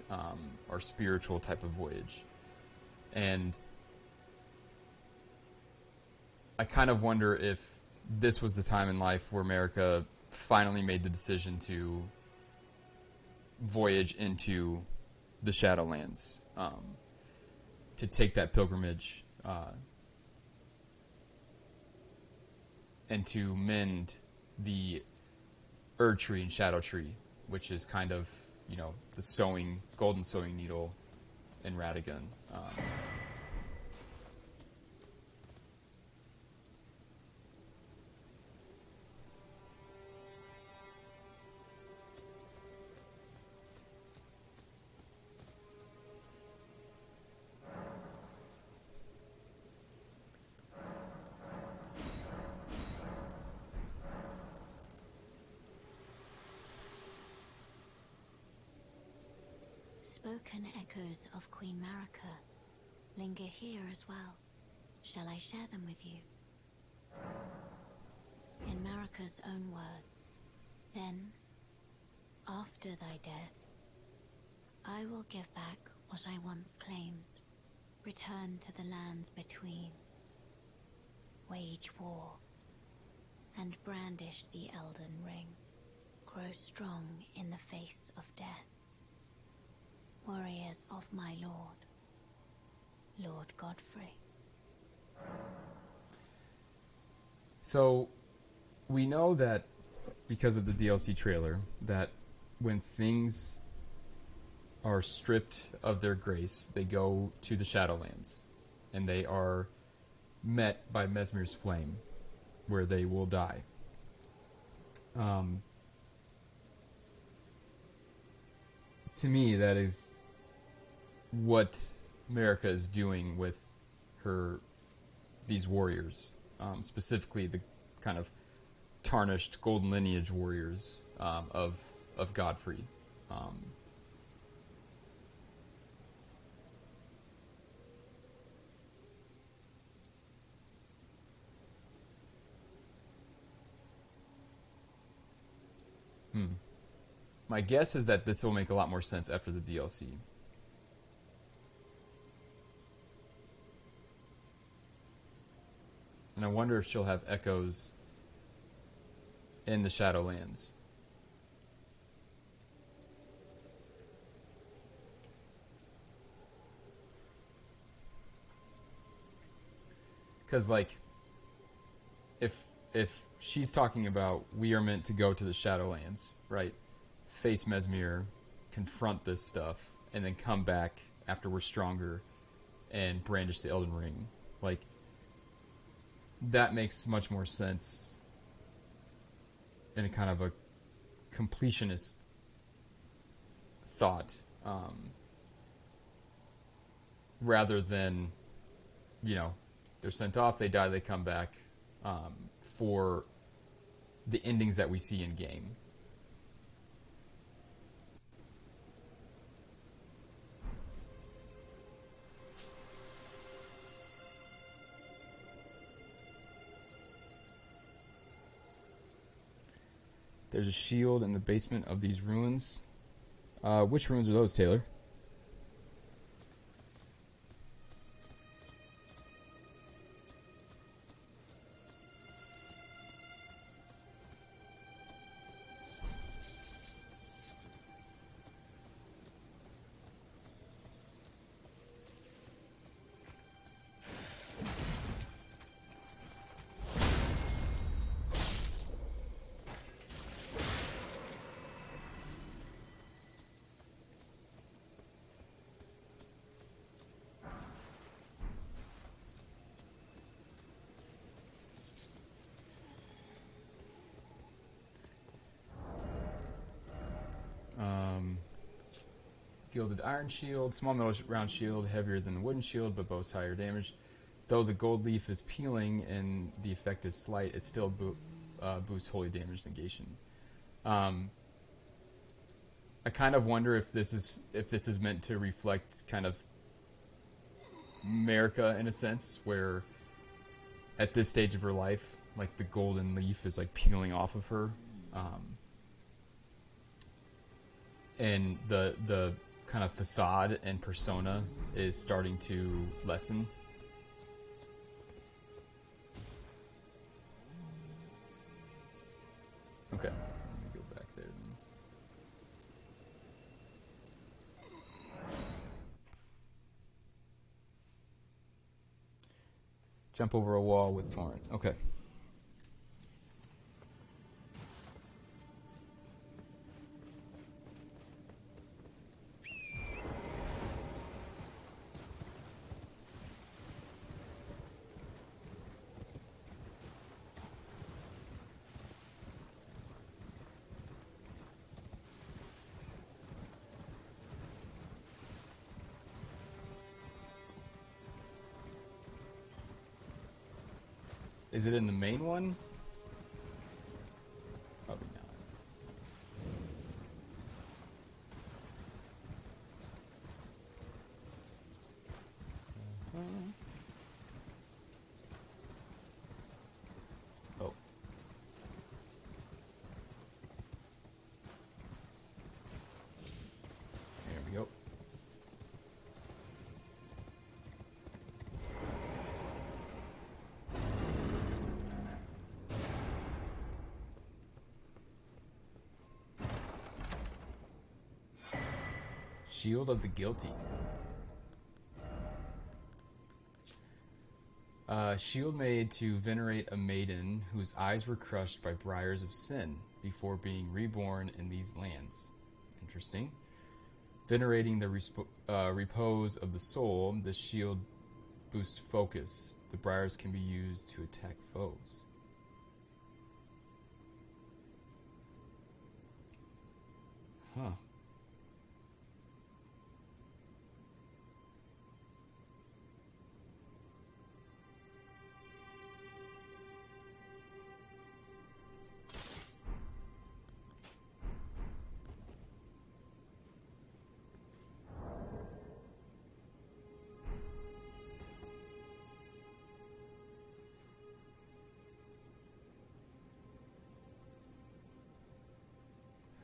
or spiritual type of voyage. And I kind of wonder if this was the time in life where America finally made the decision to voyage into the Shadowlands, to take that pilgrimage, and to mend the Erd Tree and Shadow Tree, which is kind of, the golden sewing needle in Radigan. Spoken echoes of Queen Marika linger here as well. Shall I share them with you? In Marika's own words, then, after thy death, I will give back what I once claimed, return to the lands between, wage war, and brandish the Elden Ring, grow strong in the face of death. Warriors of my lord, Lord Godfrey. So we know that because of the DLC trailer, that when things are stripped of their grace, they go to the Shadowlands, and they are met by Mesmer's flame, where they will die. To me, that is what America is doing with these warriors, specifically the kind of tarnished golden lineage warriors of Godfrey. My guess is that this will make a lot more sense after the DLC. And I wonder if she'll have echoes in the Shadowlands. Because, like, if she's talking about we are meant to go to the Shadowlands, right? Face Mesmer, confront this stuff, and then come back after we're stronger and brandish the Elden Ring. Like, that makes much more sense in a kind of a completionist thought. rather than, you know, they're sent off, they die, they come back, for the endings that we see in game. There's a shield in the basement of these ruins. Which ruins are those, Taylor? Gilded iron shield, small metal round shield, heavier than the wooden shield, but boasts higher damage. Though the gold leaf is peeling and the effect is slight, it still boosts holy damage negation. I kind of wonder if this is meant to reflect kind of America in a sense, where at this stage of her life, like the golden leaf is like peeling off of her, and the kind of facade and persona is starting to lessen. Okay, let me go back there then. Jump over a wall with torrent. Okay. Is it in the main one? Probably not. Oh. There we go. Shield of the Guilty. Shield made to venerate a maiden whose eyes were crushed by briars of sin before being reborn in these lands. Interesting. Venerating the repose of the soul, the shield boosts focus. The briars can be used to attack foes. Huh.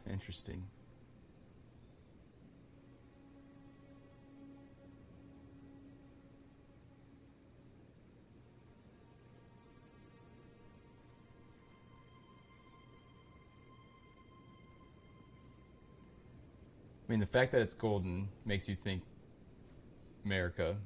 Interesting. I mean, the fact that it's golden makes you think America.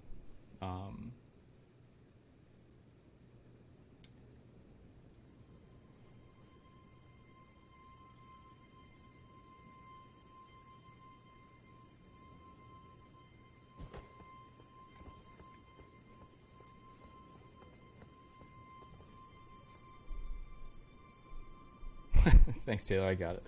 Thanks, Taylor. I got it.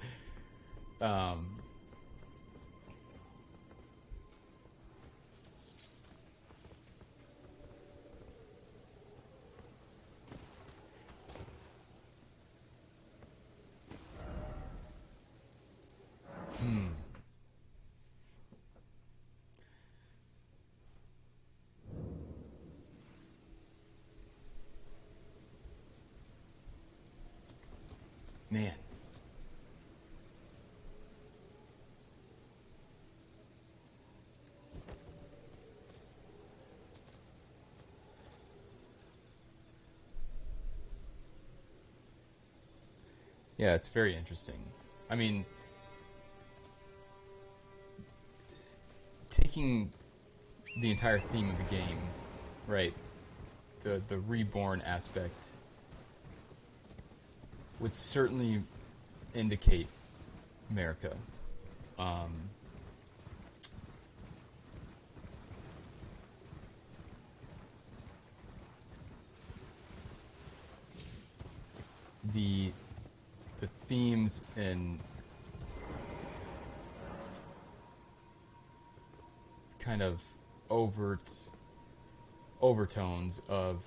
Man. Yeah, it's very interesting. I mean, taking the entire theme of the game, right? The reborn aspect would certainly indicate America. Um, the the themes and kind of overt overtones of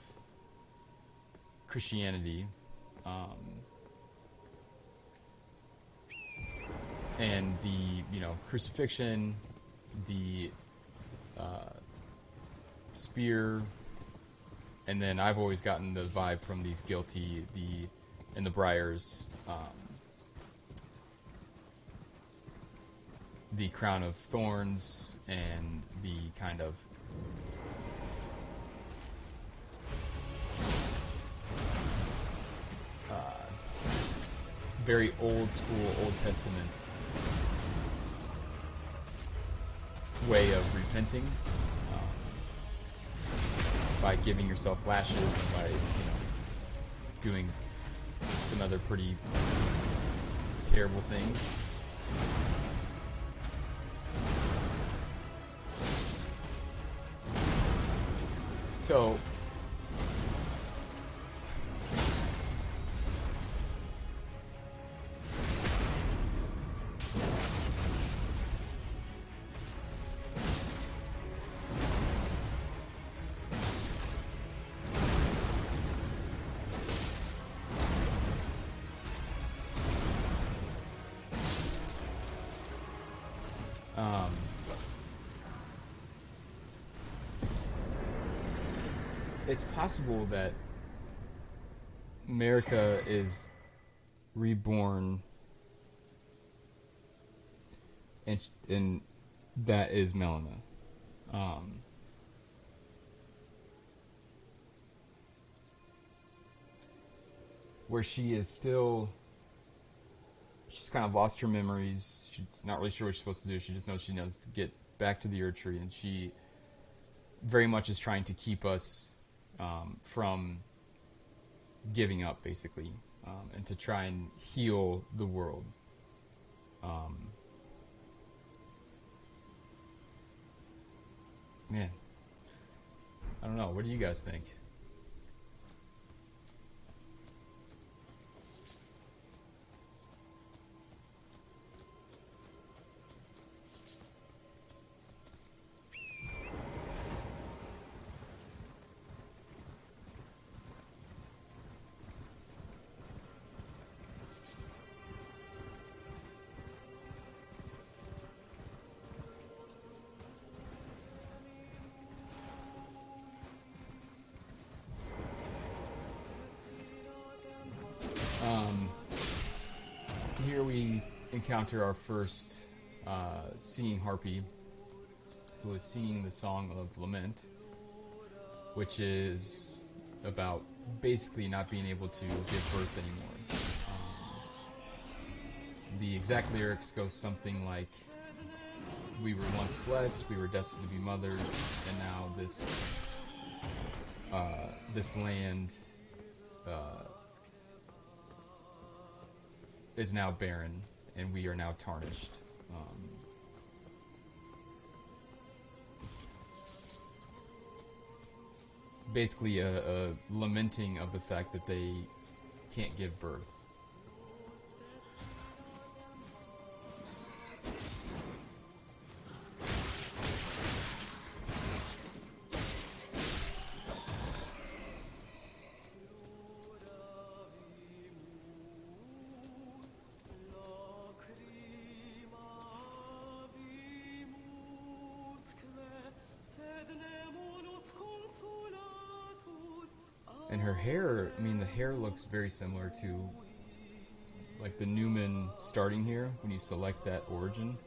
Christianity, um, and the crucifixion, the spear, and then I've always gotten the vibe from these guilty and the Briars, the crown of thorns and the kind of very old school Old Testament way of repenting, by giving yourself lashes and by doing some other pretty terrible things. So it's possible that America is reborn, and that is Melina. Where she is still, she's kind of lost her memories. She's not really sure what she's supposed to do. She just knows she knows to get back to the Earth Tree, and she very much is trying to keep us from giving up, basically, and to try and heal the world. Man, I don't know. What do you guys think? Here we encounter our first singing harpy, who is singing the Song of Lament, which is about basically not being able to give birth anymore. The exact lyrics go something like, "We were once blessed, we were destined to be mothers, and now this land is now barren, and we are now tarnished." Basically, a lamenting of the fact that they can't give birth. And her hair, I mean, the hair looks very similar to like the Newman starting here when you select that origin.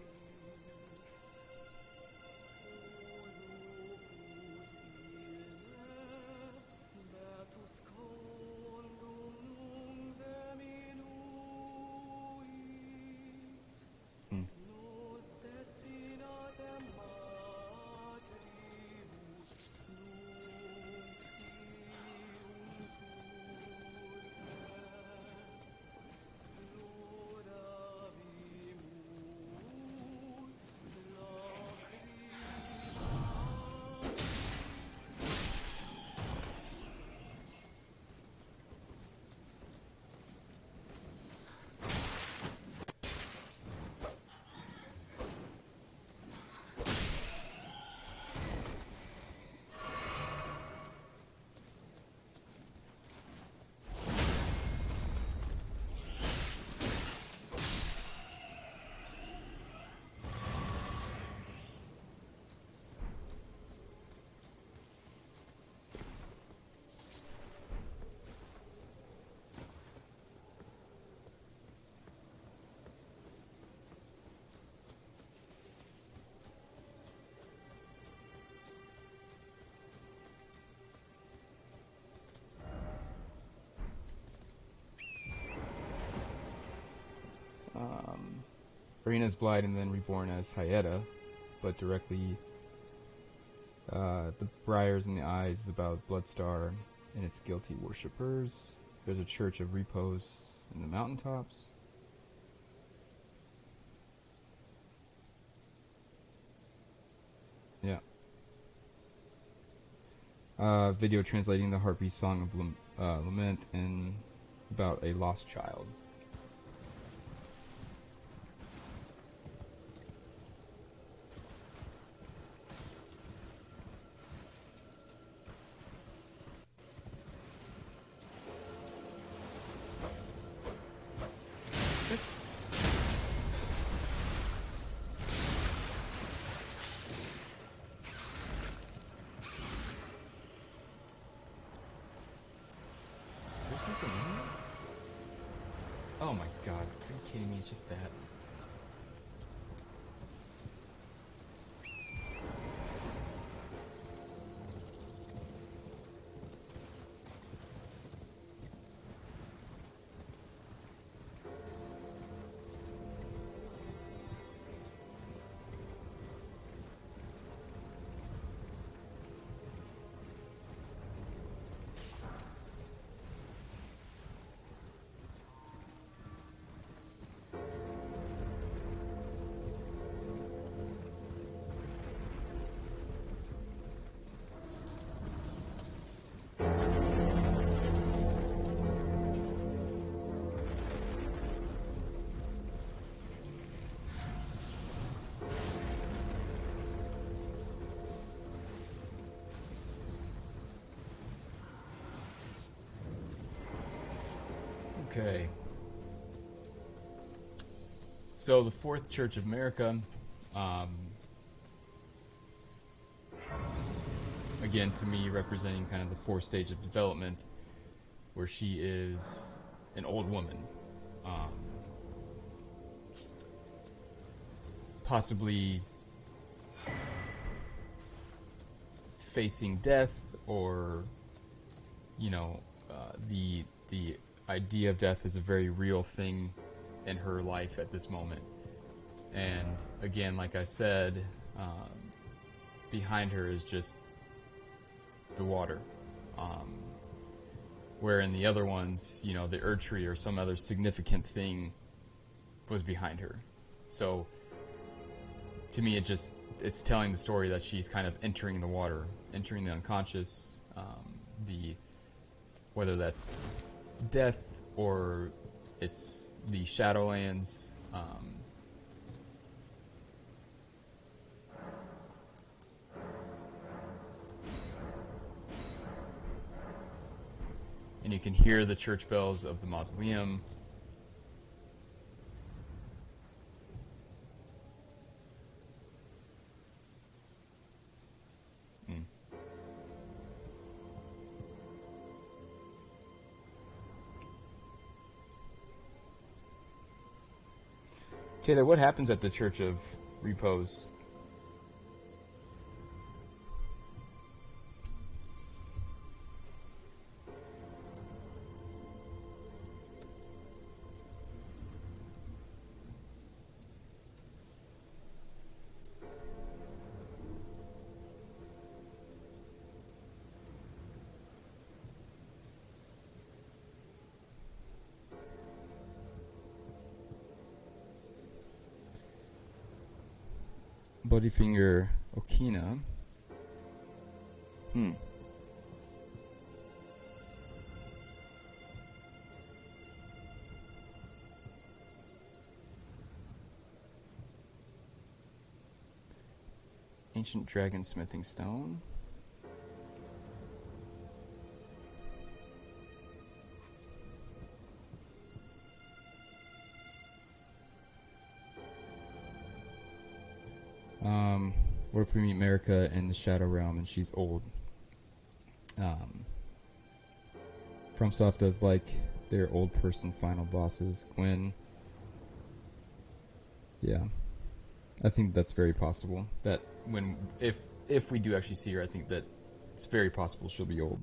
Hmm. Irina's blind and then reborn as Hyetta, but directly the briars in the eyes is about Bloodstar and its guilty worshippers. There's a church of repose in the mountaintops. Yeah. Video translating the Harpy Song of Lament and about a lost child. Something in here? Oh my god, are you kidding me? It's just that. Okay. So the Fourth Church of America, again, to me, representing kind of the fourth stage of development, where she is an old woman, possibly facing death, or the idea of death is a very real thing in her life at this moment. And again, like I said, behind her is just the water. Where in the other ones, the Erd Tree or some other significant thing was behind her. So to me, it's telling the story that she's kind of entering the water, entering the unconscious, whether that's death or it's the Shadowlands. And you can hear the church bells of the mausoleum. Taylor, what happens at the Church of Repose? Butterfinger Okina. Ancient Dragon Smithing Stone. What if we meet Marika in the Shadow Realm and she's old? FromSoft does like their old person final bosses. Gwen. Yeah. I think that's very possible. That when if we do actually see her, I think that it's very possible she'll be old.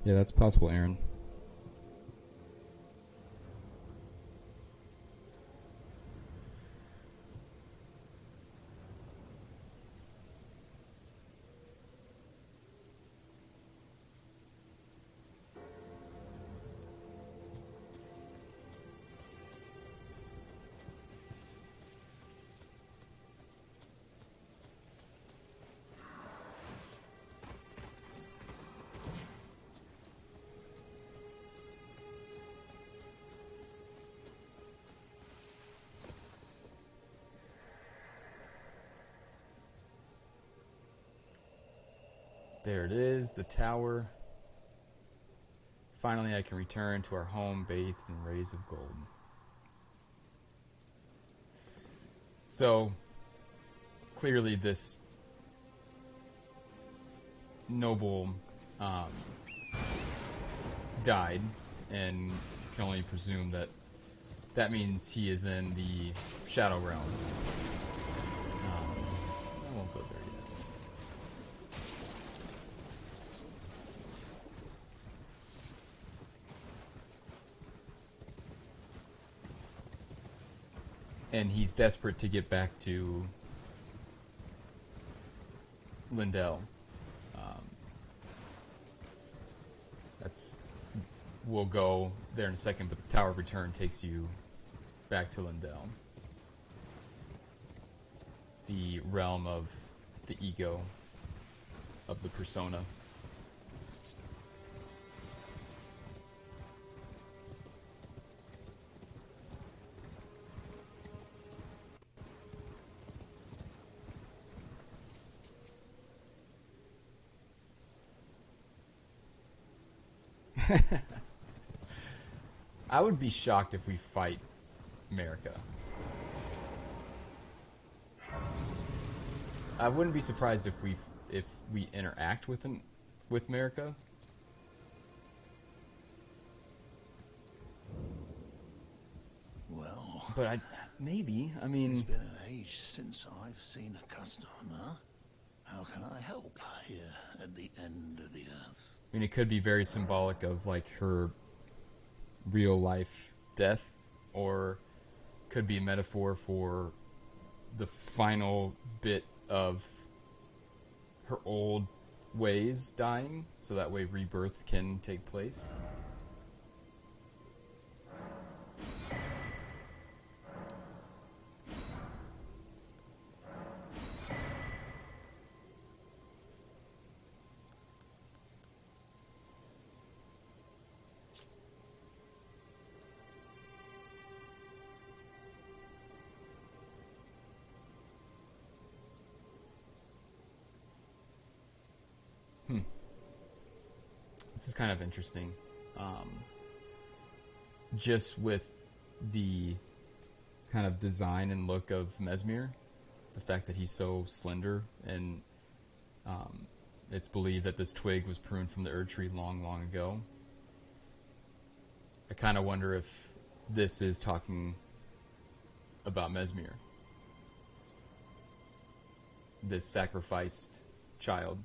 Yeah, that's possible, Aaron. There it is, the tower. Finally, I can return to our home bathed in rays of gold. So, clearly this noble died, and can only presume that that means he is in the Shadow Realm. I won't go there yet. And he's desperate to get back to Lindell. We'll go there in a second, but the Tower of Return takes you back to Lindell. The realm of the ego, of the persona. I would be shocked if we fight America. I wouldn't be surprised if we interact with America. Well, But maybe. I mean, it's been an age since I've seen a customer. How can I help here at the end of the earth? I mean, it could be very symbolic of like her real life death, or could be a metaphor for the final bit of her old ways dying, so that way rebirth can take place. This is kind of interesting. Just with the kind of design and look of Mesmere, the fact that he's so slender, and it's believed that this twig was pruned from the Erd tree long, long ago. I kind of wonder if this is talking about Mesmir, this sacrificed child.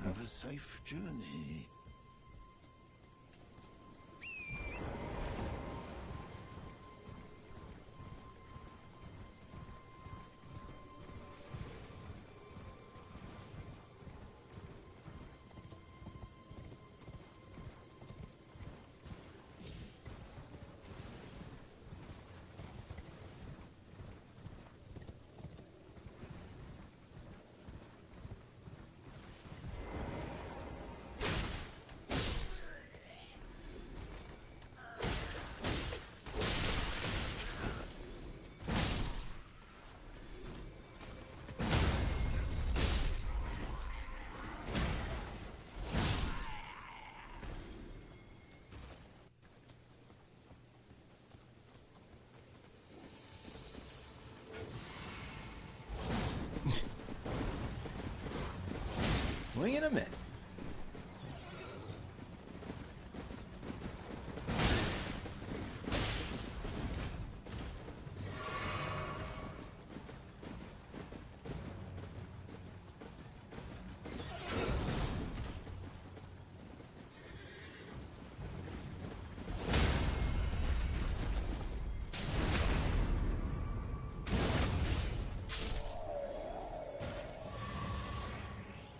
Have a safe journey. Swing and a miss.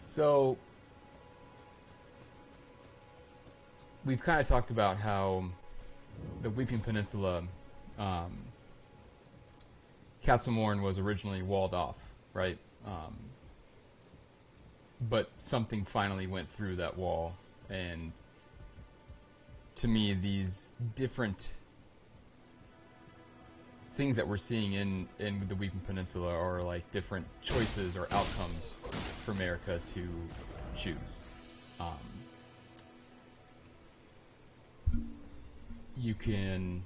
So, we've kind of talked about how the Weeping Peninsula, Castle Morn was originally walled off, right? But something finally went through that wall, and to me, these different things that we're seeing in the Weeping Peninsula are like different choices or outcomes for America to choose. You can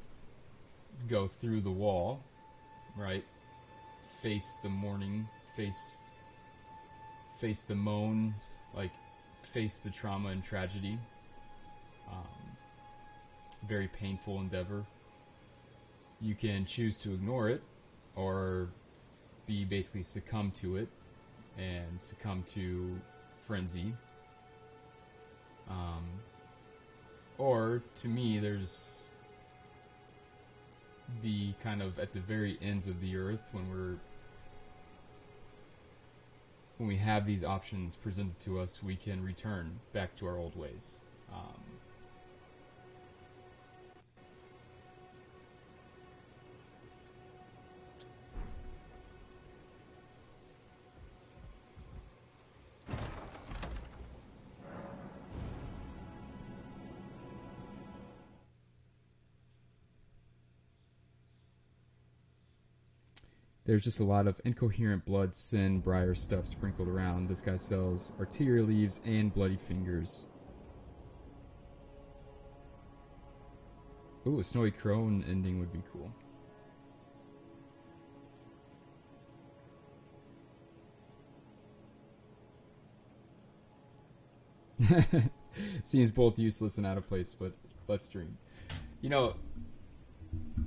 go through the wall, right? Face the mourning, face the moans, like face the trauma and tragedy. Very painful endeavor. You can choose to ignore it, or be basically succumb to it and succumb to frenzy. Or to me, there's the kind of at the very ends of the earth when we have these options presented to us, we can return back to our old ways. There's just a lot of incoherent blood, sin, briar stuff sprinkled around. This guy sells arteria leaves and bloody fingers. Ooh, a snowy crone ending would be cool. Seems both useless and out of place, but let's dream. You know,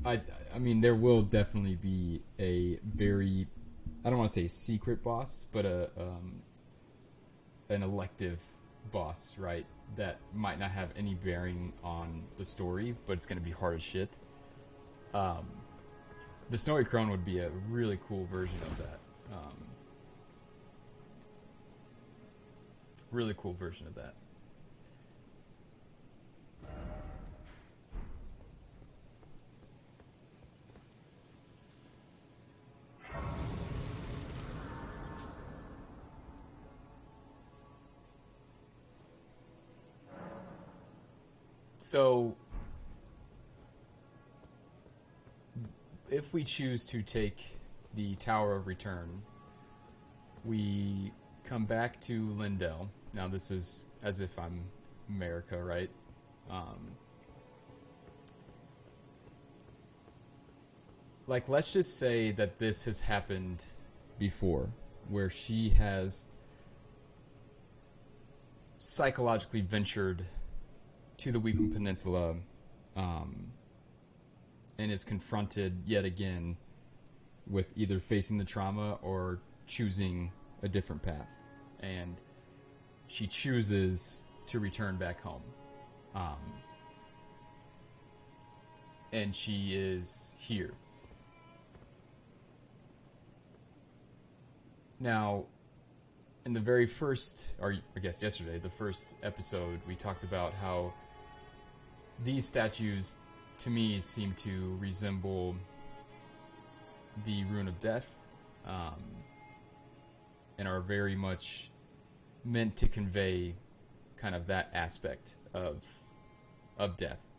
I mean, there will definitely be a very, I don't want to say secret boss, but an elective boss, right? That might not have any bearing on the story, but it's going to be hard as shit. The Snowy Crone would be a really cool version of that. Really cool version of that. So, if we choose to take the Tower of Return, we come back to Lindell. Now, this is as if I'm America, right? Like, let's just say that this has happened before, where she has psychologically ventured to the Weeping Peninsula, and is confronted yet again with either facing the trauma or choosing a different path. And she chooses to return back home. And she is here. Now, in the very first, or I guess yesterday, the first episode, we talked about how these statues, to me, seem to resemble the Rune of Death, and are very much meant to convey kind of that aspect of death.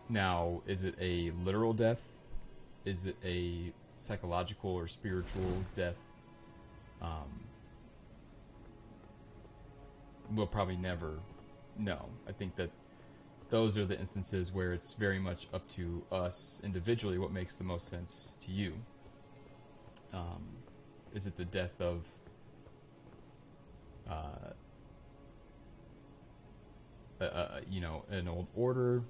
Now, is it a literal death? Is it a psychological or spiritual death? We'll probably never know. I think that those are the instances where it's very much up to us individually what makes the most sense to you. Is it the death of an old order?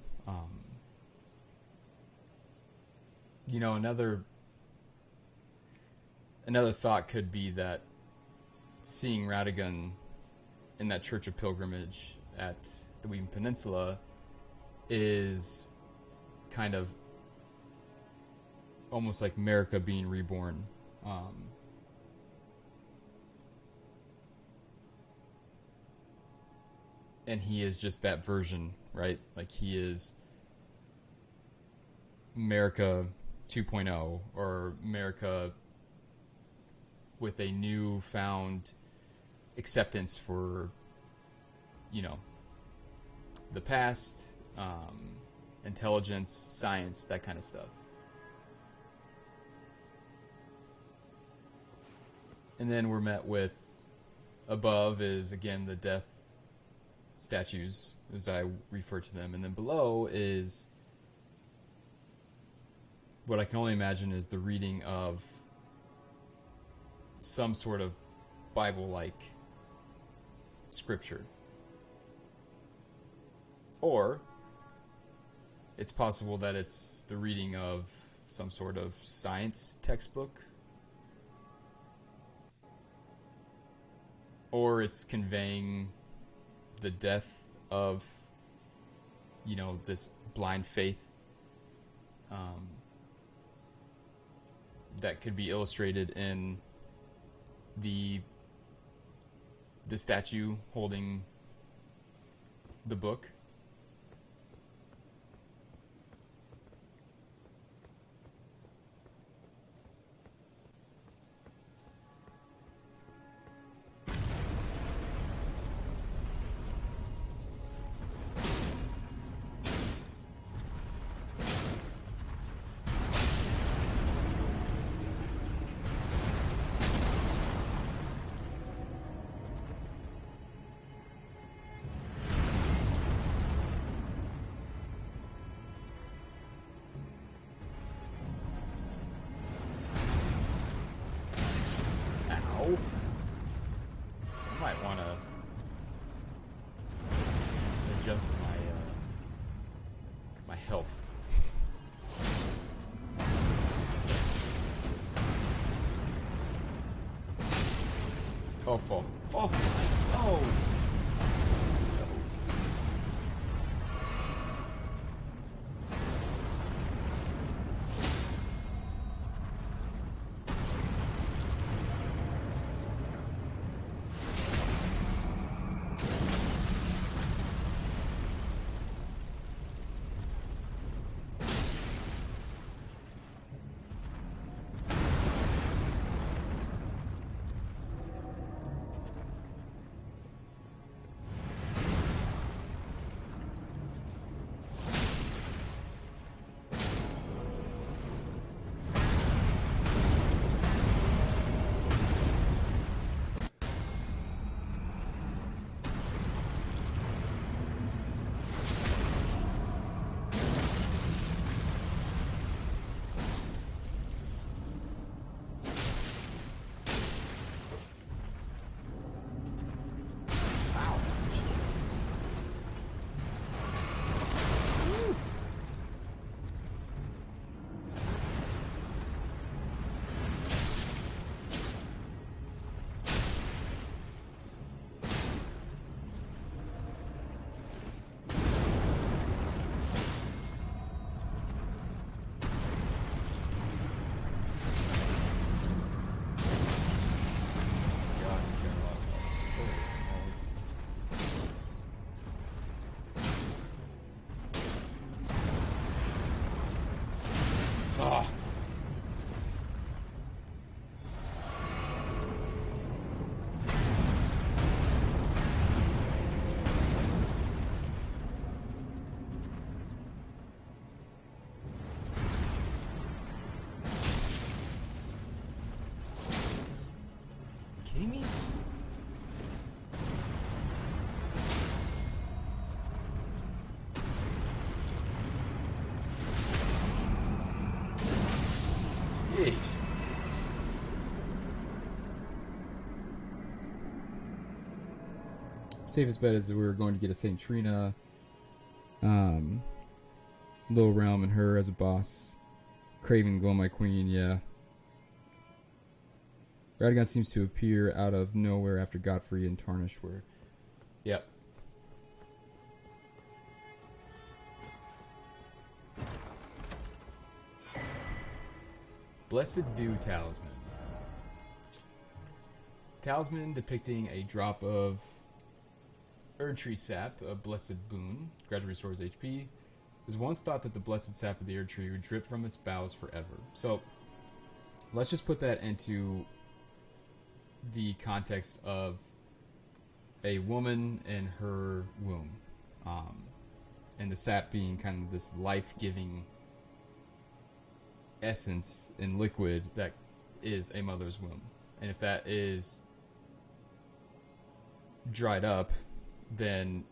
Another thought could be that seeing Radigan in that Church of Pilgrimage at the Weeping Peninsula is kind of almost like America being reborn. And he is just that version, right? Like, he is America 2.0, or America with a newfound acceptance for, the past, intelligence, science, that kind of stuff. And then we're met with, above is, again, the death statues, as I refer to them. And then below is what I can only imagine is the reading of some sort of Bible-like scripture. Or it's possible that it's the reading of some sort of science textbook. Or it's conveying the death of, this blind faith that could be illustrated in the statue holding the book. I might want to adjust my health. Oh, fall. Oh! safest bet is that we're going to get a Saint Trina, Little Realm, and her as a boss. Craven Glow My Queen, yeah. Radagon seems to appear out of nowhere after Godfrey and Tarnish were. Yep. Blessed Dew Talisman. Talisman depicting a drop of Erdtree sap, a blessed boon, gradually restores HP. It was once thought that the blessed sap of the Erdtree would drip from its boughs forever. So, let's just put that into the context of a woman in her womb. And the sap being kind of this life-giving essence in liquid that is a mother's womb. And if that is dried up, then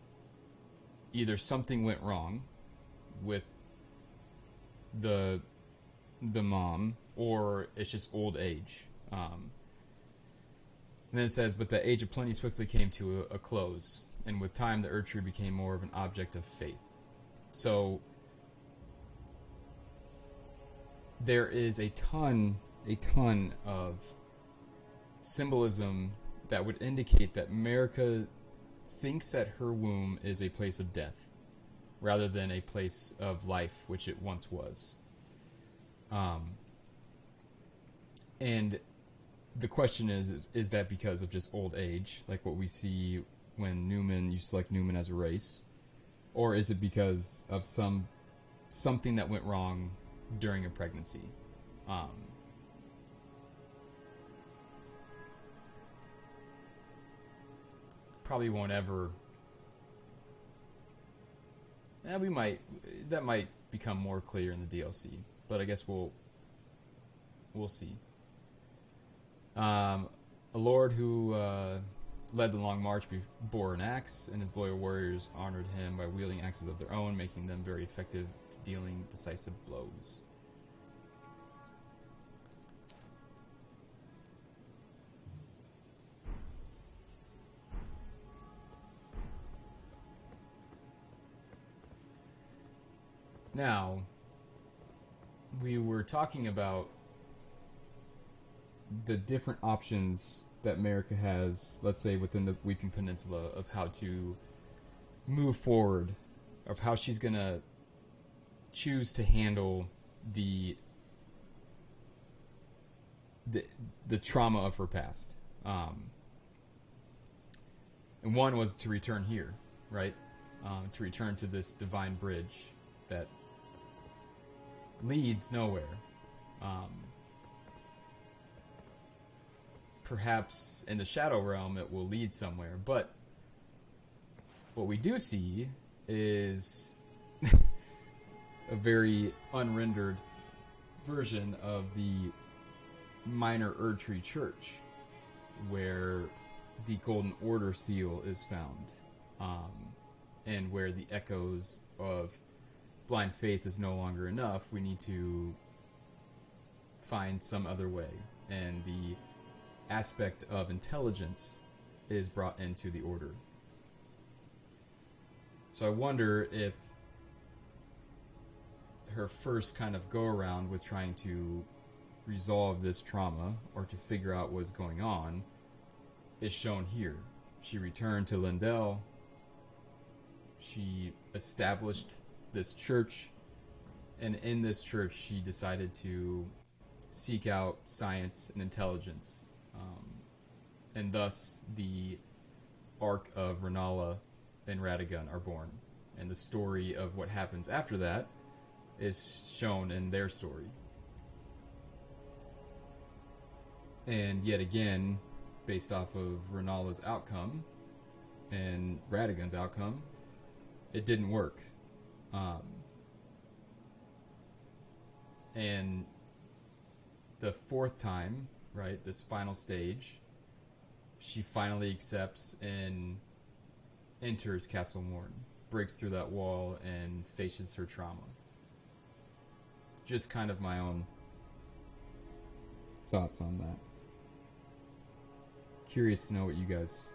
either something went wrong with the mom, or it's just old age. And then it says, but the age of plenty swiftly came to a close, and with time the Erdtree became more of an object of faith. So there is a ton of symbolism that would indicate that America thinks that her womb is a place of death rather than a place of life, which it once was. And the question is that because of just old age, like what we see when you select Newman as a race, or is it because of something that went wrong during a pregnancy? Probably won't ever. That might become more clear in the DLC, but I guess we'll see. A lord who led the long march bore an axe, and his loyal warriors honored him by wielding axes of their own, making them very effective at dealing decisive blows. Now, we were talking about the different options that America has, let's say within the Weeping Peninsula, of how to move forward, of how she's gonna choose to handle the trauma of her past. And one was to return here, right? To return to this divine bridge that leads nowhere. Perhaps in the Shadow Realm it will lead somewhere, but what we do see is a very unrendered version of the minor Erdtree Church, where the Golden Order seal is found, and where the echoes of blind faith is no longer enough. We need to find some other way, and the aspect of intelligence is brought into the order. So I wonder if her first kind of go around with trying to resolve this trauma or to figure out what's going on is shown here. She returned to Lindell. She established this church, and in this church she decided to seek out science and intelligence. And thus the arc of Renala and Radagon are born. And the story of what happens after that is shown in their story. And yet again, based off of Renala's outcome and Radagon's outcome, it didn't work. And the fourth time, right, this final stage, she finally accepts and enters Castle Morn, breaks through that wall and faces her trauma. Just kind of my own thoughts on that. Curious to know what you guys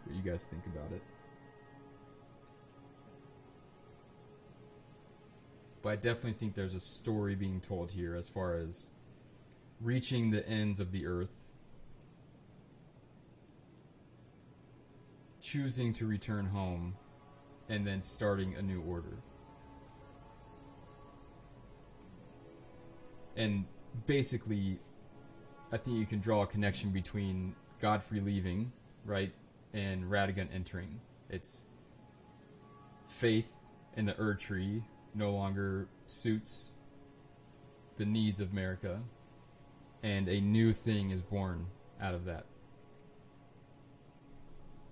think about it. but I definitely think there's a story being told here as far as reaching the ends of the earth, choosing to return home, and then starting a new order. And basically, I think you can draw a connection between Godfrey leaving, right, and Radagon entering. It's faith in the Erd Tree no longer suits the needs of America, and a new thing is born out of that.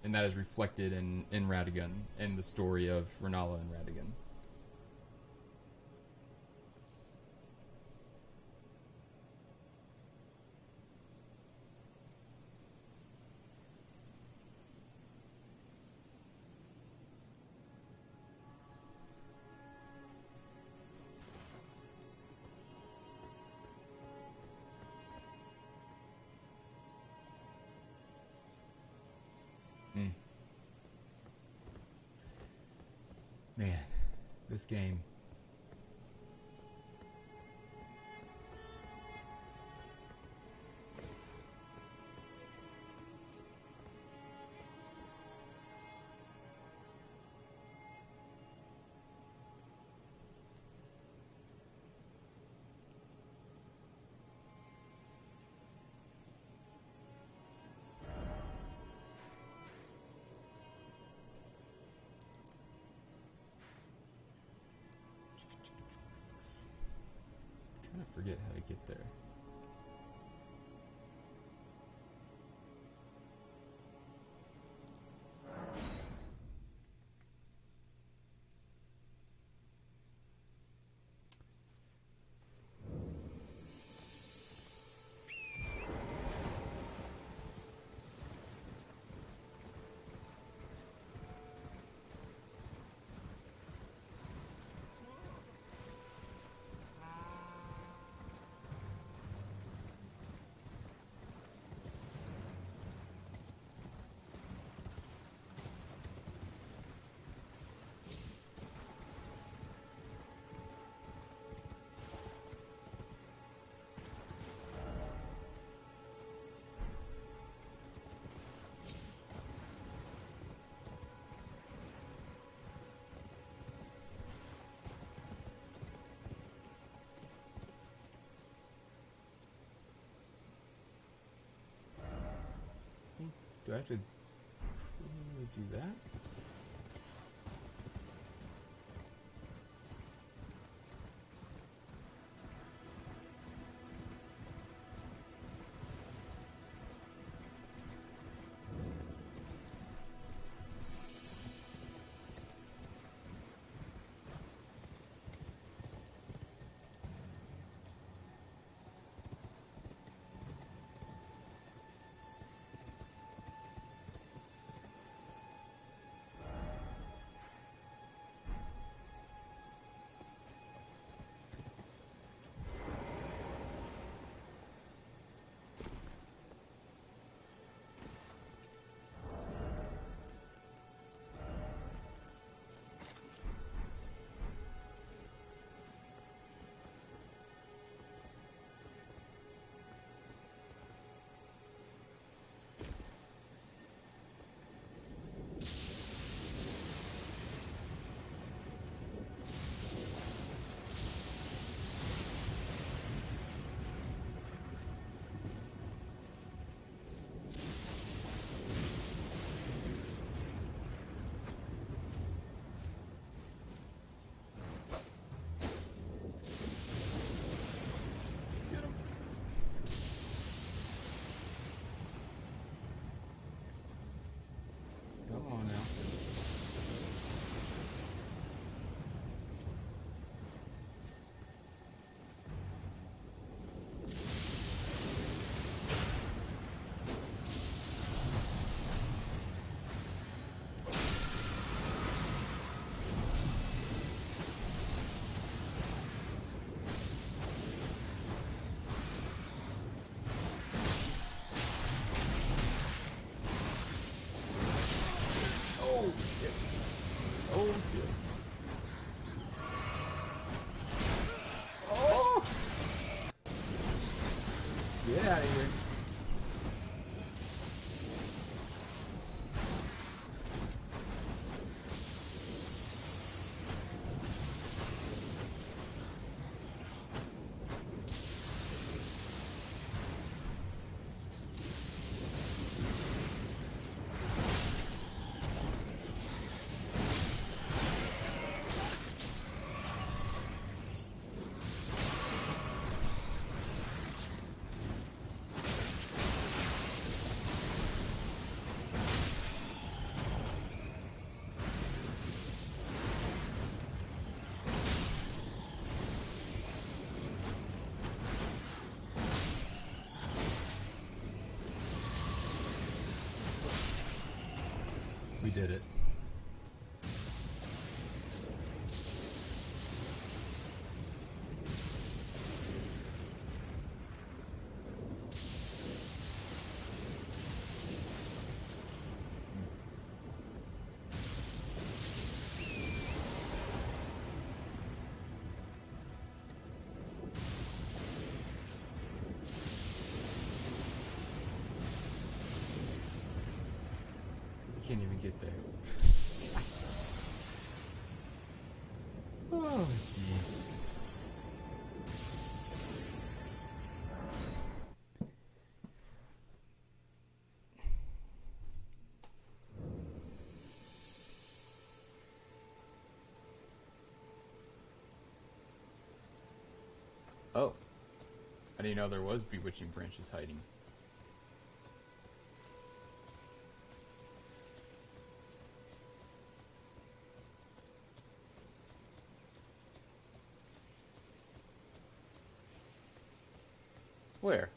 And that is reflected in Radagon and the story of Renala and Radagon. Man, this game. I kind of forget how to get there. Do I have to do that? Come on now. Oh shit. Oh shit. did it. Can't even get there. Oh, jeez. Oh. I didn't know there was bewitching branches hiding. Where?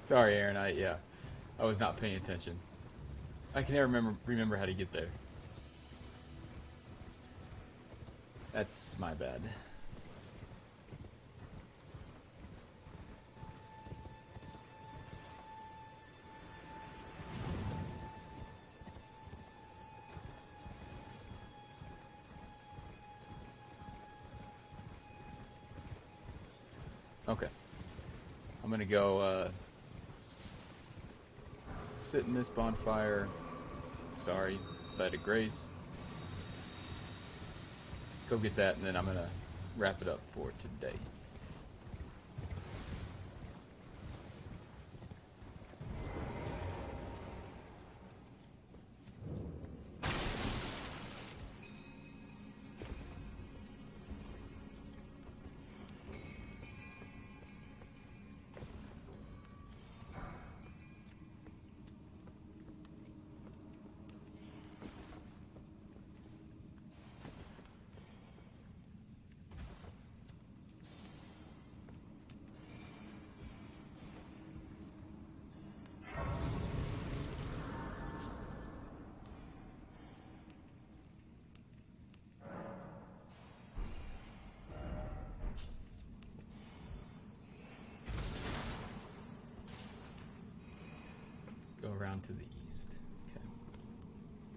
Sorry, Aaron. I was not paying attention. I can never remember how to get there. That's my bad. Okay. I'm gonna go sit in this bonfire. Sorry, site of grace. Go get that, and then I'm gonna wrap it up for today. Go around to the east. Okay. Go around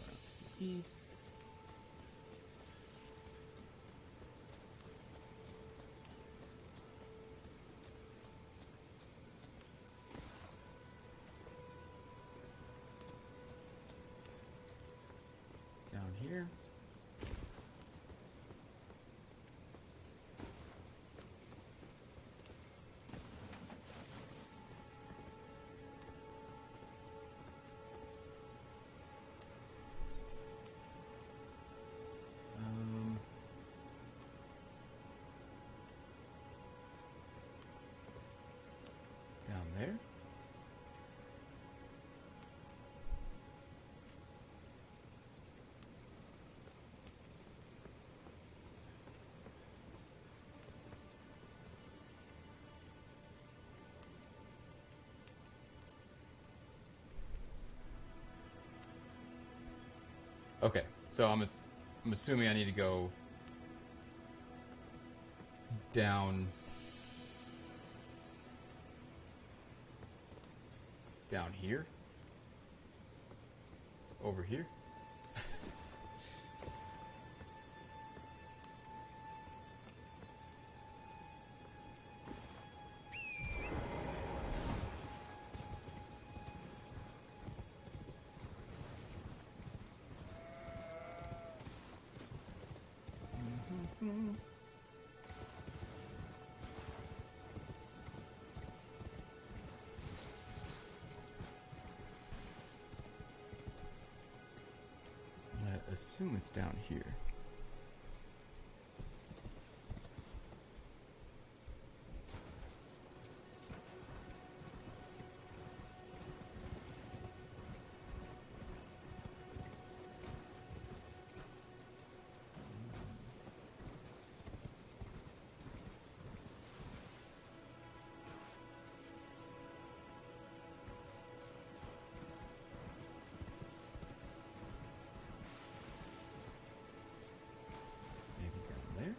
to the east. Down here. Down there. Okay, so I'm assuming I need to go down Down here? Over here? I assume it's down here. Maybe down there?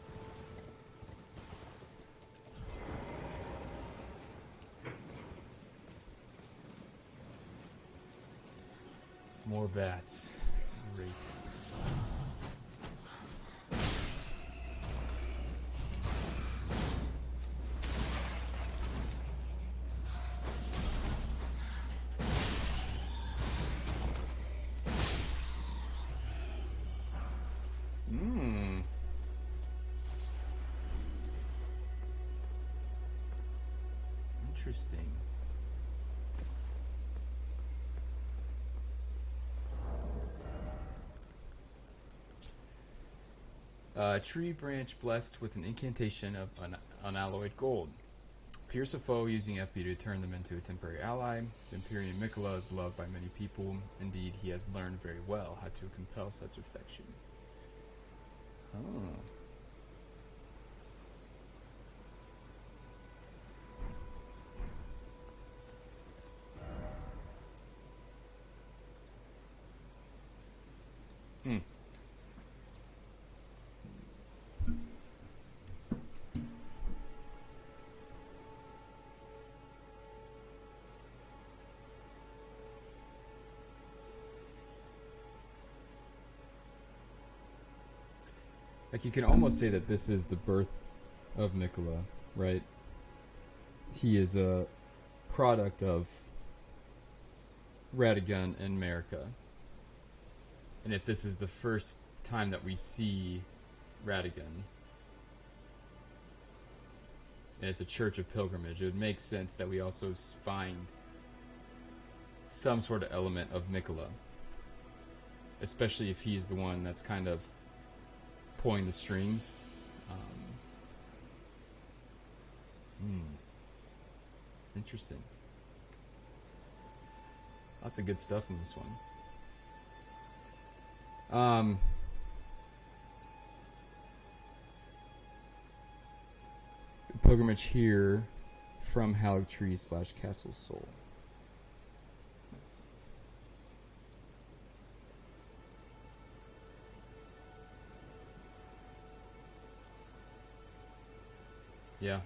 More bats. Great. Mmm. Interesting. Tree branch blessed with an incantation of unalloyed gold. Pierce a foe using FP to turn them into a temporary ally. The Empyrean Mikola is loved by many people. Indeed, he has learned very well how to compel such affection. Oh. Hmm. Like, you can almost say that this is the birth of Mikola, right? He is a product of Radagon and America. And if this is the first time that we see Radagon, and it's a church of pilgrimage, it would make sense that we also find some sort of element of Mikola. Especially if he's the one that's kind of pulling the strings. Interesting. Lots of good stuff in this one. Pilgrimage here from Haligtree / Castle Soul. Yeah.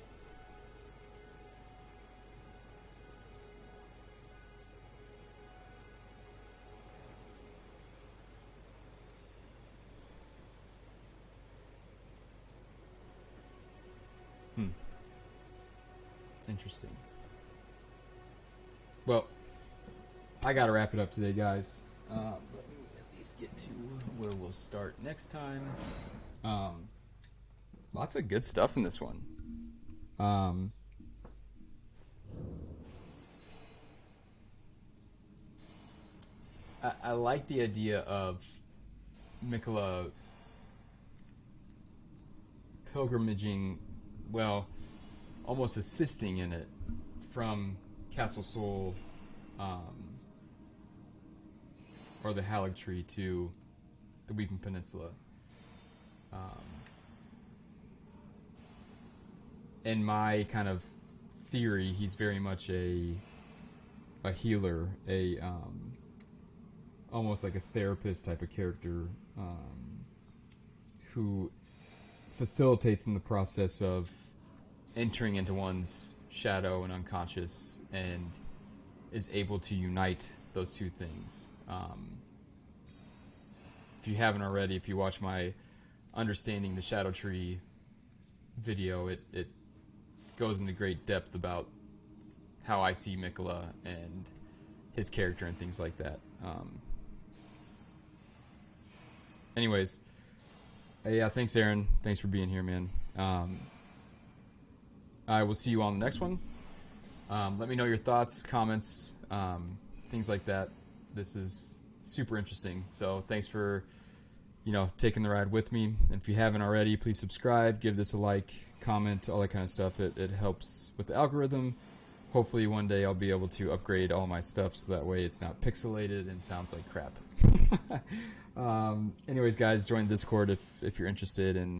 Interesting. Well, I gotta wrap it up today, guys. Let me at least get to where we'll start next time. Lots of good stuff in this one. I like the idea of Mikola pilgrimaging, well, almost assisting in it from Castle Soul, or the Haligtree to the Weeping Peninsula. In my kind of theory, he's very much a healer, almost like a therapist type of character, who facilitates in the process of entering into one's shadow and unconscious and is able to unite those two things. If you haven't already, if you watch my Understanding the Shadow Tree video, it goes into great depth about how I see Mikola and his character and things like that. Anyways, yeah, thanks, Aaron. Thanks for being here, man. I will see you on the next one. Let me know your thoughts, comments, things like that. This is super interesting. So thanks for, taking the ride with me. And if you haven't already, please subscribe, give this a like, comment, all that kind of stuff. It helps with the algorithm. Hopefully one day I'll be able to upgrade all my stuff so that way it's not pixelated and sounds like crap. Anyways, guys, join Discord if you're interested in